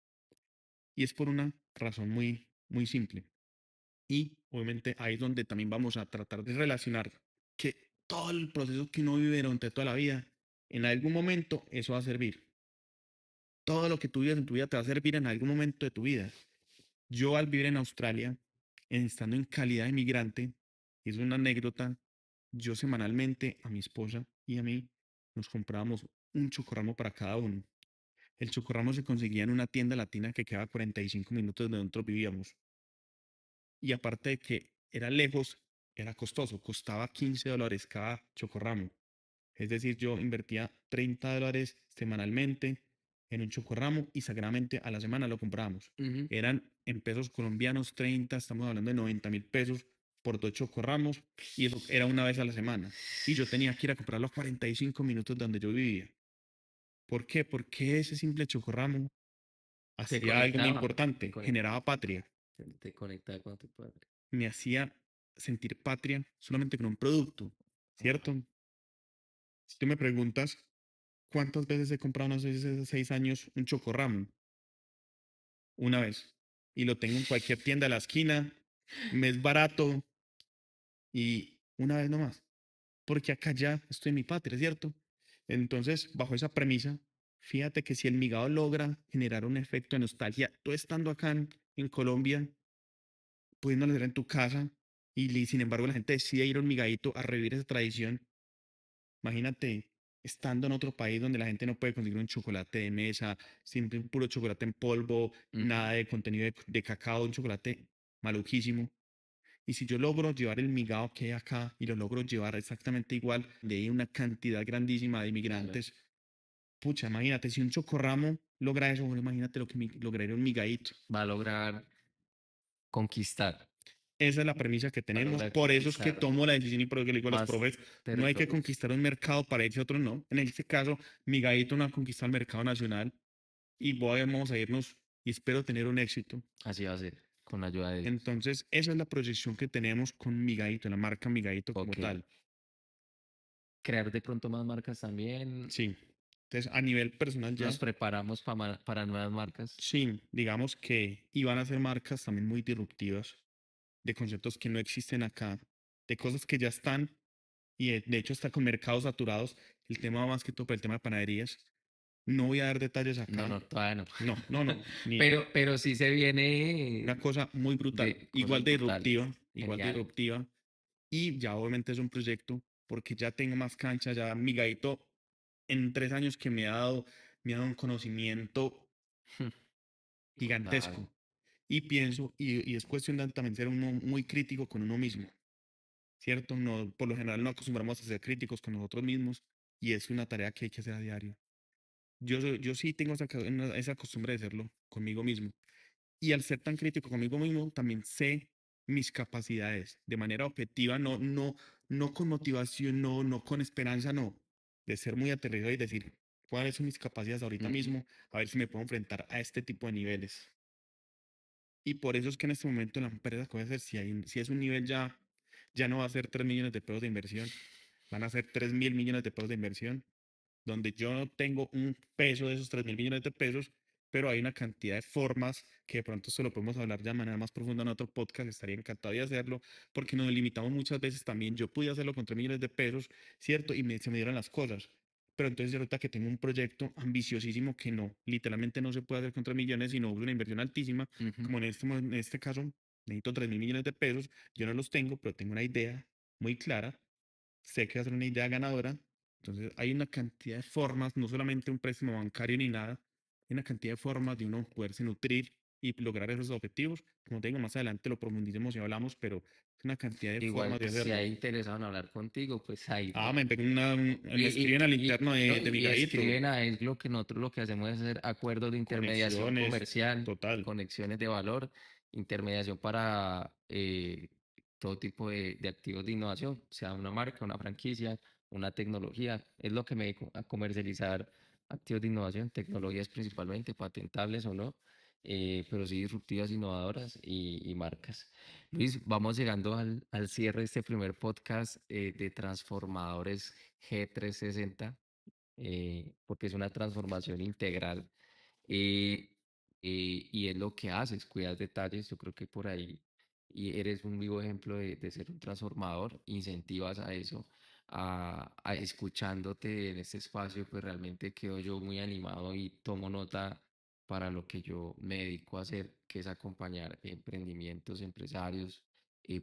Y es por una razón muy, muy simple. Y obviamente ahí es donde también vamos a tratar de relacionar que todo el proceso que uno vive durante toda la vida, en algún momento eso va a servir. Todo lo que tú vives en tu vida te va a servir en algún momento de tu vida. Yo al vivir en Australia, estando en calidad de migrante, es una anécdota, yo semanalmente a mi esposa y a mí nos comprábamos un chocorramo para cada uno. El chocorramo se conseguía en una tienda latina que quedaba a 45 minutos de donde nosotros vivíamos. Y aparte de que era lejos, era costoso, costaba $15 cada chocorramo. Es decir, yo invertía $30 semanalmente en un chocorramo y sagradamente a la semana lo comprábamos. Ujú. Eran en pesos colombianos 30, estamos hablando de 90.000 pesos por 2 chocorramos y eso era una vez a la semana. Y yo tenía que ir a comprarlo a 45 minutos de donde yo vivía. ¿Por qué? Porque ese simple chocorramo Te hacía algo muy conectaba, te importante, conectaba, generaba patria, te conectaba con tu padre. me hacía sentir patria solamente con un producto, Wow. ¿cierto? Si tú me preguntas cuántas veces he comprado en esos 6 años un chocorramo, una vez, y lo tengo en cualquier tienda de la esquina, me es barato y una vez nomás, porque acá ya estoy en mi patria, ¿cierto? Entonces, bajo esa premisa, fíjate que si el migado logra generar un efecto de nostalgia, tú estando acá en Colombia, pudiendo hacer en tu casa, y sin embargo la gente decide ir a un migadito a revivir esa tradición, imagínate estando en otro país donde la gente no puede conseguir un chocolate de mesa, siempre un puro chocolate en polvo, Ujú. nada de contenido de cacao, un chocolate maluquísimo. Y si yo logro llevar el migado que hay acá y lo logro llevar exactamente igual, de ahí una cantidad grandísima de Claro. inmigrantes, pucha, imagínate, si un chocorramo logra eso, bueno, imagínate lo que lograría un migadito. Va a lograr conquistar, Esa es la premisa que va a tenemos. lograr Por eso es que conquistar tomo la decisión y por eso que le digo a los más profes, no hay que territorios. conquistar un mercado para irse a otro, no. En este caso, migadito no ha conquistado el mercado nacional y vamos a irnos y espero tener un éxito. Así va a ser, con la ayuda de Dios. Entonces, esa es la proyección que tenemos con Migadito, la marca Migadito como Ok. tal. Crear de pronto más marcas también. Sí. Entonces, a nivel personal Nos ya, preparamos para nuevas marcas. sí, digamos que iban a ser marcas también muy disruptivas, de conceptos que no existen acá, de cosas que ya están y de hecho está con mercados saturados. El tema más que todo, el tema de panaderías. No voy a dar detalles No, acá. no, todavía no. No, no, no. Ni Pero sí se viene una cosa muy brutal. de cosas brutales. Igual de Genial. disruptiva. Y ya obviamente es un proyecto porque ya tengo más cancha, ya mi Gaito en 3 años que me ha dado un conocimiento Claro. gigantesco. Y pienso, y es cuestión de también ser uno muy crítico con uno mismo, ¿cierto? No, por lo general no acostumbramos a ser críticos con nosotros mismos y es una tarea que hay que hacer a diario. Yo sí tengo esa costumbre de serlo conmigo mismo. Y al ser tan crítico conmigo mismo, también sé mis capacidades de manera objetiva, no con motivación, no con esperanza, no. De ser muy aterrizado y decir cuáles son mis capacidades ahorita Ujú. mismo, a ver si me puedo enfrentar a este tipo de niveles. Y por eso es que en este momento la empresa que voy a hacer, si es un nivel ya no va a ser 3 millones de pesos de inversión, van a ser 3.000 millones de pesos de inversión donde yo no tengo un peso de esos 3.000 millones de pesos, pero hay una cantidad de formas que de pronto se lo podemos hablar ya de manera más profunda en otro podcast, estaría encantado de hacerlo, porque nos limitamos muchas veces también. Yo pude hacerlo con 3 millones de pesos, ¿cierto? Y se me dieron las cosas. Pero entonces ahorita que tengo un proyecto ambiciosísimo que no, literalmente no se puede hacer con 3 millones, sino una inversión altísima, Ujú. como en este caso necesito 3.000 millones de pesos, yo no los tengo, pero tengo una idea muy clara, sé que va a ser una idea ganadora. Entonces, hay una cantidad de formas, no solamente un préstamo bancario ni nada, hay una cantidad de formas de uno poderse nutrir y lograr esos objetivos. Como te digo, más adelante lo profundicemos y hablamos, pero es una cantidad de Igual, formas de pues si hacerlo. hay interesado en hablar contigo, pues ahí. Ah, me, pegó me escriben al interno No, de mi y gadito. escriben a él lo que nosotros lo que hacemos es hacer acuerdos de intermediación Conexiones, comercial, total. conexiones de valor, intermediación para todo tipo de activos de innovación, sea una marca, una franquicia, una tecnología. Es lo que me dedico a comercializar activos de innovación, tecnologías principalmente, patentables o no, pero sí disruptivas, innovadoras y marcas. Luis, vamos llegando al cierre de este primer podcast de Transformadores G360, porque es una transformación integral eh, y es lo que haces, cuidas detalles. Yo creo que por ahí y eres un vivo ejemplo de ser un transformador, incentivas a eso, a escuchándote en este espacio, pues realmente quedo yo muy animado y tomo nota para lo que yo me dedico a hacer, que es acompañar emprendimientos, empresarios,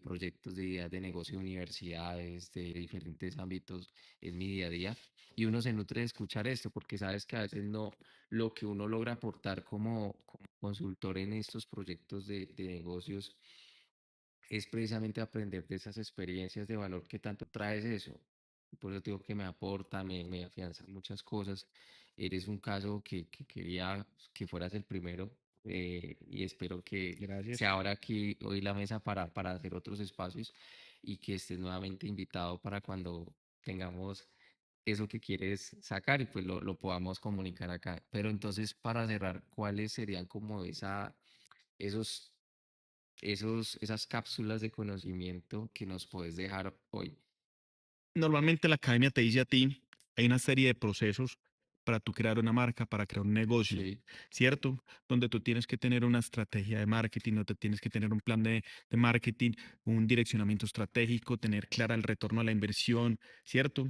proyectos de ideas de negocio, universidades de diferentes ámbitos, es mi día a día. Y uno se nutre de escuchar esto, porque sabes que a veces no, lo que uno logra aportar como consultor en estos proyectos de negocios es precisamente aprender de esas experiencias de valor que tanto traes eso. Por eso digo que me aporta, me afianza muchas cosas. Eres un caso que quería que fueras el primero y espero que se Gracias. abra aquí hoy la mesa para hacer otros espacios y que estés nuevamente invitado para cuando tengamos eso que quieres sacar y pues lo podamos comunicar acá. Pero entonces, para cerrar, ¿cuáles serían como esos esas cápsulas de conocimiento que nos puedes dejar hoy? Normalmente la academia te dice a ti, hay una serie de procesos para tú crear una marca, para crear un negocio, Sí. ¿cierto? Donde tú tienes que tener una estrategia de marketing, donde tienes que tener un plan de marketing, un direccionamiento estratégico, tener clara el retorno a la inversión, ¿cierto?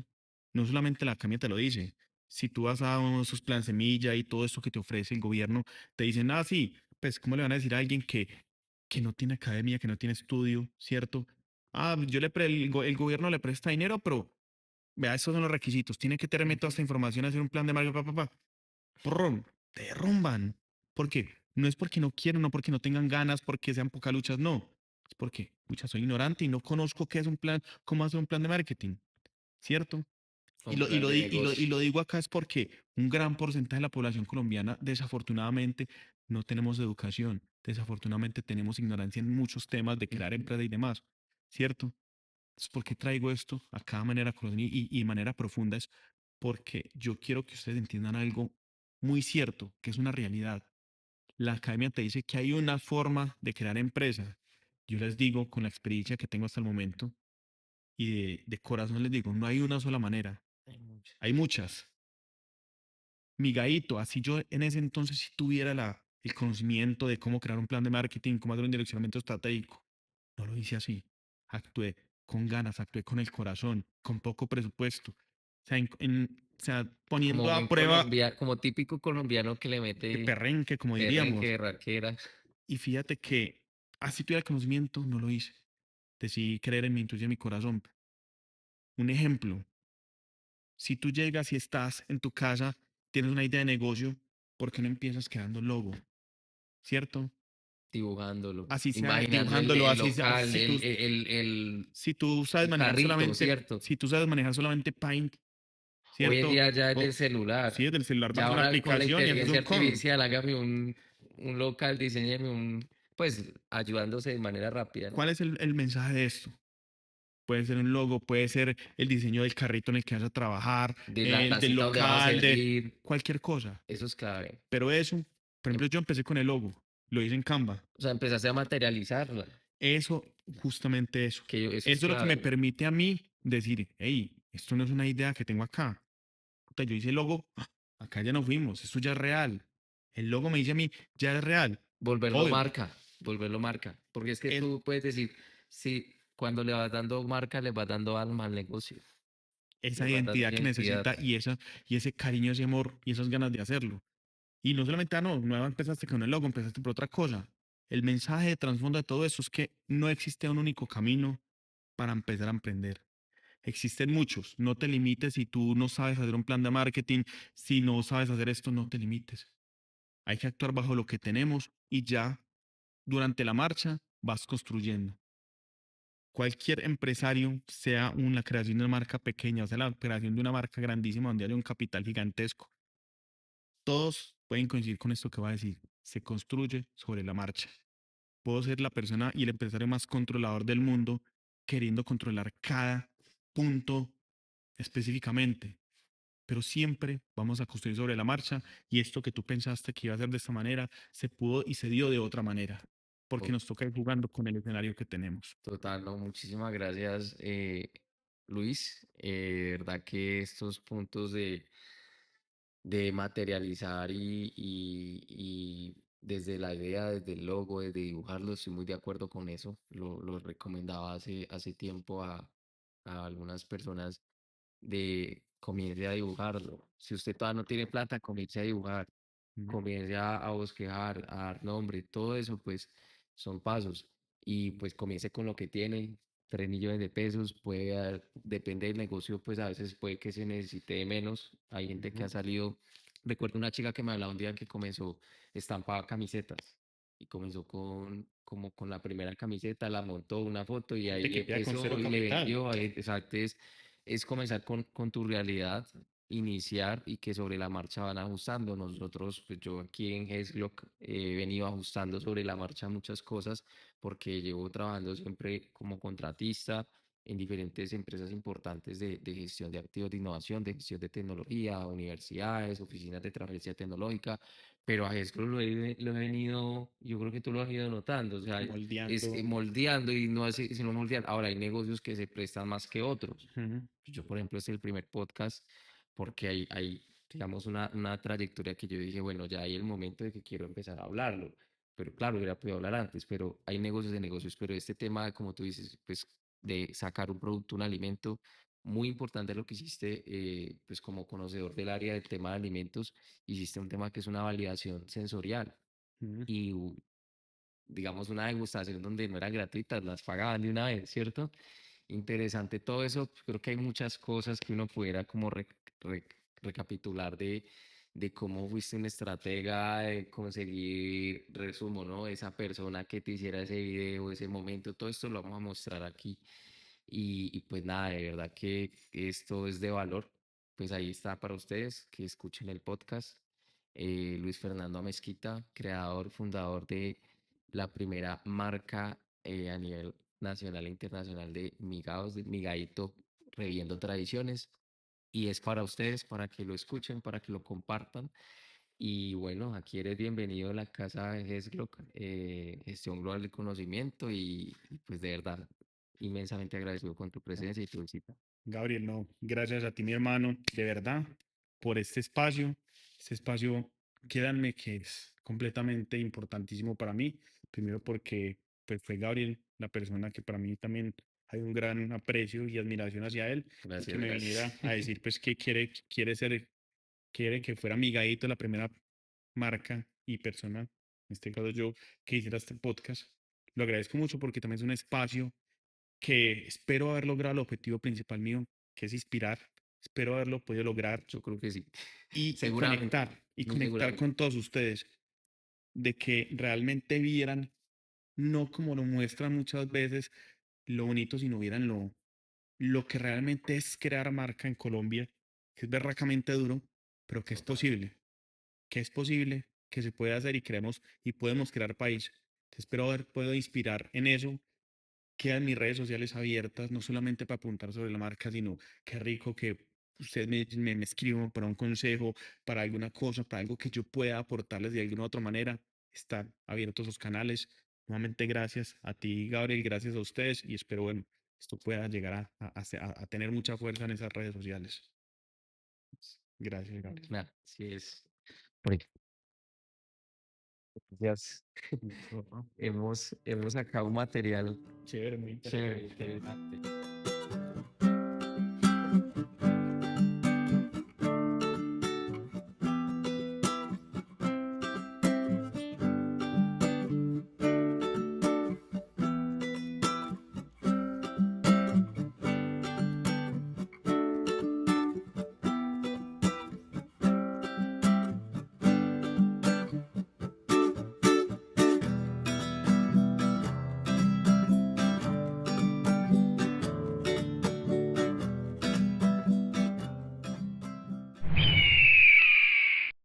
No solamente la academia te lo dice. Si tú vas a esos plan semilla y todo esto que te ofrece el gobierno, te dicen, ah, sí, pues, ¿cómo le van a decir a alguien que no tiene academia, que no tiene estudio, ¿cierto? Ah, el gobierno le presta dinero, pero vea, estos son los requisitos, tiene que tenerme toda Ujú. esta información, hacer un plan de marca, papá, ¡prum! Te derrumban. ¿Por qué? No es porque no quieren, no porque no tengan ganas, porque sean pocas luchas, no. Es porque, pucha, soy ignorante y no conozco qué es un plan, cómo hacer un plan de marketing, ¿cierto? Un plan de Y negocio. lo digo acá es porque un gran porcentaje de la población colombiana, desafortunadamente, no tenemos educación. Desafortunadamente, tenemos ignorancia en muchos temas de crear Ujú. empresa y demás, ¿cierto? Entonces, ¿por qué traigo esto a cada manera y de manera profunda? Es porque yo quiero que ustedes entiendan algo muy cierto, que es una realidad. La academia te dice que hay una forma de crear empresa. Yo les digo, con la experiencia que tengo hasta el momento y de corazón les digo, no hay una sola manera, Hay mucho. hay muchas. Mi gaito, así yo en ese entonces si tuviera el conocimiento de cómo crear un plan de marketing, cómo hacer un direccionamiento estratégico. No lo hice así. Actué con ganas, actué con el corazón, con poco presupuesto. O sea, o sea, Como poniendo a buen prueba colombiano, como típico colombiano que le de mete perrenque, como perrenque, diríamos. raquera. Y fíjate que así tuviera el conocimiento, no lo hice. Decidí creer en mi intuición y en mi corazón. Un ejemplo, si tú llegas y estás en tu casa, tienes una idea de negocio, ¿por qué no empiezas creando un logo? ¿Cierto? Dibujándolo, Así sea, imaginando el, dibujándolo, el así sea, local, el, si tú sabes el manejar carrito, solamente, ¿cierto? si tú sabes manejar solamente Paint, Hoy en ¿cierto? día ya es del O sí, celular. desde el celular Ya bajas una ahora con la aplicación y haces inteligencia un con. artificial, hágame un local, diseñeme pues ayudándose de manera rápida, ¿no? ¿Cuál es el mensaje de esto? Puede ser un logo, puede ser el diseño del carrito en el que vas a trabajar, De la el del tacita donde vamos a local, de servir, cualquier cosa. eso es clave. Pero eso, por Em- ejemplo, yo empecé con el logo, lo hice en Canva. O sea, empezaste a materializarla, Eso, justamente eso. eso es Eso es lo que me clave. permite a mí decir, hey, esto no es una idea que tengo acá. Puta, yo hice el logo, acá ya nos fuimos, esto ya es real. El logo me dice a mí, ya es real. Obvio, Volverlo marca, porque es que es, tú puedes decir, si cuando le vas dando marca, le vas dando alma al negocio, esa le vas dando identidad que identidad. necesita y ese cariño, ese amor y esas ganas de hacerlo. Y no solamente, no empezaste con el logo, empezaste por otra cosa. El mensaje de trasfondo de todo eso es que no existe un único camino para empezar a emprender. Existen muchos. No te limites si tú no sabes hacer un plan de marketing, si no sabes hacer esto, no te limites. Hay que actuar bajo lo que tenemos y ya durante la marcha vas construyendo. Cualquier empresario, sea una creación de una marca pequeña, o sea, la creación de una marca grandísima donde haya un capital gigantesco, todos pueden coincidir con esto que va a decir. Se construye sobre la marcha. Puedo ser la persona y el empresario más controlador del mundo, queriendo controlar cada punto específicamente, pero siempre vamos a construir sobre la marcha y esto que tú pensaste que iba a ser de esta manera, se pudo y se dio de otra manera, porque To- nos toca ir jugando con el escenario que tenemos. Total, no, muchísimas gracias, Luis. De verdad que estos puntos de materializar y desde la idea, desde el logo, desde dibujarlo, estoy muy de acuerdo con eso. Lo recomendaba hace tiempo a algunas personas de comience a dibujarlo. Si usted todavía no tiene plata, comience a dibujar, Ujú, comience a bosquejar, a dar nombre, todo eso pues son pasos. Y pues comience con lo que tiene, 3 millones de pesos, depende del negocio, pues a veces puede que se necesite de menos. Hay gente que ujú. ha salido, recuerdo una chica que me hablaba un día que comenzó, estampaba camisetas. Y comenzó como con la primera camiseta, la montó una foto y Gente ahí que queda con empezó cero y le capital. vendió. Exacto, es comenzar con tu realidad, iniciar y que sobre la marcha van ajustando. Nosotros, pues yo aquí en GESGLOC he venido ajustando sobre la marcha muchas cosas porque llevo trabajando siempre como contratista en diferentes empresas importantes de gestión de activos de innovación, de gestión de tecnología, universidades, oficinas de transferencia tecnológica, pero a GESGLOC lo he venido, yo creo que tú lo has ido notando, o sea, es Moldeando. moldeando y no así, sino moldeando. Ahora hay negocios que se prestan más que otros. Ujú, Yo, por ejemplo, este es el primer podcast porque hay digamos, una trayectoria que yo dije, bueno, ya hay el momento de que quiero empezar a hablarlo. Pero claro, hubiera podido hablar antes, pero hay negocios de negocios. Pero este tema, como tú dices, pues de sacar un producto, un alimento, muy importante lo que hiciste, pues como conocedor del área del tema de alimentos, hiciste un tema que es una validación sensorial. ujú. Y digamos, una degustación donde no eran gratuitas, las pagaban de una vez, ¿cierto? interesante todo eso. Creo que hay muchas cosas que uno pudiera como re- recapitular de cómo fuiste un estratega, de conseguir, resumo, ¿no? Esa persona que te hiciera ese video, ese momento, todo esto lo vamos a mostrar aquí. Y pues nada, de verdad que esto es de valor. Pues ahí está para ustedes que escuchen el podcast. Luis Fernando Mezquita, creador, fundador de la primera marca a nivel nacional e internacional de migados, de migadito, reviviendo tradiciones. Y es para ustedes, para que lo escuchen, para que lo compartan. Y bueno, aquí eres bienvenido a la casa de GESGLOC, Gestión Global del Conocimiento. Y pues de verdad, inmensamente agradecido con tu presencia y tu visita. Gabriel, no, gracias a ti, mi hermano, de verdad, por este espacio. Este espacio, créanme que es completamente importantísimo para mí. Primero porque pues, fue Gabriel la persona que para mí también hay un gran aprecio y admiración hacia él. Y que Gracias, me gracias. viniera a decir pues que quiere ser, quiere que fuera amigadito la primera marca y persona, en este caso yo, que hiciera este podcast. Lo agradezco mucho porque también es un espacio que espero haber logrado el objetivo principal mío, que es inspirar. Espero haberlo podido lograr Yo creo que sí. y Seguramente, y muy conectar seguramente. con todos ustedes, de que realmente vieran, no como lo muestran muchas veces, lo bonito, sino vieran lo que realmente es crear marca en Colombia, que es berracamente duro, pero que es posible, que se puede hacer y creemos y podemos crear país. Espero haber podido inspirar en eso. Quedan mis redes sociales abiertas, no solamente para apuntar sobre la marca, sino qué rico que ustedes me escriban para un consejo, para alguna cosa, para algo que yo pueda aportarles de alguna otra manera. Están abiertos los canales. Nuevamente, gracias a ti, Gabriel, gracias a ustedes y espero, bueno, esto pueda llegar a tener mucha fuerza en esas redes sociales. Gracias, Gabriel. Nada, sí es. Por ahí. Gracias. Hemos sacado un material Chévere, muy chévere, interesante. interesante.